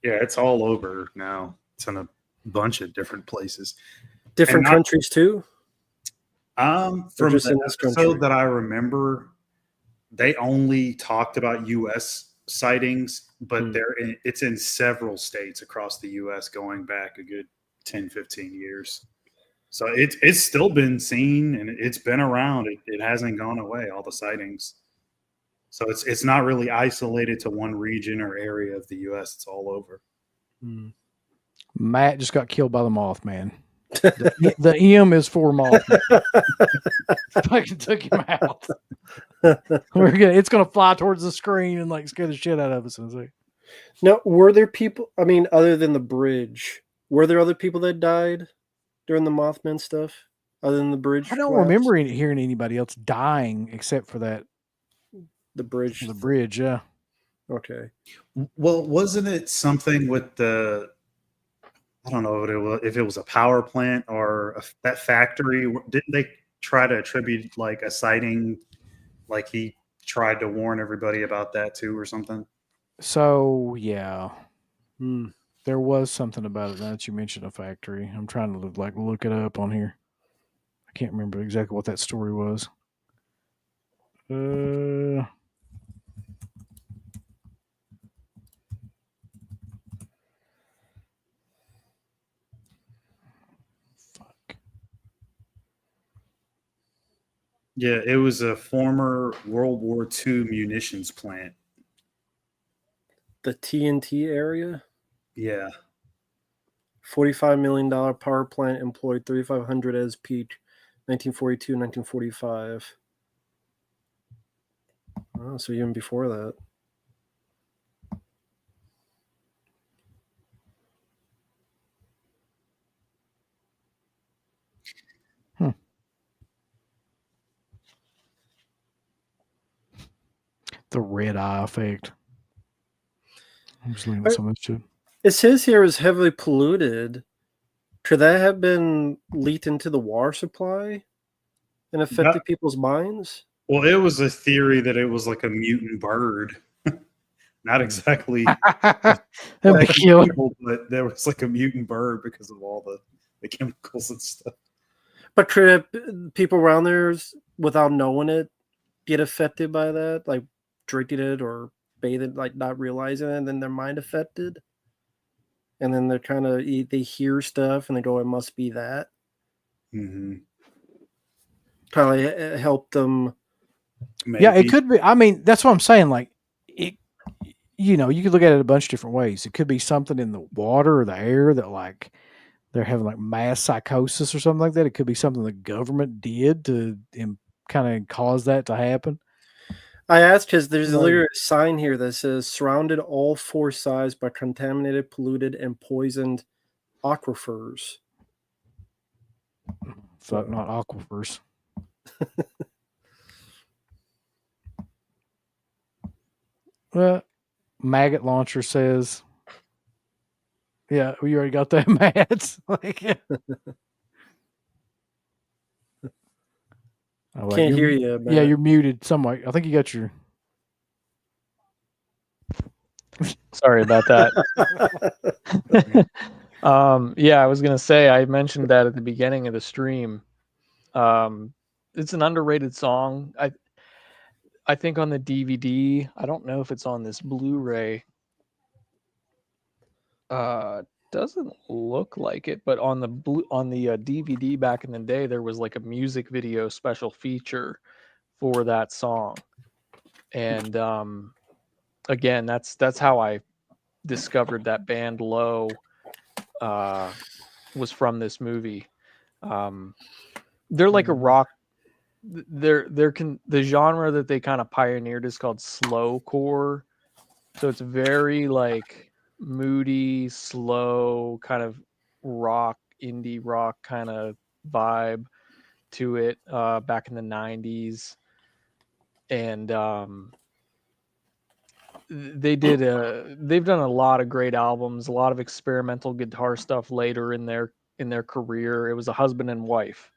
Speaker 4: Yeah, it's all over now. It's in a bunch of different places.
Speaker 3: Different
Speaker 4: not-
Speaker 3: countries too.
Speaker 4: From
Speaker 3: just
Speaker 4: the
Speaker 3: in this
Speaker 4: episode
Speaker 3: country?
Speaker 4: that I remember, they only talked about U.S. sightings, but it's in several states across the U.S. going back a good 10, 15 years. So it's still been seen and it's been around. It hasn't gone away, all the sightings. So it's not really isolated to one region or area of the U.S. It's all over.
Speaker 3: Mm.
Speaker 2: Matt just got killed by the Mothman. The M is for Mothman. Fucking took him out. It's gonna fly towards the screen and like scare the shit out of us. And like,
Speaker 3: Now, were there people? I mean, other than the bridge, were there other people that died during the Mothman stuff? Other than the bridge?
Speaker 2: I don't
Speaker 3: collapse?
Speaker 2: remember hearing anybody else dying except for that
Speaker 3: the bridge.
Speaker 2: the bridge. Yeah.
Speaker 3: Okay.
Speaker 4: Well, wasn't it something with the? I don't know if it was a power plant or that factory. Didn't they try to attribute like a sighting? Like he tried to warn everybody about that too, or something.
Speaker 2: So yeah,
Speaker 3: Hmm.
Speaker 2: there was something about it. Now that you mentioned a factory, I'm trying to like look it up on here. I can't remember exactly what that story was. Fuck.
Speaker 4: Yeah, it was a former World War II munitions plant.
Speaker 3: The TNT area.
Speaker 4: Yeah.
Speaker 3: $45 million power plant employed 3,500 as peak, 1942, 1945. Oh, so even before that.
Speaker 2: The red eye effect. I'm just looking at some of this shit.
Speaker 3: It says here is heavily polluted. Could that have been leaked into the water supply and affected people's minds?
Speaker 4: Well, it was a theory that it was like a mutant bird. Not exactly
Speaker 2: That'd be killer.
Speaker 4: people, but there was like a mutant bird because of all the chemicals and stuff.
Speaker 3: But could people around there, without knowing it, get affected by that? Like drinking it or bathing, like not realizing it, and then their mind affected? And then they're kind of, they hear stuff and they go, it must be that.
Speaker 4: Mm-hmm.
Speaker 3: Kind of help them.
Speaker 4: Maybe.
Speaker 2: Yeah, it could be. I mean, that's what I'm saying. Like, it, you could look at it a bunch of different ways. It could be something in the water or the air that, like, they're having like mass psychosis or something like that. It could be something the government did to kind of cause that to happen.
Speaker 3: I asked because there's literally a sign here that says surrounded all four sides by contaminated, polluted, and poisoned aquifers.
Speaker 2: Fuck, not aquifers. Well, Maggot Launcher says, yeah, we already got that, Matt. Like, yeah. Oh,
Speaker 3: Can't hear you, Matt.
Speaker 2: Yeah, you're muted somewhat. I think you got your...
Speaker 5: Sorry about that. Yeah, I was gonna say I mentioned that at the beginning of the stream. it's an underrated song. I think on the DVD, I don't know if it's on this Blu-ray. Doesn't look like it, but on the DVD back in the day, there was like a music video special feature for that song. And again, that's how I discovered that band Low was from this movie. They're like a rock. The genre that they kind of pioneered is called slowcore. So it's very like moody, slow, kind of rock, indie rock kind of vibe to it back in the 90s. And they've done a lot of great albums, a lot of experimental guitar stuff later in their career. It was a husband and wife.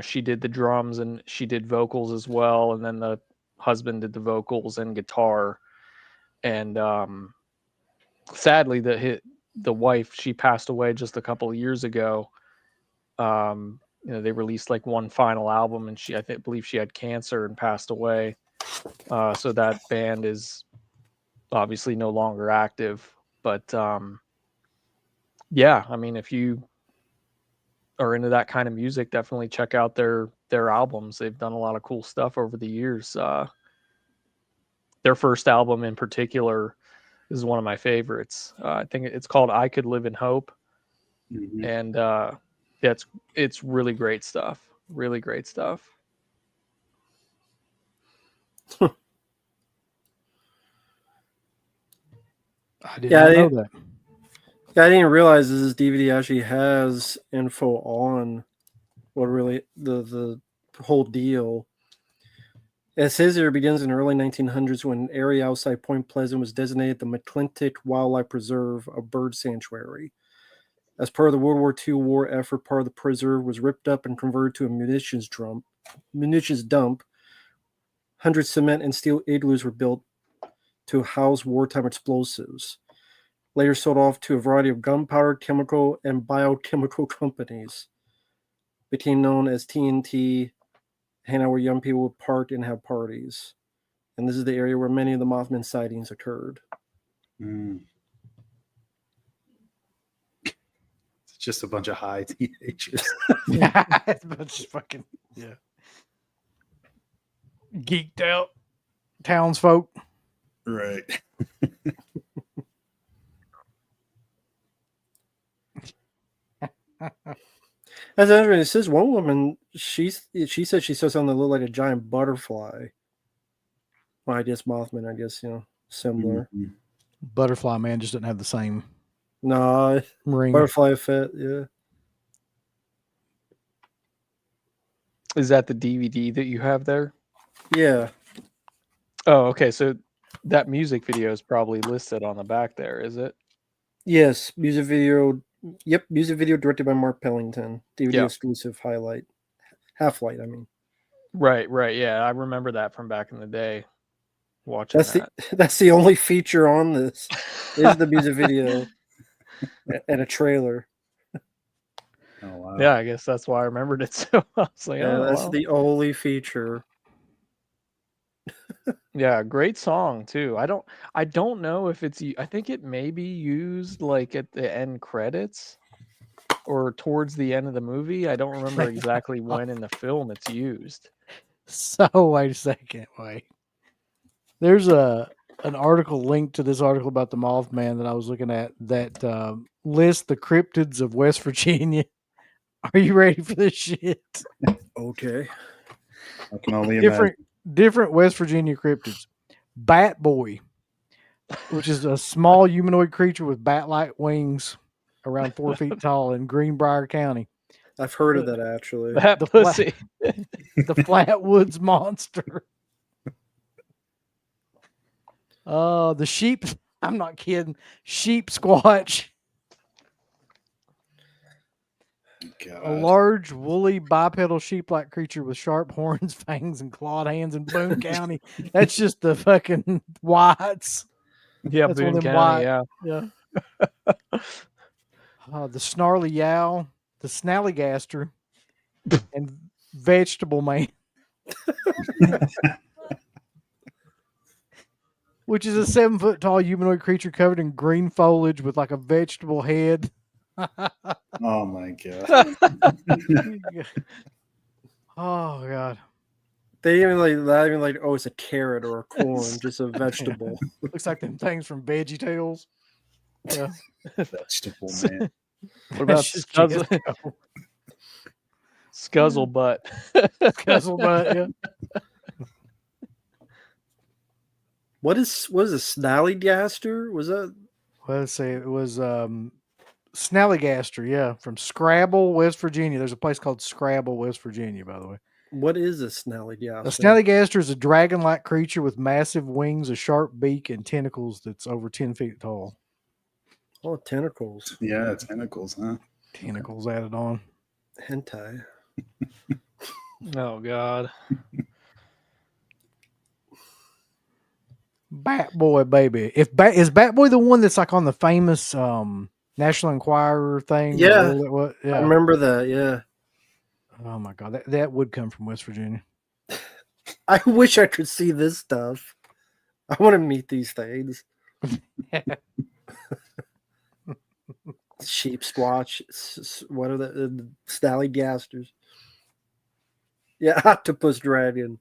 Speaker 5: She did the drums and she did vocals as well, and then the husband did the vocals and guitar. And sadly, the wife, she passed away just a couple of years ago. They released like one final album, and I believe she had cancer and passed away. So that band is obviously no longer active. But yeah, I mean, if you are into that kind of music, definitely check out their albums. They've done a lot of cool stuff over the years. Their first album in particular is one of my favorites. I think it's called I Could Live in Hope.
Speaker 4: Mhm.
Speaker 5: And it's really great stuff. Really great stuff.
Speaker 2: I did not know that.
Speaker 3: Yeah, I didn't realize this DVD actually has info on what really the whole deal. It says here it begins in the early 1900s when an area outside Point Pleasant was designated the McClintock Wildlife Preserve, a bird sanctuary. As part of the World War II war effort, part of the preserve was ripped up and converted to a munitions dump. 100 cement and steel igloos were built to house wartime explosives. Later sold off to a variety of gunpowder, chemical, and biochemical companies. Became known as TNT, hang out where young people would park and have parties. And this is the area where many of the Mothman sightings occurred.
Speaker 4: Mm. It's just a bunch of high teenagers.
Speaker 2: It's a bunch of fucking geeked out townsfolk.
Speaker 4: Right.
Speaker 3: As interesting, it says one woman, she said she saw something that looked like a giant butterfly. Well, I guess Mothman, similar.
Speaker 4: Mhm.
Speaker 2: Butterfly Man just doesn't have the same
Speaker 3: No,
Speaker 2: ring.
Speaker 3: butterfly effect, yeah.
Speaker 5: Is that the DVD that you have there?
Speaker 3: Yeah.
Speaker 5: Oh, okay. So that music video is probably listed on the back there, is it?
Speaker 3: Yes, music video. Yep, music video directed by Mark Pellington. DVD
Speaker 5: Yeah.
Speaker 3: exclusive highlight. Half-light, I mean.
Speaker 5: Right. Yeah, I remember that from back in the day. Watching that.
Speaker 3: That's the only feature on this. Is the music video and a trailer.
Speaker 4: Oh, wow.
Speaker 5: Yeah, I guess that's why I remembered it. So I was like,
Speaker 3: Yeah,
Speaker 5: oh,
Speaker 3: that's
Speaker 5: wow.
Speaker 3: the only feature.
Speaker 5: Yeah, great song too. I don't know if I think it may be used like at the end credits or towards the end of the movie. I don't remember exactly when in the film it's used.
Speaker 2: So wait a second, There's an article linked to this article about the Mothman that I was looking at that lists the cryptids of West Virginia. Are you ready for this shit?
Speaker 3: Okay.
Speaker 4: I can only imagine.
Speaker 2: Different West Virginia cryptids. Bat Boy, which is a small humanoid creature with bat-like wings around 4 feet tall in Greenbrier County.
Speaker 3: I've heard of that, actually.
Speaker 5: That
Speaker 2: The
Speaker 5: pussy.
Speaker 2: The Flatwoods Monster. The sheep. I'm not kidding. Sheep Squatch.
Speaker 4: God.
Speaker 2: A large, woolly, bipedal sheep-like creature with sharp horns, fangs, and clawed hands in Boone County. That's just the fucking whites.
Speaker 5: Yeah,
Speaker 2: That's one
Speaker 5: Boone
Speaker 2: of them
Speaker 5: County,
Speaker 2: white-
Speaker 5: yeah.
Speaker 2: The snarly yowl, the snallygaster, and Vegetable Man, which is a 7-foot tall humanoid creature covered in green foliage with like a vegetable head.
Speaker 4: Oh my god.
Speaker 2: Oh god,
Speaker 3: They even like not even like, oh, it's a carrot or a corn, just a vegetable.
Speaker 2: looks like them things from Veggie Tales. Yeah,
Speaker 4: Vegetable Man.
Speaker 5: What about
Speaker 2: That's just
Speaker 5: Scuzzle,
Speaker 2: Jesco.
Speaker 5: Scuzzle Butt?
Speaker 2: Guzzle butt. Yeah,
Speaker 3: What is a snallygaster? Was that
Speaker 2: well, let's see. It was Snallygaster. Yeah, from Scrabble, West Virginia. There's a place called Scrabble, West Virginia, by the way.
Speaker 3: what is a
Speaker 2: A
Speaker 3: snallygaster?
Speaker 2: Snallygaster is a dragon-like creature with massive wings, a sharp beak, and tentacles that's over 10 feet tall.
Speaker 3: Oh, tentacles.
Speaker 4: Yeah, tentacles, huh?
Speaker 2: Tentacles added on.
Speaker 3: Hentai.
Speaker 5: Oh God.
Speaker 2: Bat Boy, baby. Is Bat Boy the one that's like on the famous National Enquirer thing?
Speaker 3: Yeah.
Speaker 2: What?
Speaker 3: I
Speaker 2: Yeah.
Speaker 3: remember that, yeah.
Speaker 2: Oh my god, that would come from West Virginia.
Speaker 3: I wish I could see this stuff. I want to meet these things. Sheep squatch. What are the snallygasters? Yeah, octopus dragon.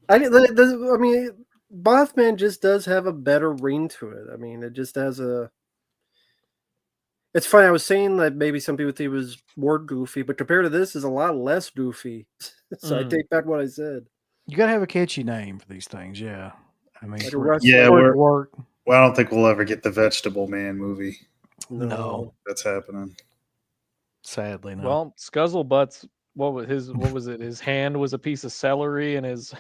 Speaker 3: I mean, Mothman just does have a better ring to it. I mean, it just has a. It's funny. I was saying that maybe some people think it was more goofy, but compared to this, is a lot less goofy. So I take back what I said.
Speaker 2: You gotta have a catchy name for these things, yeah. I mean,
Speaker 3: Like a
Speaker 2: for
Speaker 3: wrestler.
Speaker 4: Yeah,
Speaker 2: it
Speaker 4: we're-
Speaker 2: to work.
Speaker 4: Well, I don't think we'll ever get the Vegetable Man movie
Speaker 2: No,
Speaker 4: that's happening.
Speaker 2: sadly, no.
Speaker 5: Well, Scuzzlebutt's what was it? His hand was a piece of celery, and his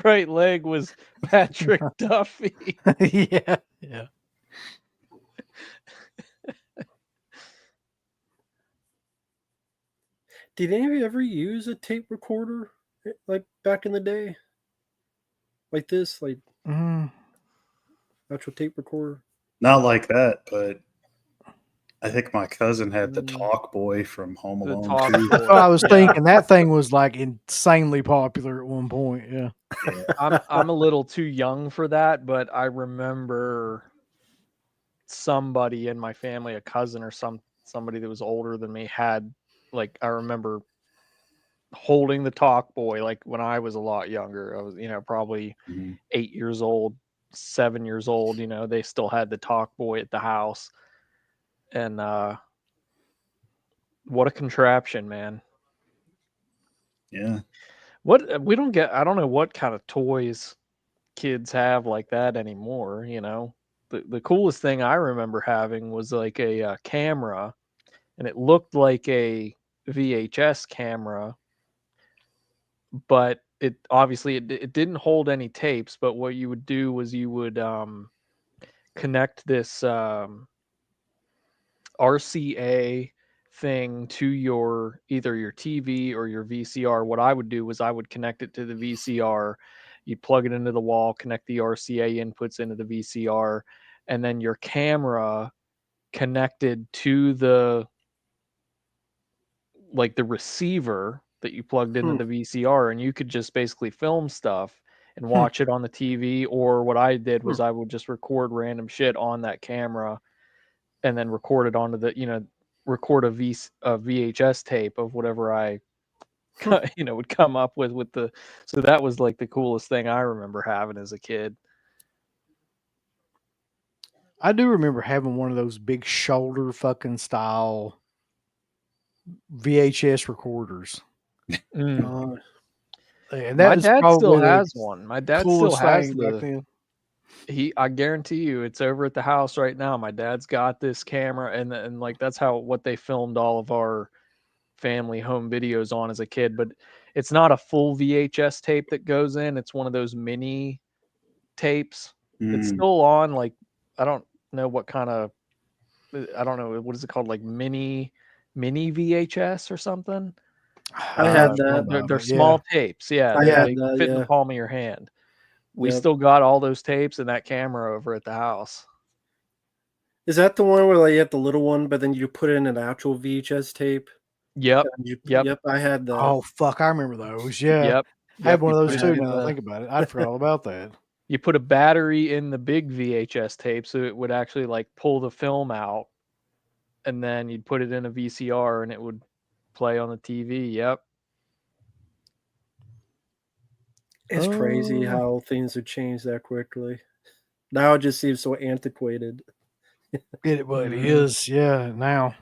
Speaker 5: right leg was Patrick Duffy.
Speaker 2: yeah, yeah.
Speaker 3: Did any of you ever use a tape recorder like back in the day? Like this, like actual tape recorder?
Speaker 4: Not like that, but I think my cousin had the Talk Boy from Home
Speaker 5: The
Speaker 4: Alone
Speaker 5: Talk
Speaker 4: 2.
Speaker 5: Boy.
Speaker 2: That's what I was
Speaker 5: Yeah.
Speaker 2: thinking. That thing was like insanely popular at one point. Yeah.
Speaker 5: I'm a little too young for that, but I remember somebody in my family, a cousin or somebody that was older than me, had like I remember holding the Talk Boy like when I was a lot younger. I was, probably
Speaker 4: Mhm.
Speaker 5: 8 years old, 7 years old. They still had the Talk Boy at the house, and what a contraption, man!
Speaker 4: Yeah.
Speaker 5: What we don't get, I don't know what kind of toys kids have like that anymore. The coolest thing I remember having was like a camera, and it looked like a VHS camera, but it obviously it didn't hold any tapes. But what you would do was you would connect this RCA thing to either your TV or your VCR. What I would do was I would connect it to the VCR. You'd plug it into the wall, connect the RCA inputs into the VCR, and then your camera connected to the receiver that you plugged into the VCR, and you could just basically film stuff and watch it on the TV. Or what I did was I would just record random shit on that camera and then record it onto record a VHS tape of whatever I would come up with the. So that was like the coolest thing I remember having as a kid.
Speaker 2: I do remember having one of those big shoulder fucking style VHS recorders.
Speaker 5: Mm.
Speaker 2: And
Speaker 5: My
Speaker 2: was
Speaker 5: dad still
Speaker 2: probably the
Speaker 5: has one. My dad still
Speaker 2: coolest
Speaker 5: has
Speaker 2: thing back then.
Speaker 5: I guarantee you it's over at the house right now. My dad's got this camera, and like that's what they filmed all of our family home videos on as a kid. But it's not a full VHS tape that goes in. It's one of those mini tapes. It's still on, like, I don't know what kind of, I don't know, what is it called, like mini VHS or something.
Speaker 3: I had that.
Speaker 5: They're small tapes. Yeah,
Speaker 3: I
Speaker 5: they
Speaker 3: had
Speaker 5: can
Speaker 3: that,
Speaker 5: fit in
Speaker 3: yeah.
Speaker 5: the palm of your hand. We
Speaker 3: Yep.
Speaker 5: still got all those tapes and that camera over at the house.
Speaker 3: Is that the one where like, you have the little one, but then you put in an actual VHS tape?
Speaker 5: Yep. Yep.
Speaker 3: Yep, I had that.
Speaker 2: Oh fuck, I remember those. Yeah,
Speaker 5: Yep.
Speaker 2: I had one
Speaker 5: You
Speaker 2: of
Speaker 5: put
Speaker 2: those
Speaker 5: it
Speaker 2: too.
Speaker 5: in
Speaker 2: Now that I
Speaker 5: the-
Speaker 2: think about it, I forgot all about that.
Speaker 5: You put a battery in the big VHS tape, so it would actually like pull the film out, and then you'd put it in a VCR, and it would play on the TV. Yep.
Speaker 3: It's crazy
Speaker 2: Oh.
Speaker 3: how things have changed that quickly. Now it just seems so antiquated.
Speaker 2: Well, it
Speaker 5: Mhm.
Speaker 2: is. Yeah, now.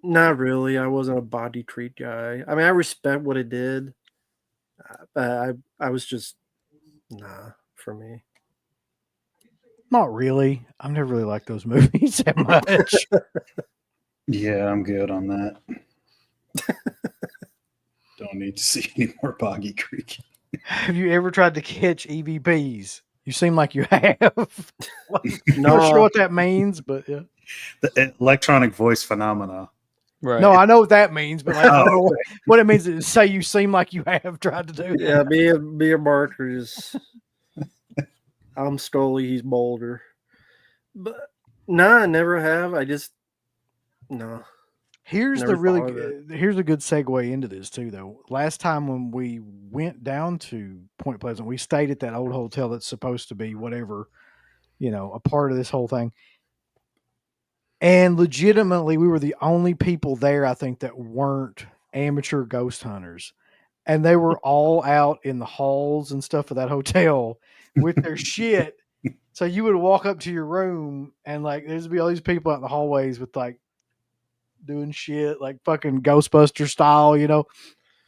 Speaker 3: Not really. I wasn't a body treat guy. I mean, I respect what it did, but I was just nah for me.
Speaker 2: Not really. I've never really liked those movies that much.
Speaker 4: Yeah, I'm good on that. Don't need to see any more Boggy Creek.
Speaker 2: Have you ever tried to catch EVPs? You seem like you have.
Speaker 3: No.
Speaker 2: Not sure what that means, but yeah.
Speaker 4: The electronic voice phenomena.
Speaker 5: Right.
Speaker 2: No, I know what that means, but like, I don't
Speaker 4: Oh,
Speaker 2: know what it means to say you seem like you have tried to do that.
Speaker 3: Yeah, me and Mark are just. I'm Scully. He's Boulder. But nah, I never have. I just no.
Speaker 2: Here's
Speaker 3: Never
Speaker 2: the really
Speaker 3: thought of it.
Speaker 2: here's a good segue into this too, though. Last time when we went down to Point Pleasant, we stayed at that old hotel that's supposed to be whatever, a part of this whole thing. And legitimately, we were the only people there, I think, that weren't amateur ghost hunters. And they were all out in the halls and stuff of that hotel with their shit. So you would walk up to your room and like there'd be all these people out in the hallways with like doing shit like fucking Ghostbuster style,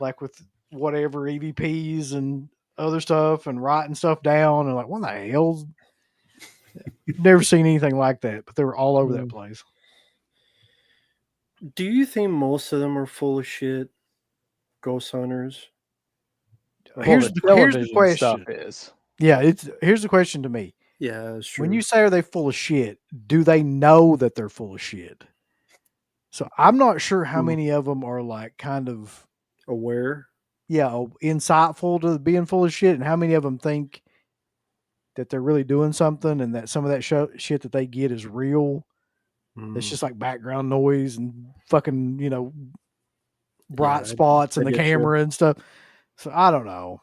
Speaker 2: like with whatever EVPs and other stuff and writing stuff down and like what the hell? Never seen anything like that, but they were all over that place.
Speaker 3: Do you think most of them are full of shit? Ghost hunters.
Speaker 2: Here's the
Speaker 5: television
Speaker 2: question.
Speaker 5: stuff is.
Speaker 2: Yeah, here's the question to me.
Speaker 3: Yeah, that's true.
Speaker 2: When you say are they full of shit, do they know that they're full of shit? So I'm not sure how many of them are like kind of
Speaker 3: aware,
Speaker 2: insightful to being full of shit, and how many of them think that they're really doing something, and that some of that shit that they get is real. It's just like background noise and fucking bright spots in the camera and stuff. So I don't know.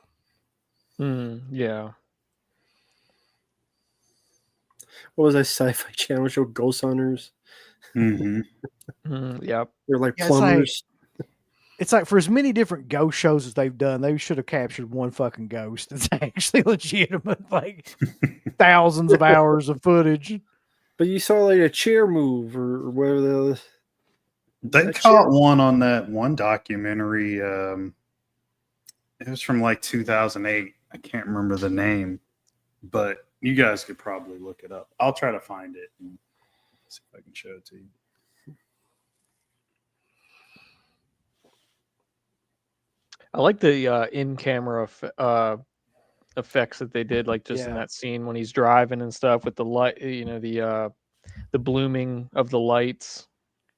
Speaker 5: Yeah.
Speaker 3: What was that sci-fi channel show? Ghost Hunters.
Speaker 4: Mm-hmm.
Speaker 5: Yep.
Speaker 3: They're like plumbers.
Speaker 2: It's like for as many different ghost shows as they've done, they should have captured one fucking ghost that's actually legitimate, like thousands of hours of footage.
Speaker 3: But you saw like a chair move or whatever.
Speaker 4: They caught one on that one documentary. It was from like 2008. I can't remember the name, but you guys could probably look it up. I'll try to find it and see if I can show it to you.
Speaker 5: I like the in-camera effects that they did, like just in
Speaker 2: Yeah.
Speaker 5: that scene when he's driving and stuff with the light, the blooming of the lights,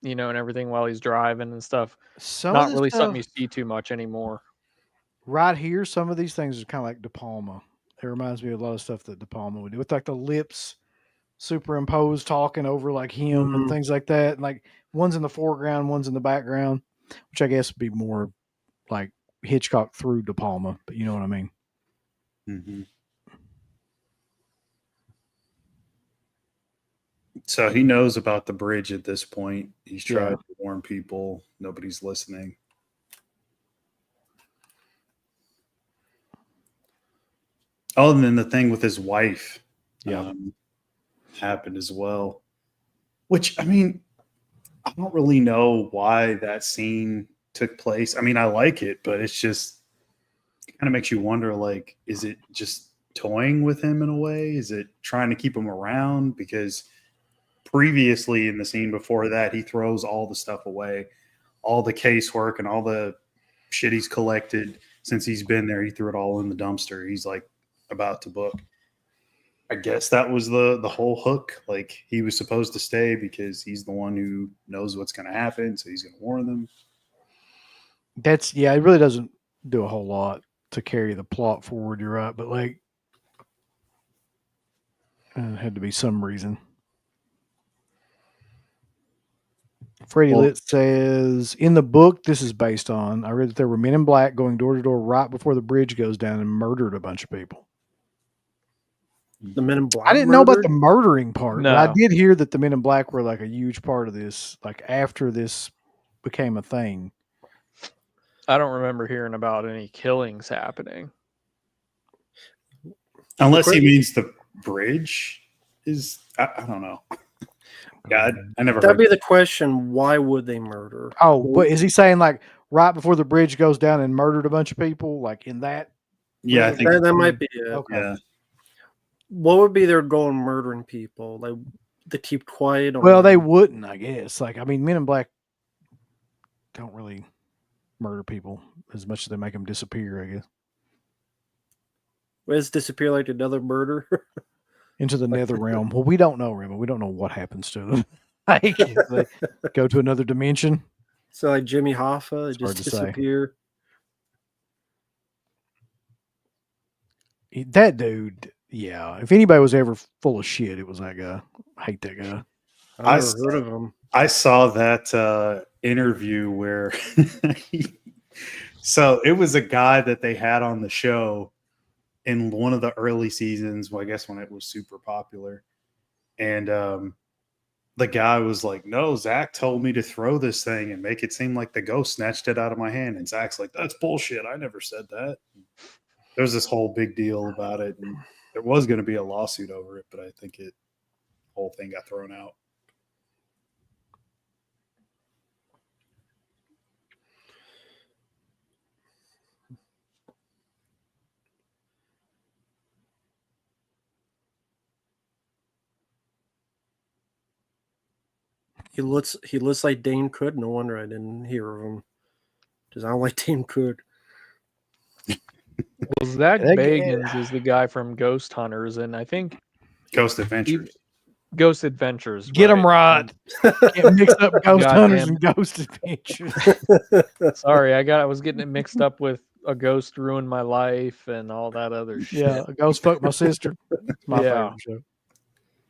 Speaker 5: and everything while he's driving and stuff. Not really something you see too much anymore.
Speaker 2: Right here, some of these things are kind of like De Palma. It reminds me of a lot of stuff that De Palma would do with like the lips superimposed talking over like him and things like that. And like one's in the foreground, one's in the background, which I guess would be more like Hitchcock through De Palma, but you know what I mean?
Speaker 4: Mm-hmm. So he knows about the bridge at this point. He's tried to warn people. Nobody's listening. Oh, and then the thing with his wife happened as well. Which, I mean, I don't really know why that scene took place. I mean, I like it, but it's just kind of makes you wonder, like, is it just toying with him in a way? Is it trying to keep him around? Because previously in the scene before that, he throws all the stuff away, all the casework and all the shit he's collected since he's been there. He threw it all in the dumpster. He's like about to book. I guess that was the whole hook. Like he was supposed to stay because he's the one who knows what's going to happen. So he's going to warn them.
Speaker 2: It really doesn't do a whole lot to carry the plot forward. You're right. But like, It had to be some reason. Freddie
Speaker 4: Well-
Speaker 2: Litt says, in the book this is based on, I read that there were men in black going door to door right before the bridge goes down and murdered a bunch of people.
Speaker 3: The Men in Black.
Speaker 2: I didn't know about the
Speaker 3: murdered?
Speaker 2: murdering part, but I
Speaker 5: No.
Speaker 2: did hear that the men in black were like a huge part of this, like after this became a thing.
Speaker 5: I don't remember hearing about any killings happening.
Speaker 4: Unless he means the bridge is, I don't know. Yeah, I never
Speaker 3: That'd
Speaker 4: heard.
Speaker 3: be the question. Why would they murder?
Speaker 2: Oh, but is he saying like right before the bridge goes down and murdered a bunch of people, like in that?
Speaker 4: Yeah, I think.
Speaker 3: That might be it.
Speaker 2: Okay.
Speaker 4: Yeah,
Speaker 3: What would be their goal in murdering people? Like to keep quiet? Or
Speaker 2: Well, they wouldn't, I guess. Like, I mean, men in black don't really murder people as much as they make them disappear, I guess.
Speaker 3: Let's disappear like another murder.
Speaker 2: Into the nether realm. Well, we don't know, Rima. We don't know what happens to them. Like, if they go to another dimension.
Speaker 3: So like Jimmy Hoffa,
Speaker 2: It's hard
Speaker 3: just
Speaker 2: to say.
Speaker 3: disappear.
Speaker 2: That dude, yeah. If anybody was ever full of shit, it was that guy. I hate that guy.
Speaker 3: I've never heard of him.
Speaker 4: I saw that interview where, so it was a guy that they had on the show in one of the early seasons. Well, I guess when it was super popular, and the guy was like, "No, Zach told me to throw this thing and make it seem like the ghost snatched it out of my hand." And Zach's like, "That's bullshit. I never said that." There's this whole big deal about it, and there was going to be a lawsuit over it, but I think the whole thing got thrown out.
Speaker 3: He looks like Dane Cood. No wonder I didn't hear of him. Because I don't like Dane Cood.
Speaker 5: Well, Zach
Speaker 2: That guy-
Speaker 5: Bagans is the guy from Ghost Hunters, and I think
Speaker 4: Ghost Adventures.
Speaker 5: Ghost Adventures.
Speaker 2: Get them right. Can't mix up Ghost
Speaker 5: Goddamn.
Speaker 2: Hunters and Ghost Adventures.
Speaker 5: Sorry, I was getting it mixed up with A Ghost Ruined My Life and all that other shit.
Speaker 2: Yeah, a Ghost Fuck My Sister. It's my
Speaker 5: Yeah.
Speaker 2: favorite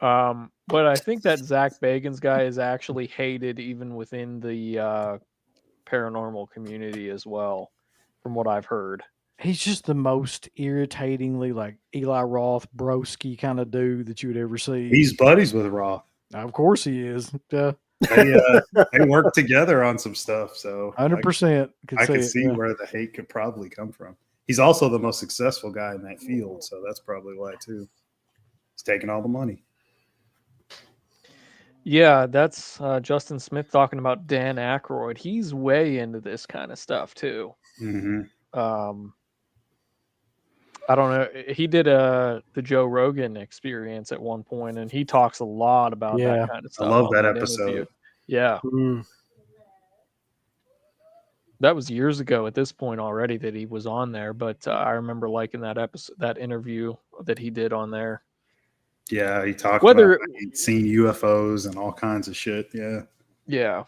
Speaker 2: show.
Speaker 5: But I think that Zach Bagans guy is actually hated even within the paranormal community as well, from what I've heard.
Speaker 2: He's just the most irritatingly like Eli Roth broski kind of dude that you would ever see.
Speaker 4: He's buddies with Roth.
Speaker 2: Of course he is.
Speaker 4: They work together on some stuff, so
Speaker 2: 100%.
Speaker 4: I can see where the hate could probably come from. He's also the most successful guy in that field, so that's probably why too. He's taking all the money.
Speaker 5: Yeah, that's Justin Smith talking about Dan Aykroyd. He's way into this kind of stuff too.
Speaker 4: Mm-hmm.
Speaker 5: I don't know. He did the Joe Rogan Experience at one point, and he talks a lot about
Speaker 2: Yeah.
Speaker 5: that kind of stuff.
Speaker 4: I love
Speaker 5: on
Speaker 4: that
Speaker 5: interview.
Speaker 4: episode.
Speaker 5: Yeah,
Speaker 3: Mm.
Speaker 5: that was years ago at this point already that he was on there, but I remember liking that episode, that interview that he did on there.
Speaker 4: Yeah, he talked
Speaker 5: Whether-
Speaker 4: about he'd seen UFOs and all kinds of shit. Yeah.
Speaker 5: Yeah.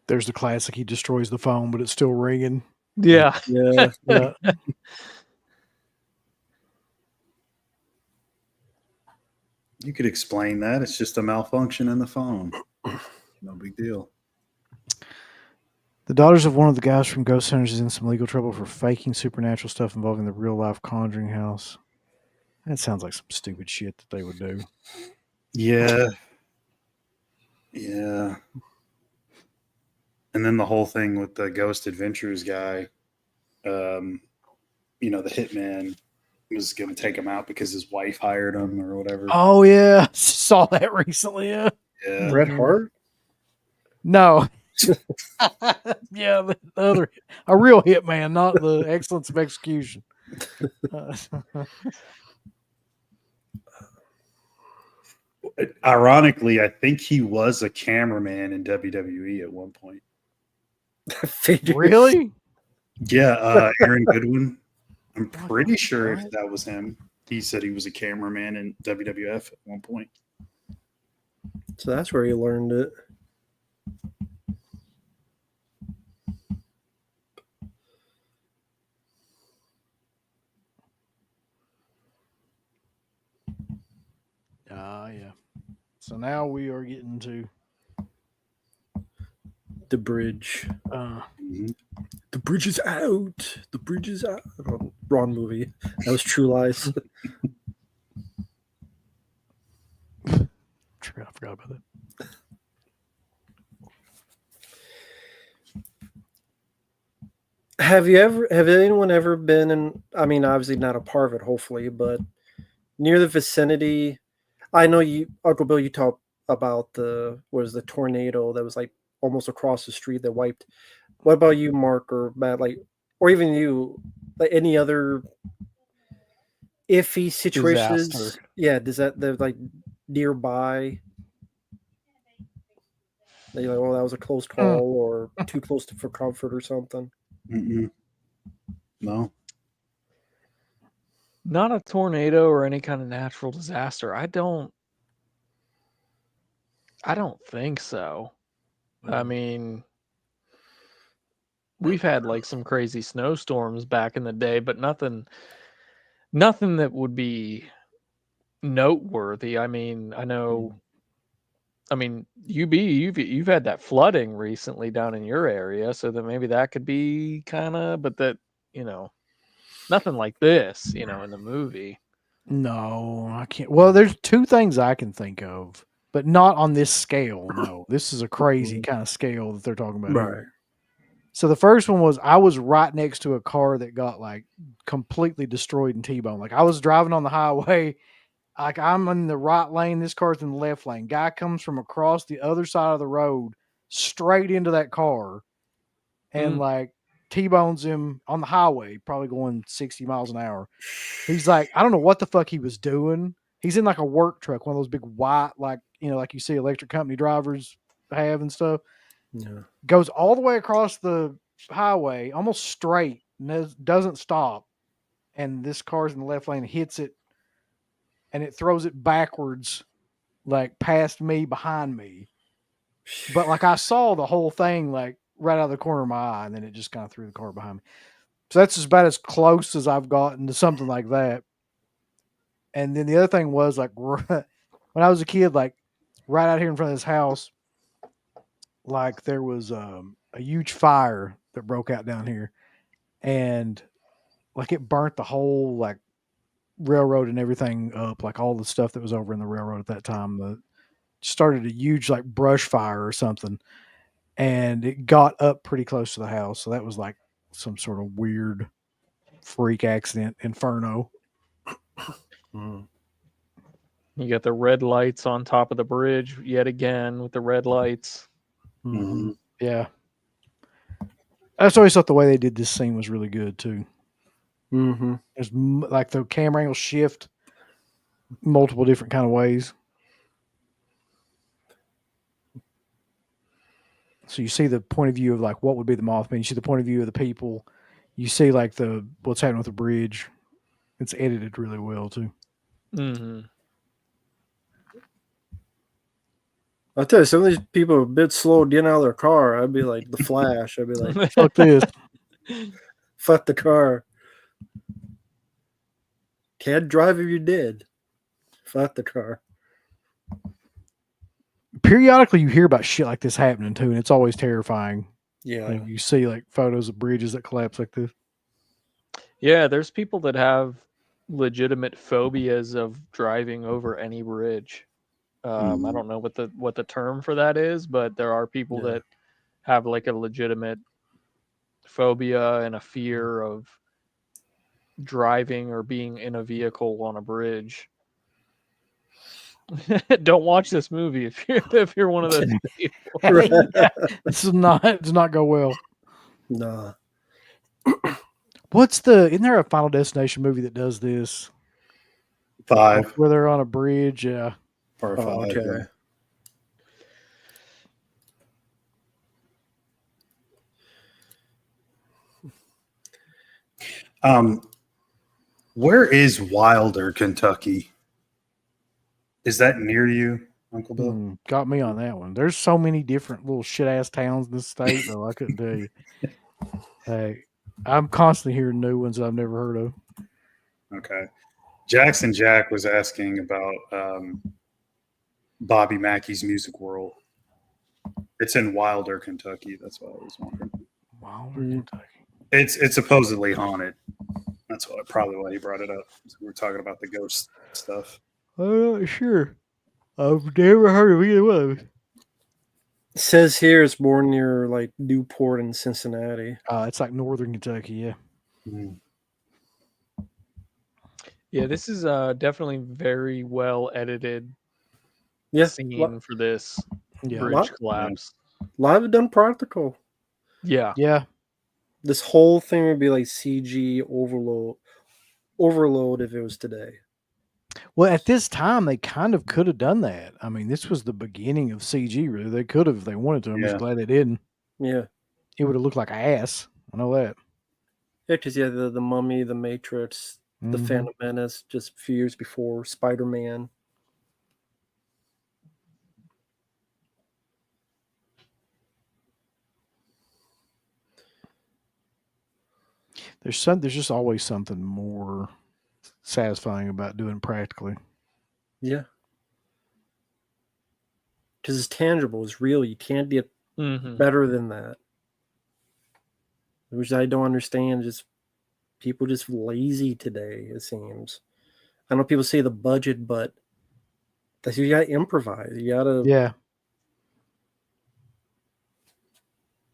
Speaker 2: There's the classic. He destroys the phone, but it's still ringing.
Speaker 5: Yeah.
Speaker 3: Yeah.
Speaker 2: Yeah.
Speaker 4: You could explain that. It's just a malfunction in the phone. No big deal.
Speaker 2: The daughters of one of the guys from Ghost Hunters is in some legal trouble for faking supernatural stuff involving the real life Conjuring house. That sounds like some stupid shit that they would do.
Speaker 4: Yeah. Yeah. And then the whole thing with the Ghost Adventures guy, the hitman was going to take him out because his wife hired him or whatever.
Speaker 2: Oh yeah, saw that recently. Yeah.
Speaker 4: Yeah.
Speaker 3: Bret Hart?
Speaker 2: No. Yeah, the other, a real hitman, not the excellence of execution.
Speaker 4: Ironically, I think he was a cameraman in WWE at one point.
Speaker 2: Really?
Speaker 4: Yeah, Aaron Goodwin. I'm pretty sure that was him. He said he was a cameraman in WWF at one point.
Speaker 3: So that's where he learned it.
Speaker 2: Yeah. So now we are getting to
Speaker 3: The bridge.
Speaker 4: Mm-hmm.
Speaker 3: The bridge is out. The bridge is out. Oh, wrong movie. That was True Lies.
Speaker 2: I forgot about that.
Speaker 3: Have anyone ever been in, I mean, obviously not a part of it, hopefully, but near the vicinity? I know you, Uncle Bill, you talked about the tornado that was like almost across the street that wiped. What about you, Mark or Matt? Like, or even you, like any other iffy situations?
Speaker 2: Disaster.
Speaker 3: Yeah, does that they're like nearby? That you're like, oh, that was a close call, or too close for comfort, or something.
Speaker 4: Mm-mm. No.
Speaker 5: Not a tornado or any kind of natural disaster. I don't think so. I mean, we've had like some crazy snowstorms back in the day, but nothing that would be noteworthy. I mean, I know you've had that flooding recently down in your area, so that maybe that could be kind of, but that, nothing like this, in the movie.
Speaker 2: No, I can't. Well, there's two things I can think of, but not on this scale. No, this is a crazy kind of scale that they're talking about here. So the first one was I was right next to a car that got like completely destroyed and T-boned. Like I was driving on the highway, like I'm in the right lane, this car's in the left lane. Guy comes from across the other side of the road straight into that car and like T-bones him on the highway, probably going 60 miles an hour. He's like, I don't know what the fuck he was doing. He's in like a work truck, one of those big white, like, like you see electric company drivers have and stuff.
Speaker 3: Yeah.
Speaker 2: Goes all the way across the highway, almost straight, and doesn't stop. And this car's in the left lane, hits it, and it throws it backwards, like past me, behind me. But like I saw the whole thing, like right out of the corner of my eye, and then it just kind of threw the car behind me. So that's about as close as I've gotten to something like that. And then the other thing was like when I was a kid, like right out here in front of this house, like there was a huge fire that broke out down here, and like it burnt the whole like railroad and everything up, like all the stuff that was over in the railroad at that time. Started a huge like brush fire or something, and it got up pretty close to the house. So that was like some sort of weird freak accident inferno.
Speaker 5: You got the red lights on top of the bridge yet again with the red lights.
Speaker 4: Mm-hmm.
Speaker 2: Yeah. I just always thought the way they did this scene was really good too.
Speaker 3: Mm-hmm.
Speaker 2: There's like the camera angle shift multiple different kind of ways. So you see the point of view of like what would be the Mothman. You see the point of view of the people. You see like what's happening with the bridge. It's edited really well too.
Speaker 5: Mm-hmm.
Speaker 3: I'll tell you, some of these people are a bit slow getting out of their car. I'd be like the Flash. I'd be like,
Speaker 2: Fuck this.
Speaker 3: fuck the car. Can't drive if you're dead. Fuck the car.
Speaker 2: Periodically you hear about shit like this happening too, and it's always terrifying.
Speaker 3: Yeah.
Speaker 2: Like you see like photos of bridges that collapse like this.
Speaker 5: Yeah, there's people that have legitimate phobias of driving over any bridge. I don't know what the term for that is, but there are people that have like a legitimate phobia and a fear of driving or being in a vehicle on a bridge. Don't watch this movie if you're one of those people.
Speaker 2: Yeah, this does not go well.
Speaker 3: Nah.
Speaker 2: Isn't there a Final Destination movie that does this?
Speaker 4: 5.
Speaker 2: Where they're on a bridge, yeah.
Speaker 4: Part 5.
Speaker 3: Okay.
Speaker 4: Yeah. Where is Wilder, Kentucky? Is that near you, Uncle Bill?
Speaker 2: Got me on that one. There's so many different little shit ass towns in this state, though. I couldn't tell you. Hey, I'm constantly hearing new ones I've never heard of.
Speaker 4: Okay. Jackson Jack was asking about Bobby Mackey's Music World. It's in Wilder, Kentucky. That's what I was wondering.
Speaker 2: Wilder, Kentucky.
Speaker 4: It's supposedly haunted. That's probably why he brought it up. So we're talking about the ghost stuff.
Speaker 2: I'm not sure. I've never heard of either one of them.
Speaker 3: It says here it's more near like Newport and Cincinnati.
Speaker 2: It's like northern Kentucky, yeah.
Speaker 4: Mm.
Speaker 5: Yeah, this is definitely very well edited
Speaker 3: Yes,
Speaker 5: scene for this
Speaker 2: Yeah.
Speaker 5: bridge collapse.
Speaker 3: live done practical.
Speaker 5: Yeah.
Speaker 2: Yeah.
Speaker 3: This whole thing would be like CG overload if it was today.
Speaker 2: Well, at this time, they kind of could have done that. I mean, this was the beginning of CG, really. They could have if they wanted to. I'm just
Speaker 4: Yeah.
Speaker 2: glad they didn't.
Speaker 3: Yeah,
Speaker 2: It would have looked like ass. I know that.
Speaker 3: yeah, because yeah, the Mummy, the Matrix, the
Speaker 2: Mhm.
Speaker 3: Phantom Menace, just a few years before Spider-Man.
Speaker 2: There's just always something more satisfying about doing practically.
Speaker 3: Yeah, because it's tangible, it's real. You can't get
Speaker 5: Mhm.
Speaker 3: better than that. Which I don't understand. Just people just lazy today. It seems. I know people say the budget, but that's you got to improvise. You got to.
Speaker 2: Yeah.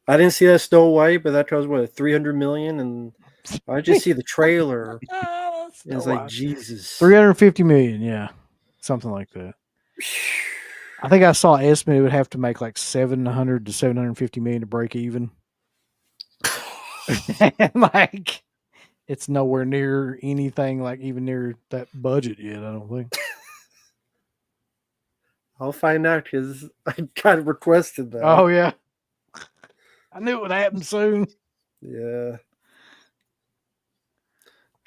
Speaker 3: I didn't see that Snow White, but that was what 300 million, and I just see the trailer. And it's like Jesus.
Speaker 2: 350 million, yeah. Something like that. I think I saw an estimate it would have to make like 700 to 750 million to break even. Like it's nowhere near anything like even near that budget yet, I don't think.
Speaker 3: I'll find out because I kind of requested that.
Speaker 2: Oh yeah. I knew it would happen soon.
Speaker 3: Yeah.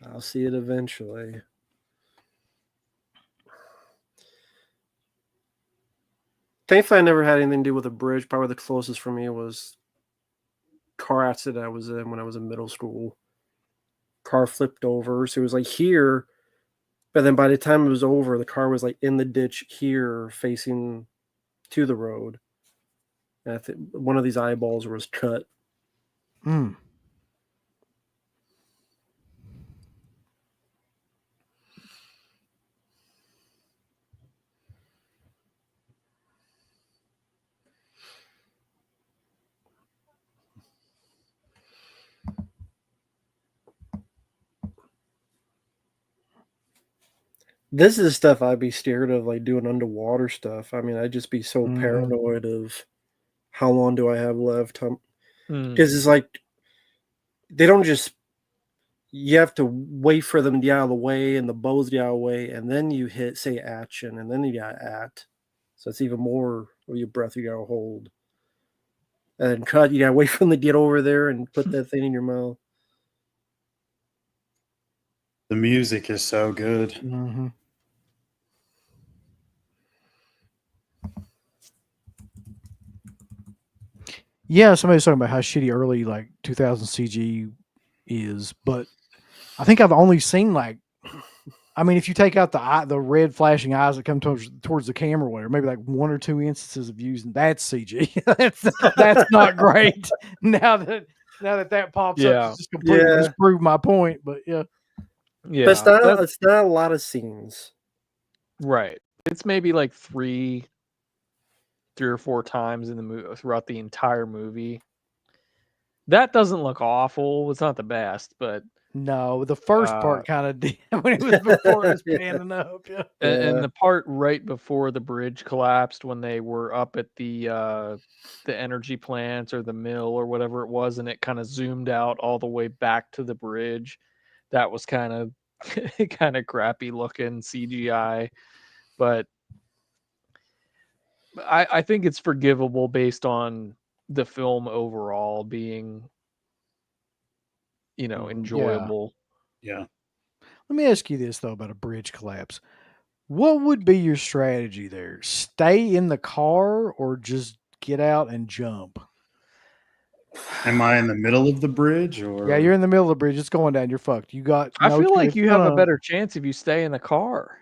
Speaker 3: I'll see it eventually. Thankfully, I never had anything to do with a bridge. Probably the closest for me was car accident I was in when I was in middle school. Car flipped over, so it was like here, but then by the time it was over, the car was like in the ditch here, facing to the road. And I think one of these eyeballs was cut.
Speaker 2: Mm.
Speaker 3: This is stuff I'd be scared of, like doing underwater stuff. I mean, I'd just be so
Speaker 2: Mhm.
Speaker 3: paranoid of how long do I have left.
Speaker 5: Mm.
Speaker 3: Because it's like they don't just. You have to wait for them to get out of the way and the bows get out of the way, and then you hit say action, and then you got act. So it's even more of your breath you gotta hold. And then cut, you gotta wait for them to get over there and put that thing in your mouth.
Speaker 4: The music is so good.
Speaker 2: Mm-hmm. Yeah, somebody was talking about how shitty early like 2000 CG is, but I think I've only seen like, I mean, if you take out the red flashing eyes that come towards the camera, or whatever, maybe like one or two instances of using that's CG. that's not great. Now that pops
Speaker 5: Yeah.
Speaker 2: up, it's just completely
Speaker 3: Yeah.
Speaker 2: disproved my point. But yeah,
Speaker 5: Yeah.
Speaker 3: But it's not a lot of scenes.
Speaker 5: Right. It's maybe like three or four times in the movie throughout the entire movie. That doesn't look awful. It's not the best, but
Speaker 2: no, the first part kind of did when it was before it was panning up. Yeah.
Speaker 5: and the part right before the bridge collapsed when they were up at the energy plant or the mill or whatever it was, and it kind of zoomed out all the way back to the bridge. That was kind of crappy looking CGI, but I think it's forgivable based on the film overall being, enjoyable.
Speaker 4: Yeah.
Speaker 2: Let me ask you this though about a bridge collapse. What would be your strategy there? Stay in the car or just get out and jump?
Speaker 4: Am I in the middle of the bridge
Speaker 2: Yeah,
Speaker 4: or?
Speaker 2: you're in the middle of the bridge. It's going down. You're fucked. You got
Speaker 5: I
Speaker 2: no.
Speaker 5: feel like
Speaker 2: It's
Speaker 5: you have a
Speaker 2: gonna.
Speaker 5: better chance if you stay in the car.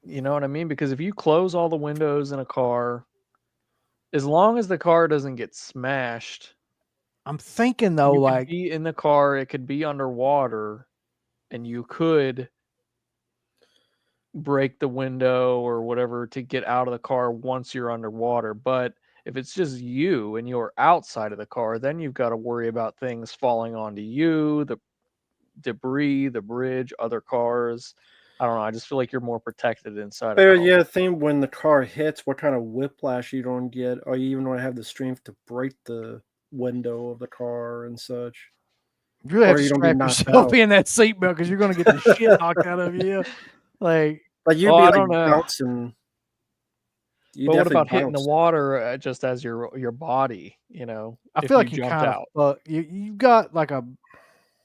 Speaker 5: You know what I mean? Because if you close all the windows in a car, as long as the car doesn't get smashed,
Speaker 2: I'm thinking though,
Speaker 5: you could
Speaker 2: like
Speaker 5: be in the car, it could be underwater, and you could break the window or whatever to get out of the car once you're underwater. But if it's just you and you're outside of the car, then you've got to worry about things falling onto you, the debris, the bridge, other cars. I don't know. I just feel like you're more protected inside a
Speaker 3: But
Speaker 5: car.
Speaker 3: yeah, I think when the car hits, what kind of whiplash you don't get, or you even don't have the strength to break the window of the car and such.
Speaker 2: you really have
Speaker 3: Or
Speaker 2: to
Speaker 3: you don't be
Speaker 2: strap
Speaker 3: knocked
Speaker 2: yourself
Speaker 3: out.
Speaker 2: in that seatbelt because you're gonna get the shit knocked out of you. Like
Speaker 3: Like you'd
Speaker 5: Oh,
Speaker 3: be
Speaker 5: I
Speaker 3: like
Speaker 5: don't know.
Speaker 3: bouncing. You
Speaker 5: But what
Speaker 3: definitely
Speaker 5: about hitting the
Speaker 3: bounce.
Speaker 5: water just as your body? You know,
Speaker 2: I
Speaker 5: if
Speaker 2: feel
Speaker 5: you
Speaker 2: like you
Speaker 5: jumped
Speaker 2: kind of
Speaker 5: out.
Speaker 2: you've got like a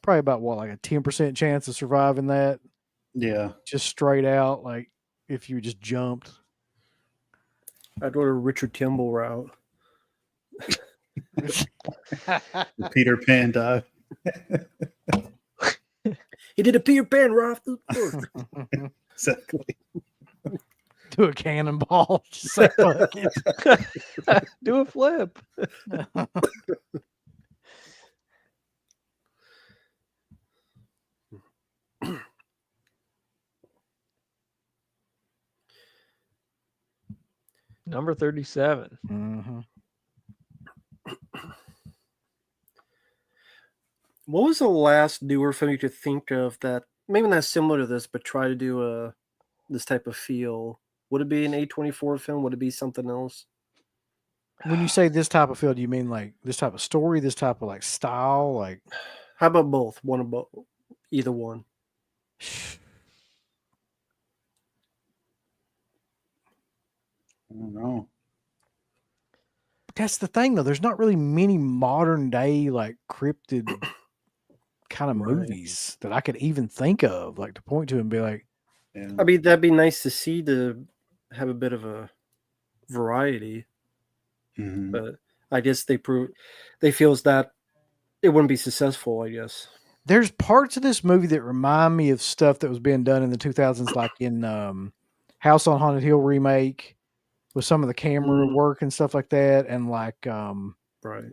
Speaker 2: probably about what like a 10% chance of surviving that
Speaker 4: Yeah.
Speaker 2: just straight out. Like if you just jumped.
Speaker 3: I'd go to Richard Kimball route.
Speaker 4: The Peter Pan dive.
Speaker 3: He did a Peter Pan right off the floor.
Speaker 4: Exactly.
Speaker 2: Do a cannonball. Just say fuck it.
Speaker 5: Do a flip. Number 37.
Speaker 2: Mhm.
Speaker 3: What was the last newer film you could think of that maybe not similar to this, but try to do this type of feel? Would it be an A24 film? Would it be something else?
Speaker 2: When you say this type of feel, do you mean like this type of story, this type of like style? Like
Speaker 3: How about both? One of both, either one.
Speaker 4: I don't know.
Speaker 2: that's the thing though. There's not really many modern day like cryptid kind of
Speaker 3: Right.
Speaker 2: movies that I could even think of, like to point to and be like,
Speaker 4: Yeah.
Speaker 3: I mean, that'd be nice to see, to have a bit of a variety,
Speaker 4: Mhm.
Speaker 3: but I guess they feels that it wouldn't be successful, I guess.
Speaker 2: there's parts of this movie that remind me of stuff that was being done in the 2000s, like in House on Haunted Hill remake with some of the camera
Speaker 3: Mm.
Speaker 2: work and stuff like that. And like,
Speaker 3: Right.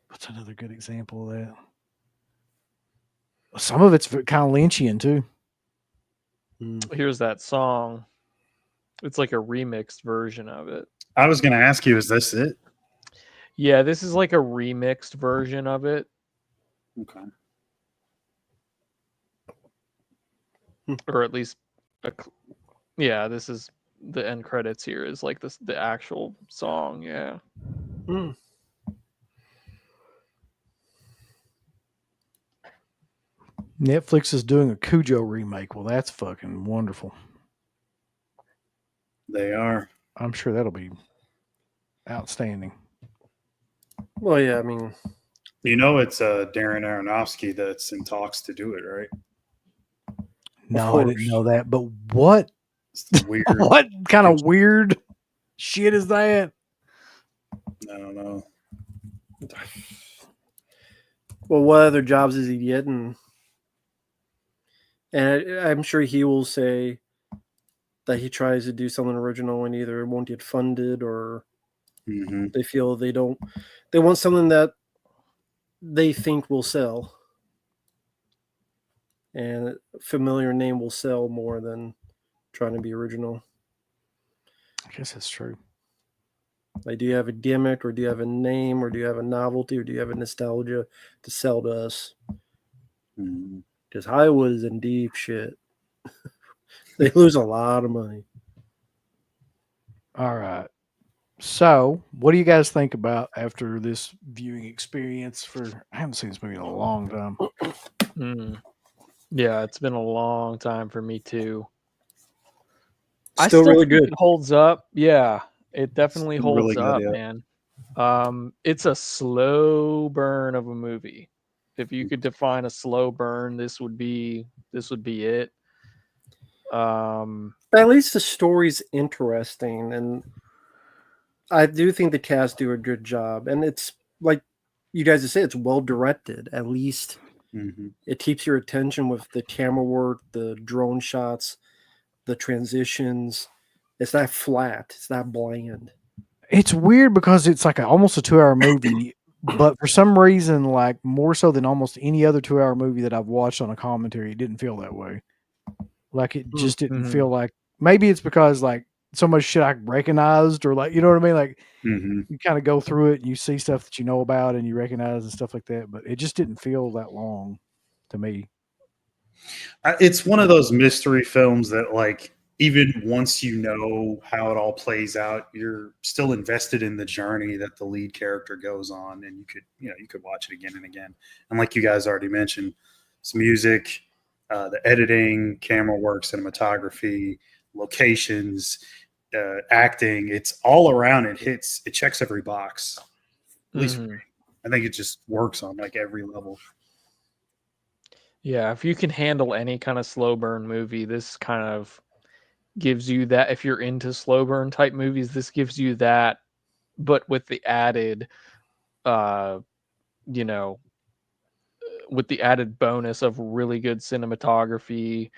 Speaker 2: what's another good example of that? Some of it's kind of Lynchian too.
Speaker 3: Mm.
Speaker 5: Here's that song. It's like a remixed version of it.
Speaker 4: I was going to ask you, is this it?
Speaker 5: Yeah, this is like a remixed version of it,
Speaker 4: Okay.
Speaker 5: or at least, yeah. This is the end credits. Here is like the actual song. Yeah.
Speaker 3: Mm.
Speaker 2: Netflix is doing a Cujo remake. Well, that's fucking wonderful.
Speaker 4: They are.
Speaker 2: I'm sure that'll be outstanding.
Speaker 3: Well, yeah, I mean,
Speaker 4: You know, it's Darren Aronofsky that's in talks to do it, right?
Speaker 2: No, I didn't
Speaker 3: course.
Speaker 2: know that. But what
Speaker 4: It's the weird.
Speaker 2: what kind of weird shit is that?
Speaker 4: I don't know.
Speaker 3: well, what other jobs is he getting? And I'm sure he will say that he tries to do something original and either it won't get funded or
Speaker 4: Mm-hmm.
Speaker 3: they feel they want something that they think will sell. And a familiar name will sell more than trying to be original.
Speaker 2: I guess that's true.
Speaker 3: Like, do you have a gimmick, or do you have a name, or do you have a novelty, or do you have a nostalgia to sell to us?
Speaker 4: Mm-hmm.
Speaker 3: Because Hollywood is in deep shit. They lose a lot of money.
Speaker 2: All right. So, what do you guys think about after this viewing experience? I haven't seen this movie in a long time.
Speaker 5: Mm. Yeah, it's been a long time for me too.
Speaker 3: Still really
Speaker 5: think
Speaker 3: good.
Speaker 5: It holds up. Yeah, it definitely
Speaker 4: Still really
Speaker 5: holds
Speaker 4: good,
Speaker 5: up,
Speaker 4: yeah.
Speaker 5: man. It's a slow burn of a movie. if you could define a slow burn, this would be it.
Speaker 3: But at least the story's interesting, and I do think the cast do a good job. And it's like you guys have said, it's well directed. At least it keeps your attention with the camera work, the drone shots, the transitions. It's not flat. It's not bland.
Speaker 2: It's weird because it's like almost a 2-hour movie, but for some reason, like more so than almost any other 2-hour movie that I've watched on a commentary, it didn't feel that way. Like it just didn't feel like. Maybe it's because like so much shit I recognized, or like you know what I mean. Like you kind of go through it and you see stuff that you know about and you recognize and stuff like that, but it just didn't feel that long to me.
Speaker 4: It's one of those mystery films that, like, even once you know how it all plays out, you're still invested in the journey that the lead character goes on, and you could watch it again and again. And like you guys already mentioned, it's music, the editing, camera work, cinematography, locations, acting. It's all around. It checks every box. At least for me. I think it just works on like every level.
Speaker 5: Yeah, if you can handle any kind of slow burn movie, this kind of gives you that. If you're into slow burn type movies, this gives you that, but with the added, you know, with the added bonus of really good cinematography,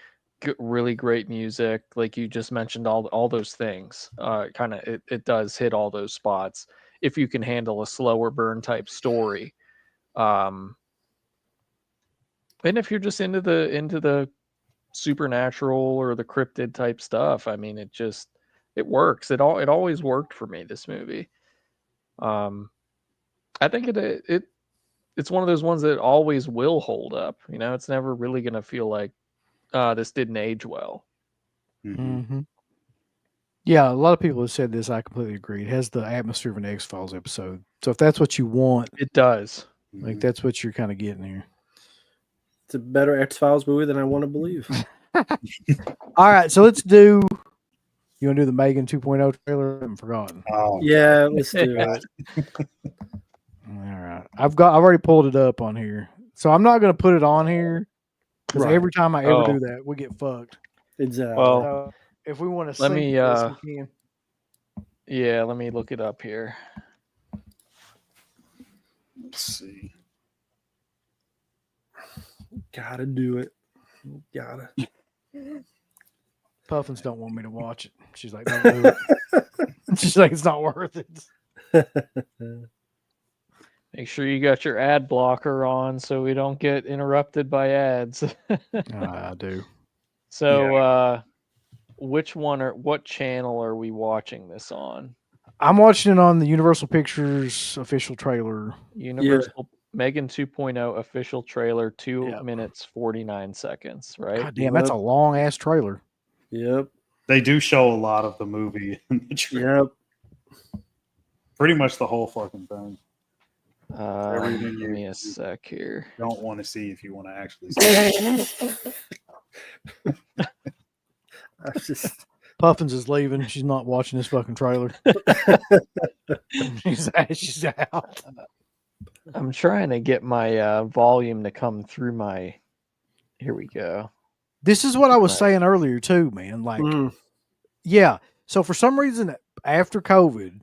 Speaker 5: really great music, like you just mentioned, all those things. It does hit all those spots if you can handle a slower burn type story. And if you're just into the supernatural or the cryptid type stuff, I mean, it works. It always worked for me, this movie. I think it's one of those ones that always will hold up. You know, it's never really going to feel like this didn't age well.
Speaker 2: Yeah, a lot of people have said this. I completely agree. It has the atmosphere of an X-Files episode. So if that's what you want,
Speaker 5: It does.
Speaker 2: like that's what you're kind of getting here.
Speaker 3: It's a better X-Files movie than I want to believe.
Speaker 2: All right, so let's do. You want to do the Megan 2.0 trailer? I haven't forgotten.
Speaker 4: Oh,
Speaker 3: Yeah, let's do it.
Speaker 2: All right, I've already pulled it up on here, so I'm not going to put it on here because
Speaker 3: Right.
Speaker 2: every time I ever do that, we get fucked.
Speaker 3: Exactly.
Speaker 5: Well,
Speaker 2: So if we want to
Speaker 5: let
Speaker 2: sync
Speaker 5: me,
Speaker 2: this, we can.
Speaker 5: yeah, let me look it up here.
Speaker 4: let's see.
Speaker 3: Gotta do it. Gotta.
Speaker 2: Puffins don't want me to watch it. She's like, don't do it. She's like, it's not worth it.
Speaker 5: Make sure you got your ad blocker on so we don't get interrupted by ads.
Speaker 2: I do.
Speaker 5: So, what channel are we watching this on?
Speaker 2: I'm watching it on the Universal Pictures official trailer.
Speaker 5: Universal Megan 2.0 official trailer, 2
Speaker 2: Yep.
Speaker 5: minutes 49 seconds, right?
Speaker 2: God damn, that's a long ass trailer.
Speaker 3: Yep.
Speaker 4: They do show a lot of the movie in the trailer.
Speaker 3: Yep.
Speaker 4: Pretty much the whole fucking thing.
Speaker 5: Give me a sec here.
Speaker 4: Don't want to see if you want to actually see it.
Speaker 3: I just
Speaker 2: Puffins is leaving. She's not watching this fucking trailer. she's out.
Speaker 5: I'm trying to get my volume to come through my. Here we go.
Speaker 2: This is what I was saying earlier too, man. Like, yeah. So for some reason, after COVID,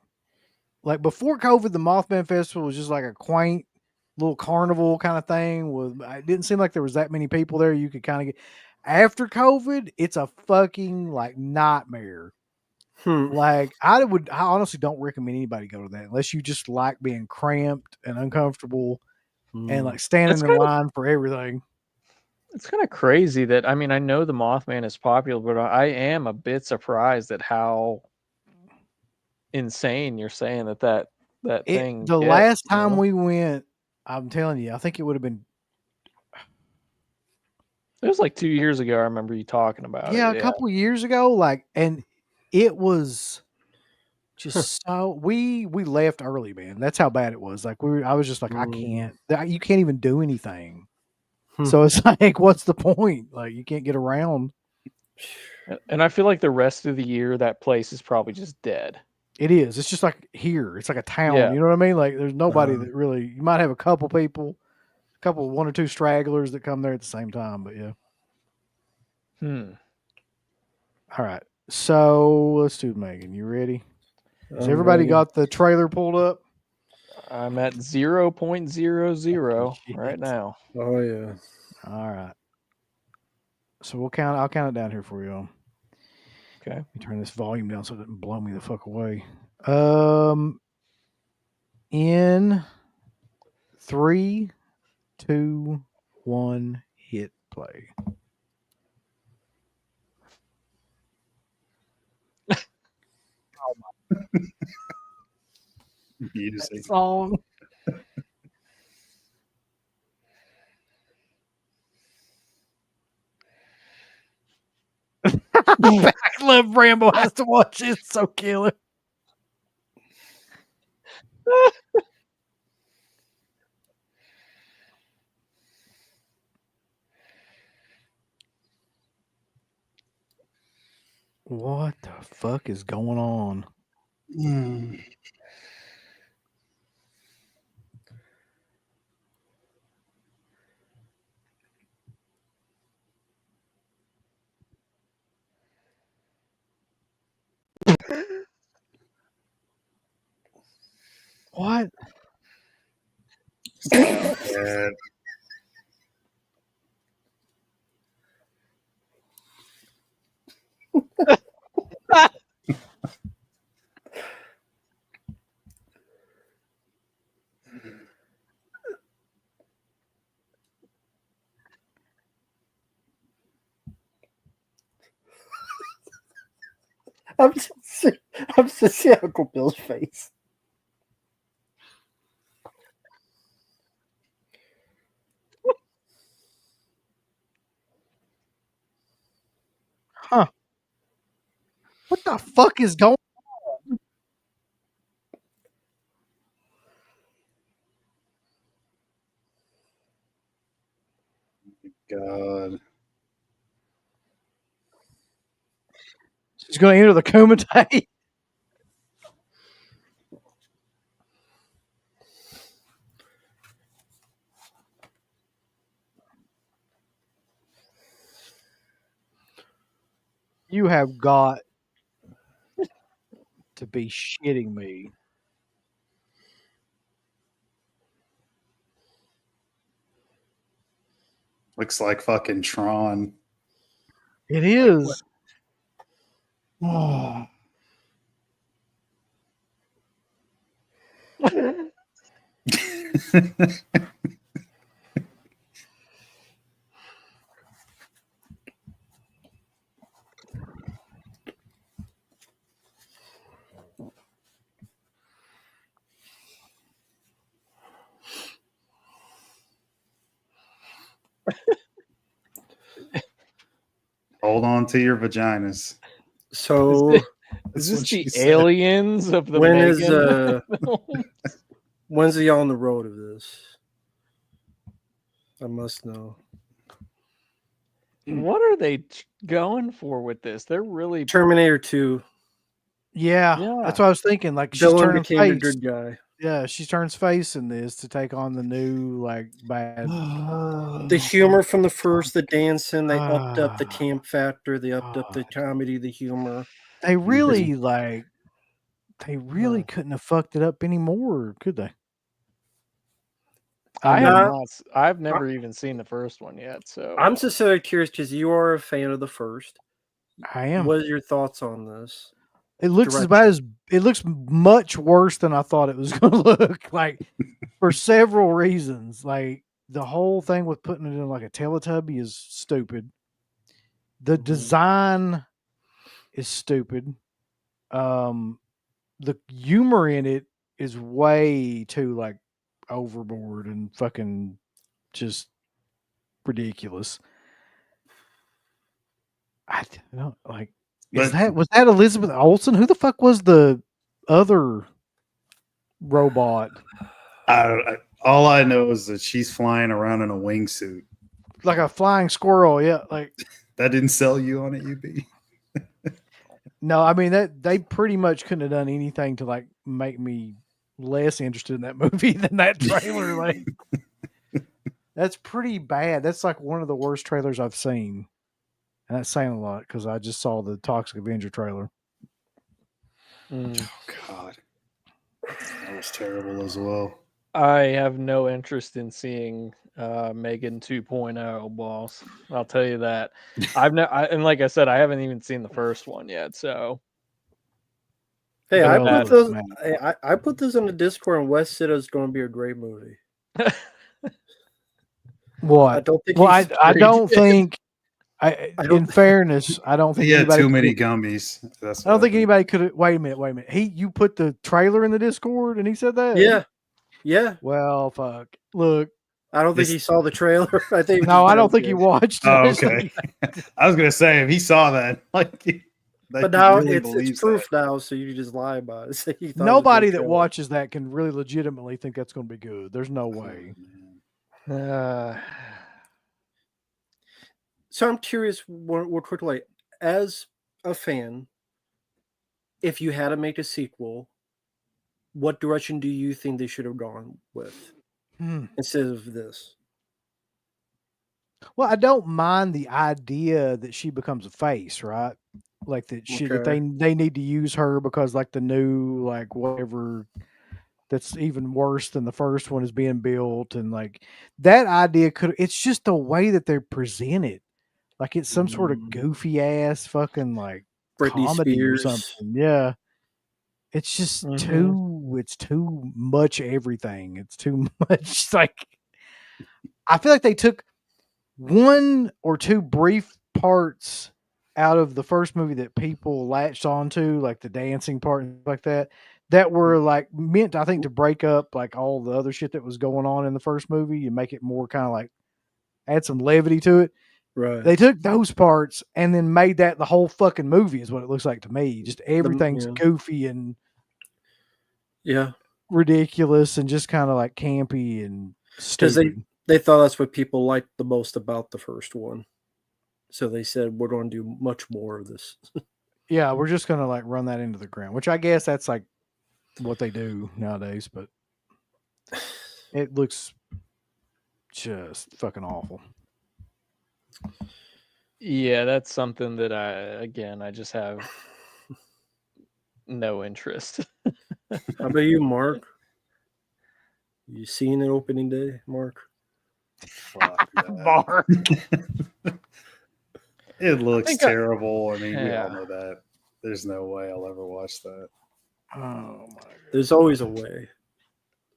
Speaker 2: like before COVID, the Mothman Festival was just like a quaint little carnival kind of thing. It didn't seem like there was that many people there. You could kind of get. After COVID, it's a fucking like nightmare. Like I honestly don't recommend anybody go to that unless you just like being cramped and uncomfortable and like standing in line for everything.
Speaker 5: It's kind of crazy that, I mean, I know the Mothman is popular, but I am a bit surprised at how insane you're saying that thing.
Speaker 2: The last time we went, I'm telling you, I think it would have been.
Speaker 5: It was like 2 years ago. I remember you talking about it.
Speaker 2: Yeah, a couple of years ago. Like, and it was just so we left early, man. That's how bad it was. Like I was just like, I can't. You can't even do anything. So it's like, what's the point? Like, you can't get around.
Speaker 5: And I feel like the rest of the year, that place is probably just dead.
Speaker 2: It is. It's just like here. It's like a town.
Speaker 5: Yeah.
Speaker 2: You know what I mean? Like, there's nobody that really. You might have a couple people, couple, one or two stragglers that come there at the same time. But yeah. All right. So let's do Megan. You ready? Has everybody got the trailer pulled up?
Speaker 5: I'm at 0.00 right now.
Speaker 3: Oh yeah.
Speaker 2: All right. So I'll count it down here for you.
Speaker 5: Okay.
Speaker 2: Let me turn this volume down so it doesn't blow me the fuck away. In 3, 2, 1, hit play.
Speaker 4: Music.
Speaker 2: Song. I love Rambo has to watch it. It's so killer. What the fuck is going on? What?
Speaker 4: Yeah.
Speaker 3: I'm just seeing Uncle Bill's face.
Speaker 2: Huh? What the fuck is going?
Speaker 4: God.
Speaker 2: She's going to enter the Kumite. You have got to be shitting me.
Speaker 4: Looks like fucking Tron.
Speaker 2: It is. Oh.
Speaker 4: Hold on to your vaginas.
Speaker 3: So
Speaker 5: Is
Speaker 4: That's
Speaker 5: this
Speaker 4: what
Speaker 5: the
Speaker 4: she said.
Speaker 5: aliens of the
Speaker 3: when
Speaker 5: Megan
Speaker 3: is
Speaker 5: film?
Speaker 3: when's he on the road of this? I must know.
Speaker 5: What are they going for with this? They're really
Speaker 3: Terminator 2.
Speaker 2: Yeah,
Speaker 5: Yeah.
Speaker 2: that's what I was thinking. Like she's
Speaker 3: Villain
Speaker 2: turning
Speaker 3: became the
Speaker 2: face.
Speaker 3: good guy.
Speaker 2: Yeah, she turns face in this to take on the new like bad.
Speaker 3: The humor from the first, the dancing, they upped up the
Speaker 2: Ah.
Speaker 3: camp factor, they upped up the comedy, the humor.
Speaker 2: They really like. They really
Speaker 3: Oh.
Speaker 2: couldn't have fucked it up anymore, could they?
Speaker 5: I
Speaker 2: mean,
Speaker 5: have
Speaker 3: Nah.
Speaker 5: not. I've never even seen the first one yet. So
Speaker 3: I'm just so curious because you are a fan of the first.
Speaker 2: I am.
Speaker 3: What are your thoughts on this?
Speaker 2: It looks
Speaker 3: direction?
Speaker 2: about as it looks much worse than I thought it was going to look. Like for several reasons. Like the whole thing with putting it in like a Teletubby is stupid. The design is stupid. The humor in it is way too like overboard and fucking just ridiculous. I don't know, like was that Elizabeth Olsen? Who the fuck was the other robot?
Speaker 4: All I know is that she's flying around in a wingsuit.
Speaker 2: Like a flying squirrel, yeah. Like
Speaker 4: That didn't sell you on it, UB?
Speaker 2: no, I mean that they pretty much couldn't have done anything to like make me less interested in that movie than that trailer. Like That's pretty bad. That's like one of the worst trailers I've seen. And that's saying a lot because I just saw the Toxic Avenger trailer.
Speaker 5: Mm.
Speaker 4: Oh God, that was terrible as well.
Speaker 5: I have no interest in seeing Megan 2.0, boss. I'll tell you that. And like I said, I haven't even seen the first one yet. So
Speaker 3: Hey, I
Speaker 2: Well,
Speaker 3: put
Speaker 2: look,
Speaker 3: those.
Speaker 2: man.
Speaker 3: Hey, I put this on the Discord, and Wes said it's going to be a great movie. I
Speaker 2: What?
Speaker 3: don't think
Speaker 2: Well,
Speaker 3: he's.
Speaker 2: I don't think.
Speaker 3: I don't
Speaker 2: In fairness, I don't think
Speaker 4: He had
Speaker 2: anybody.
Speaker 4: too many
Speaker 2: could-
Speaker 4: gummies. That's
Speaker 2: I don't
Speaker 4: what
Speaker 2: think anybody could. Wait a minute. You put the trailer in the Discord, and he said that.
Speaker 3: Yeah, yeah.
Speaker 2: Well, fuck. Look,
Speaker 3: I don't think he
Speaker 4: This-
Speaker 3: saw the trailer. I think.
Speaker 2: no, I don't think you watched.
Speaker 4: Oh,
Speaker 2: I just
Speaker 4: okay.
Speaker 2: think-
Speaker 4: I was gonna say if he saw that, like,
Speaker 3: But now it's proof now, so you just lie about it. Say you thought it was a
Speaker 2: Nobody
Speaker 3: great
Speaker 2: that
Speaker 3: trailer.
Speaker 2: watches that can really legitimately think that's going to be good. There's no
Speaker 4: Oh,
Speaker 2: way.
Speaker 3: So I'm curious, what quickly, as a fan, if you had to make a sequel, what direction do you think they should have gone with instead of this?
Speaker 2: Well, I don't mind the idea that she becomes a face, right? Like that that
Speaker 3: Okay.
Speaker 2: they need to use her because like the new like whatever that's even worse than the first one is being built, and like that idea it's just the way that they're presented. Like it's some sort of goofy ass fucking like
Speaker 3: Britney
Speaker 2: comedy or
Speaker 3: Spears.
Speaker 2: something. Yeah. It's just it's too much everything. It's too much like I feel like they took one or two brief parts out of the first movie that people latched onto, like the dancing part and like that were like meant, I think, to break up like all the other shit that was going on in the first movie and make it more kind of like add some levity to it.
Speaker 3: Right.
Speaker 2: They took those parts and then made that the whole fucking movie is what it looks like to me. Just everything's goofy and ridiculous and just kind of like campy and stupid.
Speaker 3: They thought that's what people liked the most about the first one. So they said, we're going to do much more of this.
Speaker 2: Yeah, we're just going to like run that into the ground, which I guess that's like what they do nowadays, but it looks just fucking awful.
Speaker 5: Yeah, that's something that I just have no interest.
Speaker 3: How about you, Mark? You seen it opening day, Mark?
Speaker 4: Fuck that.
Speaker 2: Mark.
Speaker 4: It looks terrible. I mean, we all know that. There's no way I'll ever watch that.
Speaker 2: Oh my God.
Speaker 3: There's always a way.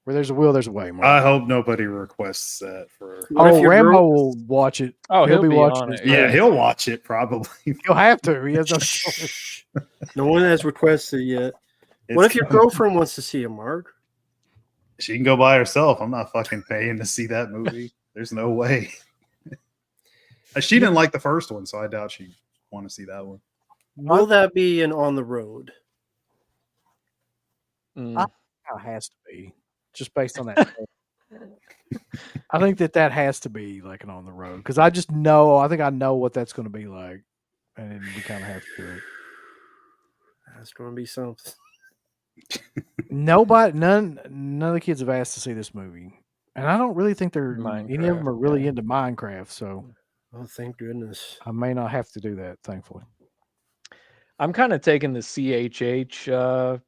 Speaker 2: Where there's a will, there's a way, Mark.
Speaker 4: I hope nobody requests that for.
Speaker 2: Rambo will watch it.
Speaker 5: Oh, he'll be
Speaker 2: watching
Speaker 5: on it.
Speaker 4: Yeah, he'll watch it probably.
Speaker 2: He'll have to. He has no choice.
Speaker 3: No one has requested yet. What if your girlfriend wants to see it, Mark?
Speaker 4: She can go by herself. I'm not fucking paying to see that movie. There's no way. She didn't like the first one, so I doubt she'd want to see that one.
Speaker 3: Will that be an on the road?
Speaker 2: It has to be. Just based on that. I think that has to be like an on the road because I just know. I think I know what that's going to be like, and we kind of have to do it.
Speaker 3: That's going to be something.
Speaker 2: None of the kids have asked to see this movie, and I don't really think any of them are really into Minecraft. So,
Speaker 3: oh, thank goodness.
Speaker 2: I may not have to do that. Thankfully,
Speaker 5: I'm kind of taking the CHH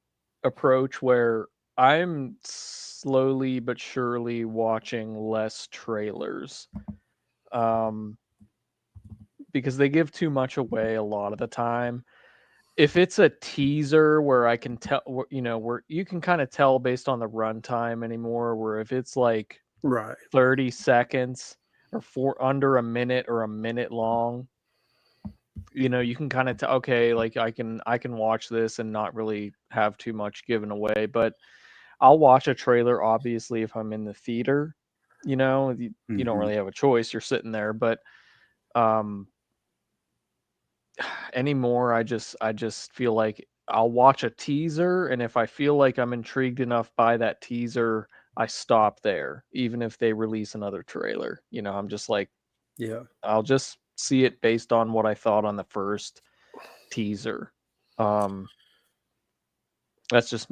Speaker 5: approach where I'm slowly but surely watching less trailers, because they give too much away a lot of the time. If it's a teaser where I can tell, where you can kind of tell based on the runtime anymore, where if it's like 30 seconds or under a minute or a minute long, you can kind of tell, okay, like I can watch this and not really have too much given away. But I'll watch a trailer, obviously, if I'm in the theater. You don't really have a choice. You're sitting there, but anymore, I just feel like I'll watch a teaser, and if I feel like I'm intrigued enough by that teaser, I stop there, even if they release another trailer. I'm just like, I'll just see it based on what I thought on the first teaser. That's just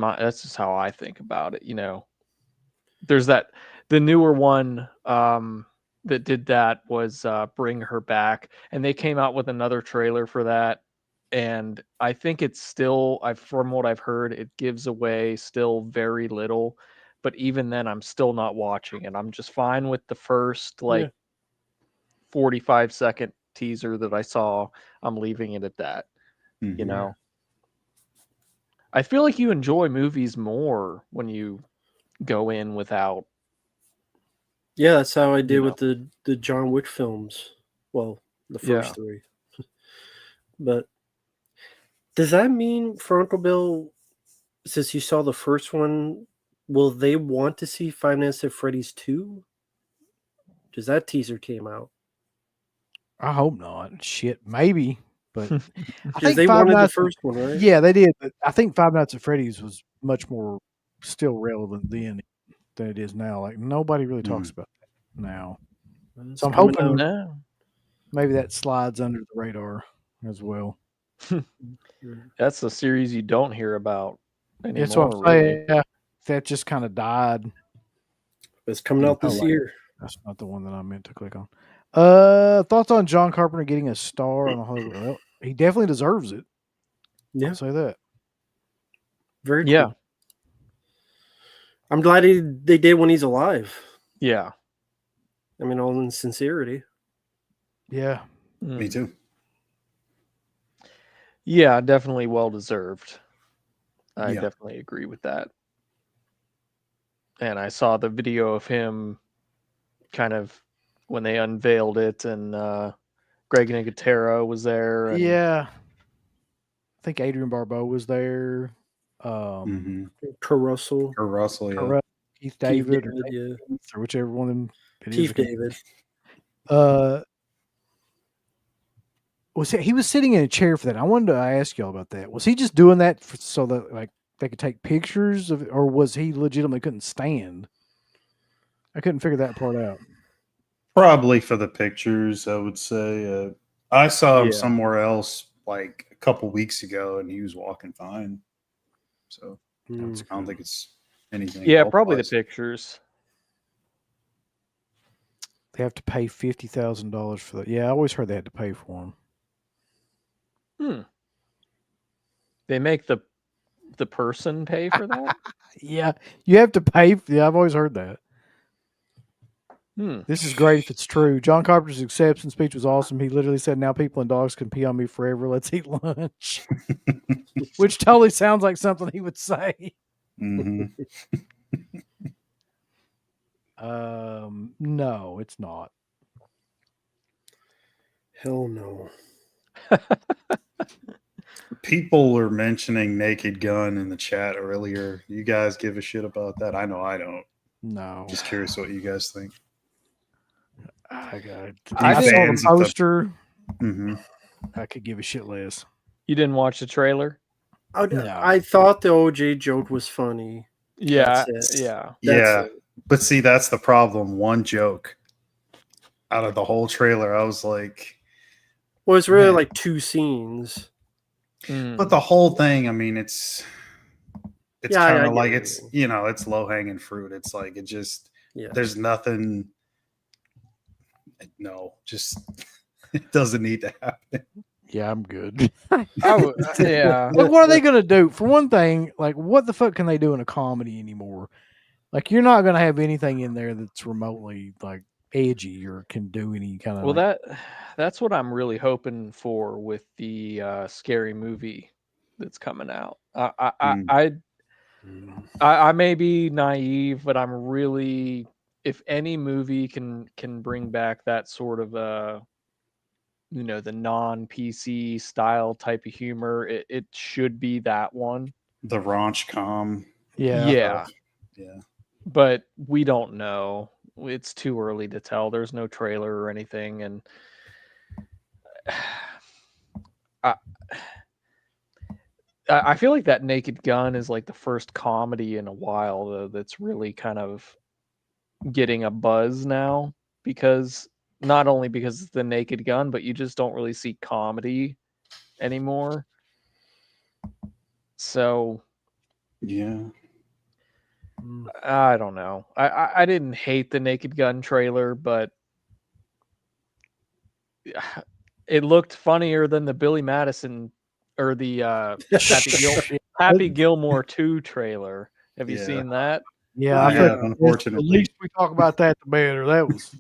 Speaker 5: how I think about it. There's the newer one, that did that was Bring Her Back, and they came out with another trailer for that. And I think it's still, from what I've heard, it gives away still very little. But even then, I'm still not watching it. I'm just fine with the first
Speaker 3: Yeah.
Speaker 5: 45-second teaser that I saw. I'm leaving it at that.
Speaker 4: Mhm.
Speaker 5: You know, I feel like you enjoy movies more when you go in without.
Speaker 3: Yeah, that's how I did
Speaker 5: You
Speaker 3: with the John Wick films. Well, the first
Speaker 5: Yeah.
Speaker 3: 3. But does that mean for Uncle Bill, since you saw the first one, will they want to see Five Nights at Freddy's 2? Because that teaser came out.
Speaker 2: I hope not. Shit, maybe. But I
Speaker 3: Because
Speaker 2: think
Speaker 3: they
Speaker 2: Five
Speaker 3: wanted the
Speaker 2: Nights.
Speaker 3: first one, right?
Speaker 2: Yeah, they did. But I think Five Nights at Freddy's was much more still relevant then than it is now. Like nobody really talks about that now.
Speaker 3: It's
Speaker 2: So I'm
Speaker 3: coming
Speaker 2: hoping
Speaker 3: out.
Speaker 5: No.
Speaker 2: maybe that slides under the radar as well.
Speaker 5: That's the series you don't hear about anymore.
Speaker 2: That's what I'm
Speaker 5: really.
Speaker 2: saying. Yeah, that just kind of died.
Speaker 3: It's coming out this
Speaker 2: Oh,
Speaker 3: year.
Speaker 2: That's not the one that I meant to click on. Thoughts on John Carpenter getting a star on a Hollywood? Well, he definitely deserves it.
Speaker 3: Yeah,
Speaker 2: I'll say that.
Speaker 3: very cool.
Speaker 5: Yeah.
Speaker 3: I'm glad they did when he's alive.
Speaker 5: Yeah.
Speaker 3: I mean, all in sincerity.
Speaker 2: Yeah.
Speaker 4: Me too.
Speaker 5: Yeah, definitely well deserved. I
Speaker 4: Yeah.
Speaker 5: definitely agree with that. And I saw the video of him kind of when they unveiled it, and Greg Nicotero was there. And
Speaker 2: Yeah. I think Adrian Barbeau was there.
Speaker 4: Mm-hmm.
Speaker 3: Kurt Russell,
Speaker 4: Or Russell, yeah.
Speaker 2: Corrupt Keith David,
Speaker 3: Keith David, yeah.
Speaker 2: or whichever one of them it is.
Speaker 3: Keith David.
Speaker 2: He was sitting in a chair for that? I wanted to ask y'all about that. Was he just doing that so that like they could take pictures of it, or was he legitimately couldn't stand? I couldn't figure that part out.
Speaker 4: Probably for the pictures, I would say. I saw him
Speaker 5: Yeah.
Speaker 4: somewhere else like a couple weeks ago, and he was walking fine. So I don't think it's anything.
Speaker 5: yeah, probably the
Speaker 4: health-wise.
Speaker 5: pictures.
Speaker 2: They have to pay $50,000 for that. Yeah, I always heard they had to pay for them.
Speaker 5: They make the person pay for that?
Speaker 2: Yeah, you have to pay. Yeah, I've always heard that. This is great if it's true. John Carpenter's acceptance speech was awesome. He literally said, "Now people and dogs can pee on me forever. Let's eat lunch," which totally sounds like something he would say.
Speaker 4: Mhm.
Speaker 2: No, it's not.
Speaker 3: Hell no.
Speaker 4: People were mentioning Naked Gun in the chat earlier. You guys give a shit about that? I know I don't.
Speaker 2: No.
Speaker 4: Just curious what you guys think.
Speaker 2: I
Speaker 5: I
Speaker 2: saw the
Speaker 4: fans of the-
Speaker 2: poster.
Speaker 4: Mm-hmm.
Speaker 2: I could give a shit less.
Speaker 5: You didn't watch the trailer?
Speaker 3: I thought the OJ joke was funny.
Speaker 5: Yeah,
Speaker 3: That's it.
Speaker 5: yeah.
Speaker 4: Yeah,
Speaker 3: it.
Speaker 4: but see, that's the problem. One joke out of the whole trailer, I was like,
Speaker 3: Well, it's really
Speaker 4: Man.
Speaker 3: like 2 scenes.
Speaker 4: but the whole thing, I mean, it's
Speaker 3: Yeah, I
Speaker 4: kind
Speaker 3: get
Speaker 4: of like
Speaker 3: what
Speaker 4: it's
Speaker 3: you mean.
Speaker 4: it's low hanging fruit. It's like it just
Speaker 3: Yeah.
Speaker 4: there's nothing. No, just it doesn't need to happen.
Speaker 2: Yeah, I'm good.
Speaker 5: Yeah.
Speaker 2: Like, what are they gonna do? For one thing, like, what the fuck can they do in a comedy anymore? Like, you're not gonna have anything in there that's remotely like edgy or can do any kind of.
Speaker 5: Well, that's what I'm really hoping for with the scary movie that's coming out. I may be naive, but I'm really, if any movie can bring back that sort of the non-PC style type of humor, it should be that one.
Speaker 4: The raunch com.
Speaker 5: Yeah.
Speaker 4: Yeah.
Speaker 5: But we don't know. It's too early to tell. There's no trailer or anything, and I feel like that Naked Gun is like the first comedy in a while, though, that's really kind of getting a buzz now, because not only because it's the Naked Gun, but you just don't really see comedy anymore. So
Speaker 4: Yeah.
Speaker 5: I don't know. I didn't hate the Naked Gun trailer, but it looked funnier than the Billy Madison or the Happy Gilmore 2 trailer. Have you
Speaker 4: Yeah.
Speaker 5: seen that?
Speaker 2: Yeah,
Speaker 4: I
Speaker 2: I
Speaker 4: have,
Speaker 2: think the
Speaker 4: unfortunately.
Speaker 2: least we talk about that, the better. That was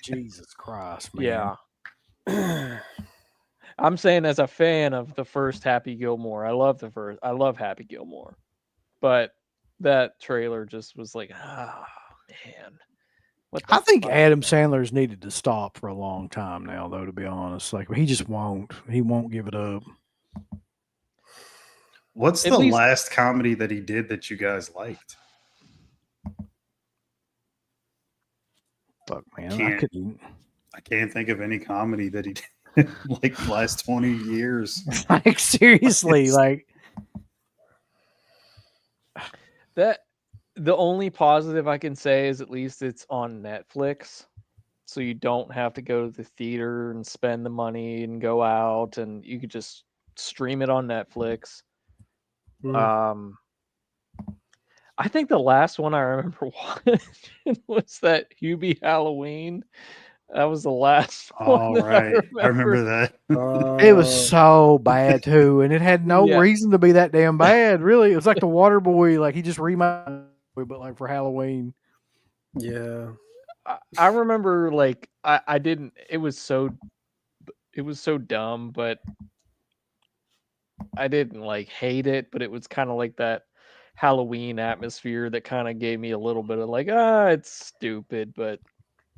Speaker 2: Jesus Christ, man.
Speaker 5: Yeah. I'm saying as a fan of the first Happy Gilmore, I love Happy Gilmore. But that trailer just was like, oh man. What the
Speaker 2: I think
Speaker 5: fuck?
Speaker 2: Adam Sandler's needed to stop for a long time now, though. To be honest, like he just won't. He won't give it up.
Speaker 4: What's
Speaker 5: At
Speaker 4: the
Speaker 5: least-
Speaker 4: last comedy that he did that you guys liked?
Speaker 2: Fuck, man,
Speaker 4: Can't-
Speaker 2: couldn't.
Speaker 4: I can't think of any comedy that he did like the last 20 years.
Speaker 2: Like seriously, like
Speaker 5: That the only positive I can say is at least it's on Netflix. So you don't have to go to the theater and spend the money and go out, and you could just stream it on Netflix. I think the last one I remember watching was that Hubie Halloween. That was the last
Speaker 4: All
Speaker 5: one that
Speaker 4: right. I remember that.
Speaker 2: it was so bad too, and it had no
Speaker 5: Yeah.
Speaker 2: reason to be that damn bad. Really, it was like the Water Boy. Like he just reminded me, but like for Halloween.
Speaker 3: Yeah.
Speaker 5: I remember like I didn't. It was so dumb, but I didn't like hate it. But it was kind of like that Halloween atmosphere that kind of gave me a little bit of like, it's stupid, but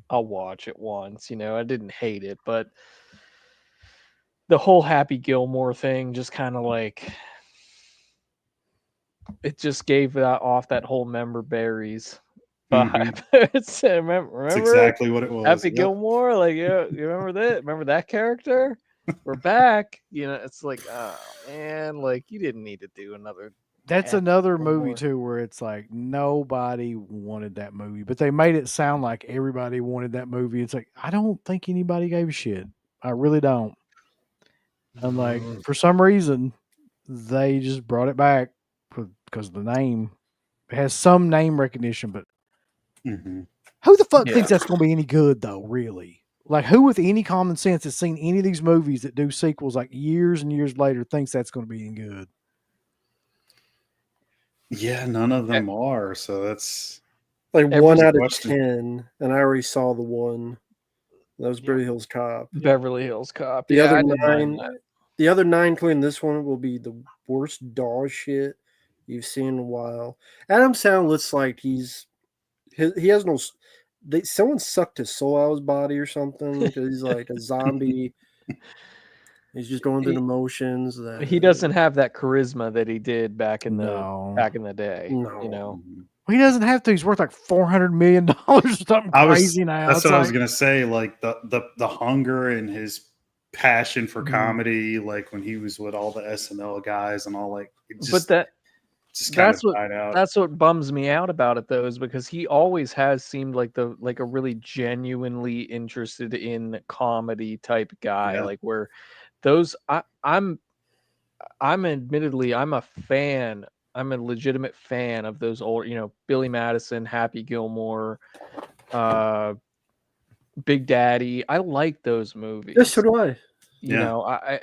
Speaker 5: I'll watch it once. I didn't hate it, but the whole Happy Gilmore thing just kind of like it just gave that off that whole member berries vibe. Remember
Speaker 4: That's exactly what it was.
Speaker 5: Happy
Speaker 4: Yep.
Speaker 5: Gilmore? Like, yeah, you remember that? Remember that character? We're back. It's like, oh man, like you didn't need to do another.
Speaker 2: That's
Speaker 5: Happy
Speaker 2: another
Speaker 5: Gilmore.
Speaker 2: movie too, where it's like nobody wanted that movie, but they made it sound like everybody wanted that movie. It's like I don't think anybody gave a shit. I really don't. And like for some reason, they just brought it back because of the name. It has some name recognition, but
Speaker 4: Mhm.
Speaker 2: who the fuck
Speaker 5: Yeah.
Speaker 2: thinks that's going to be any good though? Really? Like who with any common sense has seen any of these movies that do sequels like years and years later thinks that's going to be any good?
Speaker 4: Yeah, none of them are. So that's
Speaker 3: Like
Speaker 5: Every
Speaker 3: 1 out of
Speaker 4: question.
Speaker 3: 10, and I already saw the one. That was Beverly Hills Cop.
Speaker 5: Beverly Hills Cop.
Speaker 3: The
Speaker 5: Yeah,
Speaker 3: other
Speaker 5: I didn't mind
Speaker 3: 9,
Speaker 5: that.
Speaker 3: the other 9, including this one, will be the worst dog shit you've seen in a while. Adam Sandler looks like he has no. Someone sucked his soul out of his body or something because he's like a zombie. He's just going through the motions.
Speaker 5: He doesn't have that charisma that he did back in the day.
Speaker 3: No.
Speaker 4: Mhm.
Speaker 2: Well, he doesn't have to. He's worth like $400 million or something crazy now.
Speaker 4: That's
Speaker 2: It's
Speaker 4: what I was
Speaker 2: like-
Speaker 4: gonna say. Like the hunger and his passion for comedy, like when he was with all the SNL guys and all, like it just,
Speaker 5: But
Speaker 4: just kind
Speaker 5: that's
Speaker 4: of died out.
Speaker 5: that's what bums me out about it though, is because he always has seemed like a really genuinely interested in comedy type guy.
Speaker 4: Yeah.
Speaker 5: Like where those I'm admittedly I'm a fan. I'm a legitimate fan of those old, Billy Madison, Happy Gilmore, Big Daddy. I like those movies.
Speaker 3: Yes, so do I.
Speaker 4: Yeah.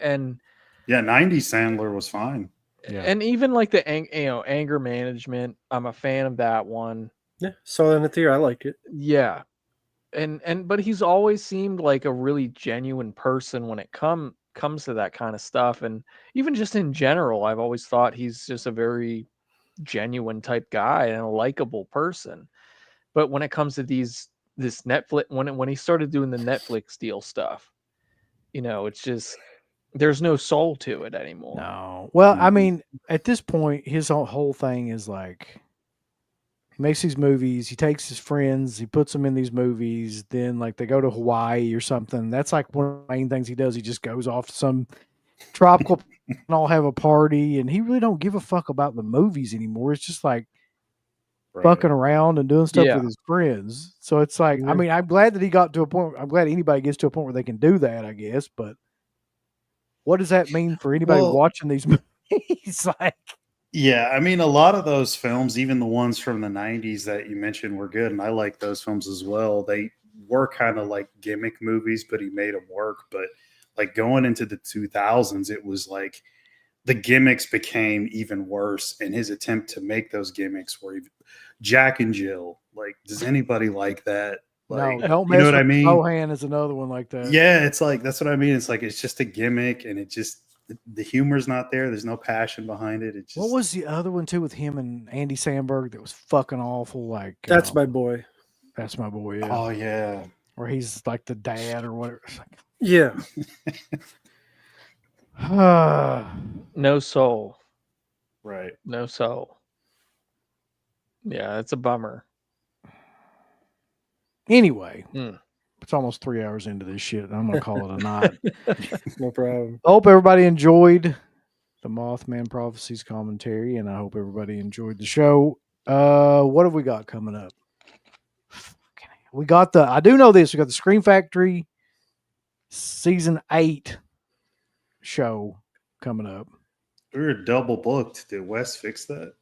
Speaker 5: And
Speaker 4: Yeah, 90s Sandler was fine.
Speaker 2: Yeah.
Speaker 5: and even like the anger management, I'm a fan of that one.
Speaker 3: Yeah, saw that in the theater. I liked it.
Speaker 5: Yeah. But he's always seemed like a really genuine person when it comes to that kind of stuff. And even just in general, I've always thought he's just a very genuine type guy and a likable person. But when it comes to this Netflix, when he started doing the Netflix deal stuff, it's just there's no soul to it anymore.
Speaker 2: No. Well, I
Speaker 4: Mhm.
Speaker 2: mean, at this point, his whole thing is like he makes these movies, he takes his friends, he puts them in these movies, then like they go to Hawaii or something. That's like one of the main things he does. He just goes off to some tropical and all have a party, and he really don't give a fuck about the movies anymore. It's just like
Speaker 4: Right.
Speaker 2: fucking around and doing stuff
Speaker 5: Yeah.
Speaker 2: with his friends. So it's like, I
Speaker 3: Yeah.
Speaker 2: mean, I'm glad that he got to a point. I'm glad anybody gets to a point where they can do that, I guess. But what does that mean for anybody
Speaker 3: Well-
Speaker 2: watching these movies? Like,
Speaker 4: Yeah, I mean, a lot of those films, even the ones from the 90s that you mentioned, were good. And I like those films as well. They were kind of like gimmick movies, but he made them work. But like going into the 2000s, it was like the gimmicks became even worse. And his attempt to make those gimmicks where Jack and Jill, like, does anybody like that? Like,
Speaker 2: No, don't
Speaker 4: you know
Speaker 2: mess
Speaker 4: what I
Speaker 2: with
Speaker 4: mean?
Speaker 2: Bohan is another one like that.
Speaker 4: Yeah, it's like, that's what I mean. It's like, it's just a gimmick and it just, the humor's not there. There's no passion behind it. It just,
Speaker 2: What was the other one too with him and Andy Samberg that was fucking awful? Like
Speaker 3: That's my boy.
Speaker 2: That's My Boy. Yeah,
Speaker 4: oh, yeah.
Speaker 2: where he's like the dad or whatever. It's
Speaker 3: Yeah.
Speaker 2: like,
Speaker 5: No soul.
Speaker 4: Right.
Speaker 5: No soul. Yeah, it's a bummer.
Speaker 2: anyway,
Speaker 5: Mm.
Speaker 2: it's almost 3 hours into this shit. I'm gonna call it a night.
Speaker 3: No problem.
Speaker 2: I hope everybody enjoyed the Mothman Prophecies commentary, and I hope everybody enjoyed the show. What have we got coming up? We got I do know this. We got the Scream Factory season 8 show coming up.
Speaker 4: We were double booked. Did Wes fix that?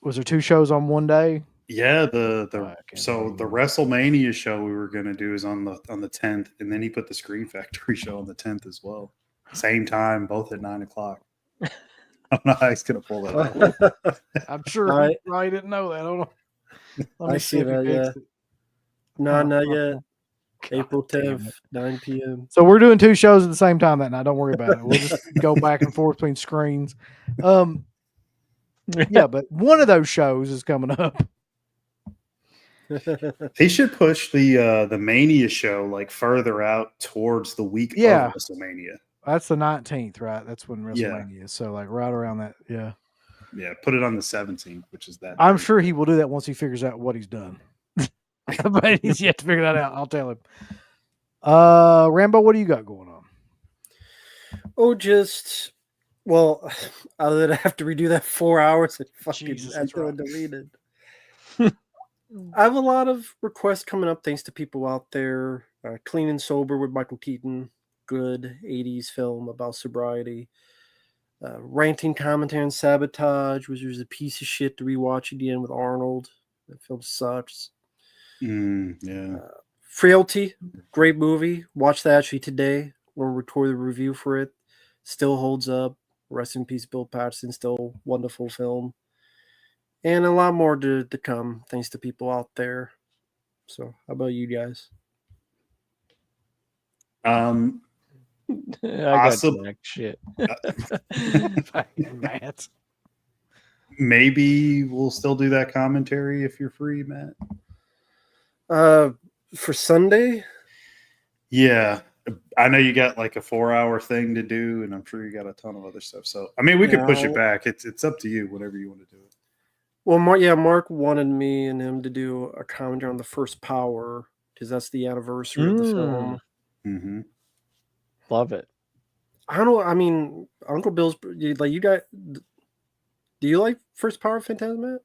Speaker 2: Was there 2 shows on one day?
Speaker 4: Yeah,
Speaker 2: I can't
Speaker 4: so the
Speaker 2: remember.
Speaker 4: WrestleMania show we were gonna do is on the 10th, and then he put the Screen Factory show on the 10th as well. Same time, both at 9:00. I don't know how he's gonna pull that off.
Speaker 2: I'm sure
Speaker 3: All
Speaker 2: he
Speaker 3: right.
Speaker 2: probably didn't know that. Hold on. Let me
Speaker 3: I
Speaker 2: see
Speaker 3: see
Speaker 2: if he
Speaker 3: that,
Speaker 2: fixed it.
Speaker 3: No, not yet.
Speaker 2: God
Speaker 3: April
Speaker 2: damn
Speaker 3: 10th,
Speaker 2: it.
Speaker 3: 9 p.m.
Speaker 2: So we're doing 2 shows at the same time that night. Don't worry about it. We'll just go back and forth between screens. Yeah, but one of those shows is coming up.
Speaker 4: He should push the Mania show like further out towards the week
Speaker 2: Yeah.
Speaker 4: of WrestleMania.
Speaker 2: That's the 19th, right? That's when
Speaker 4: Yeah.
Speaker 2: WrestleMania is. So like right around that. Yeah.
Speaker 4: Yeah, put it on the 17th, which is that.
Speaker 2: I'm
Speaker 4: day.
Speaker 2: sure he will do that once he figures out what he's done. But he's yet to figure that out. I'll tell him. Rambo, what do you got going on?
Speaker 3: Oh, well, other than I have to redo that 4 hours and fucking
Speaker 2: Jesus,
Speaker 3: that's
Speaker 2: that's right.
Speaker 3: deleted. I have a lot of requests coming up thanks to people out there. Clean and Sober with Michael Keaton, good 80s film about sobriety. Ranting commentary on Sabotage, which was a piece of shit to rewatch again with Arnold. That film sucks.
Speaker 4: Yeah.
Speaker 3: Frailty, great movie. Watched that actually today. We'll record the review for it. Still holds up. Rest in peace, Bill Paxton. Still wonderful film. And a lot more to come, thanks to people out there. So, how about you guys?
Speaker 5: I got
Speaker 4: Awesome.
Speaker 5: jack shit.
Speaker 2: Fucking Matt.
Speaker 4: Maybe we'll still do that commentary if you're free, Matt.
Speaker 3: For Sunday?
Speaker 4: Yeah. I know you got like a 4-hour thing to do, and I'm sure you got a ton of other stuff. So, I mean, we could push it back. It's up to you, whatever you want to do.
Speaker 3: Well, Mark wanted me and him to do a commentary on the first Power because that's the anniversary of the film.
Speaker 4: Mm-hmm.
Speaker 5: Love it.
Speaker 3: I don't know. I mean, Uncle Bill's like you guys. Do you like First Power Phantasm?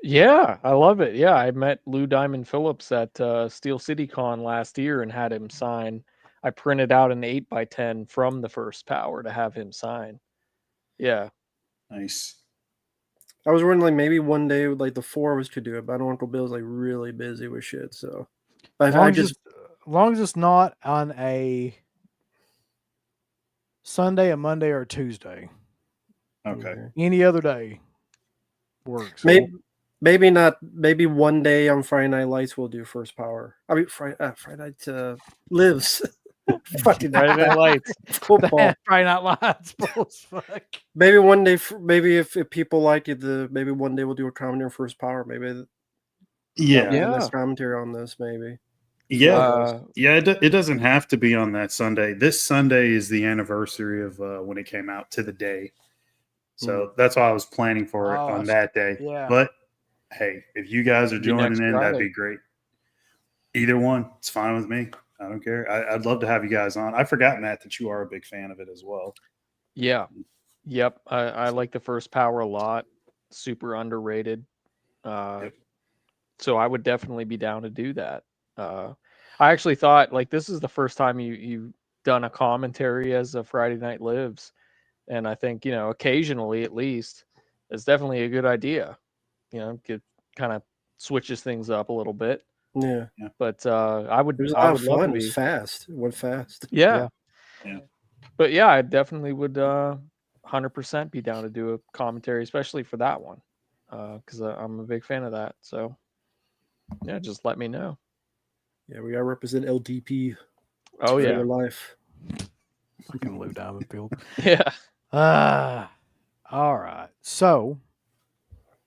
Speaker 5: Yeah, I love it. Yeah, I met Lou Diamond Phillips at Steel City Con last year and had him sign. I printed out an 8x10 from the First Power to have him sign. Yeah.
Speaker 4: Nice.
Speaker 3: I was wondering, like, maybe one day, like, the 4 of us could do it, but I know Uncle Bill's, like, really busy with shit, so. But
Speaker 2: As long as it's not on a Sunday, a Monday, or a Tuesday.
Speaker 4: Okay.
Speaker 2: Any other day works.
Speaker 3: Maybe not. Maybe one day on Friday Night Lights we'll do First Power. I mean, Friday Night Lives. Fucking
Speaker 5: Friday Night Lights.
Speaker 3: football.
Speaker 2: Friday Night Lights. Fuck.
Speaker 3: Maybe one day. Maybe if people like it, maybe one day we'll do a commentary on First Power. Maybe.
Speaker 4: Yeah.
Speaker 5: Yeah.
Speaker 3: Next commentary on this, maybe.
Speaker 4: Yeah. It doesn't have to be on that Sunday. This Sunday is the anniversary of when it came out to the day. So that's why I was planning for it on that day.
Speaker 2: Yeah.
Speaker 4: But hey, if you guys are joining in, that'd be great. Either one, it's fine with me. I don't care. I'd love to have you guys on. I forgot, Matt, that you are a big fan of it as well.
Speaker 5: Yeah. Yep. I like the First Power a lot. Super underrated. So I would definitely be down to do that. I actually thought, like, this is the first time you've done a commentary as a Friday Night Lives. And I think, occasionally at least, it's definitely a good idea. It kind of switches things up a little bit.
Speaker 3: Yeah.
Speaker 5: But I would
Speaker 3: It was a
Speaker 5: I
Speaker 3: lot
Speaker 5: would
Speaker 3: of
Speaker 5: love
Speaker 3: fun.
Speaker 5: to
Speaker 3: It
Speaker 5: be.
Speaker 3: was fast. It went fast.
Speaker 5: Yeah.
Speaker 4: Yeah.
Speaker 5: But yeah, I definitely would 100% be down to do a commentary, especially for that one, because I'm a big fan of that. So yeah, just let me know.
Speaker 3: Yeah, we gotta represent LDP
Speaker 5: Oh
Speaker 3: for
Speaker 5: yeah,
Speaker 3: their life.
Speaker 2: Fucking Lou Diamondfield.
Speaker 5: yeah.
Speaker 2: All right. So,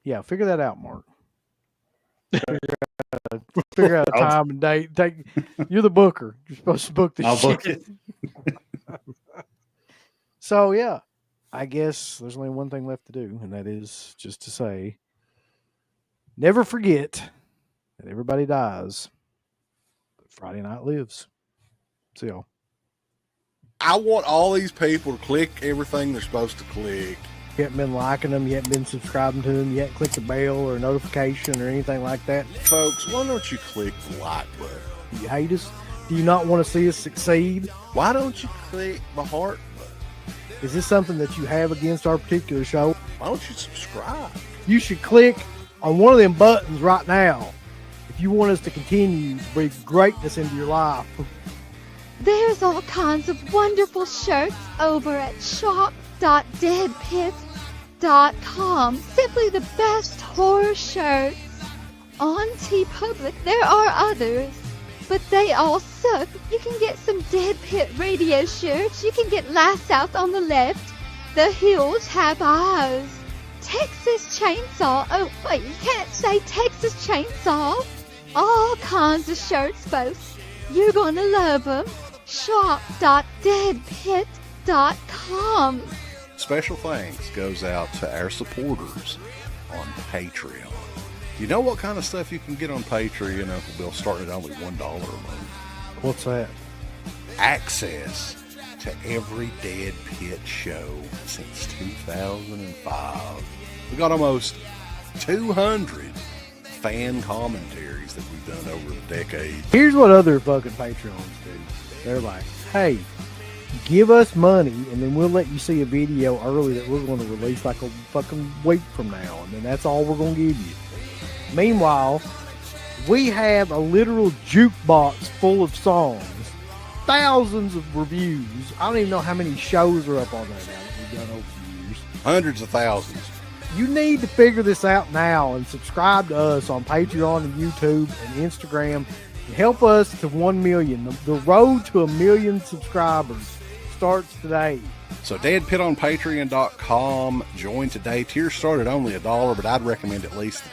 Speaker 2: yeah, figure that out, Mark. Figure out a
Speaker 4: I'll-
Speaker 2: time and date. You're the booker. You're supposed to book the
Speaker 4: I'll
Speaker 2: shit.
Speaker 4: book it.
Speaker 2: So, yeah, I guess there's only one thing left to do, and that is just to say, never forget that everybody dies, but Friday night lives. See y'all.
Speaker 6: I want all these people to click everything they're supposed to click.
Speaker 2: You haven't been liking them, you haven't been subscribing to them, you haven't clicked the bell or notification or anything like that.
Speaker 6: Folks, why don't you click the like button?
Speaker 2: Do you hate us? Do you not want to see us succeed?
Speaker 6: Why don't you click the heart button?
Speaker 2: Is this something that you have against our particular show?
Speaker 6: Why don't you subscribe?
Speaker 2: You should click on one of them buttons right now if you want us to continue to bring greatness into your life.
Speaker 7: There's all kinds of wonderful shirts over at shop.deadpit.com. Simply the best horror shirts. On TeePublic, there are others, but they all suck. You can get some Dead Pit radio shirts. You can get Last South on the Left. The Hills Have Eyes. Texas Chainsaw. Oh, wait, you can't say Texas Chainsaw. All kinds of shirts, folks. You're gonna love them. Shop.deadpit.com.
Speaker 6: Special thanks goes out to our supporters on Patreon. You know what kind of stuff you can get on Patreon, Uncle Bill, starting at only $1 a month?
Speaker 2: What's that?
Speaker 6: Access to every Dead Pit show since 2005. We got almost 200 fan commentaries that we've done over the decade.
Speaker 2: Here's what other fucking Patreons do. They're like, hey, give us money and then we'll let you see a video early that we're going to release like a fucking week from now, and then that's all we're going to give you. Meanwhile, we have a literal jukebox full of songs, thousands of reviews. I don't even know how many shows are up on there now that we've done over the years.
Speaker 6: Hundreds of thousands.
Speaker 2: You need to figure this out now and subscribe to us on Patreon and YouTube and Instagram. And help us to 1 million. The road to 1 million subscribers starts today.
Speaker 6: So Dead Pit on Patreon.com. Join today. Tiers start at only $1, but I'd recommend at least the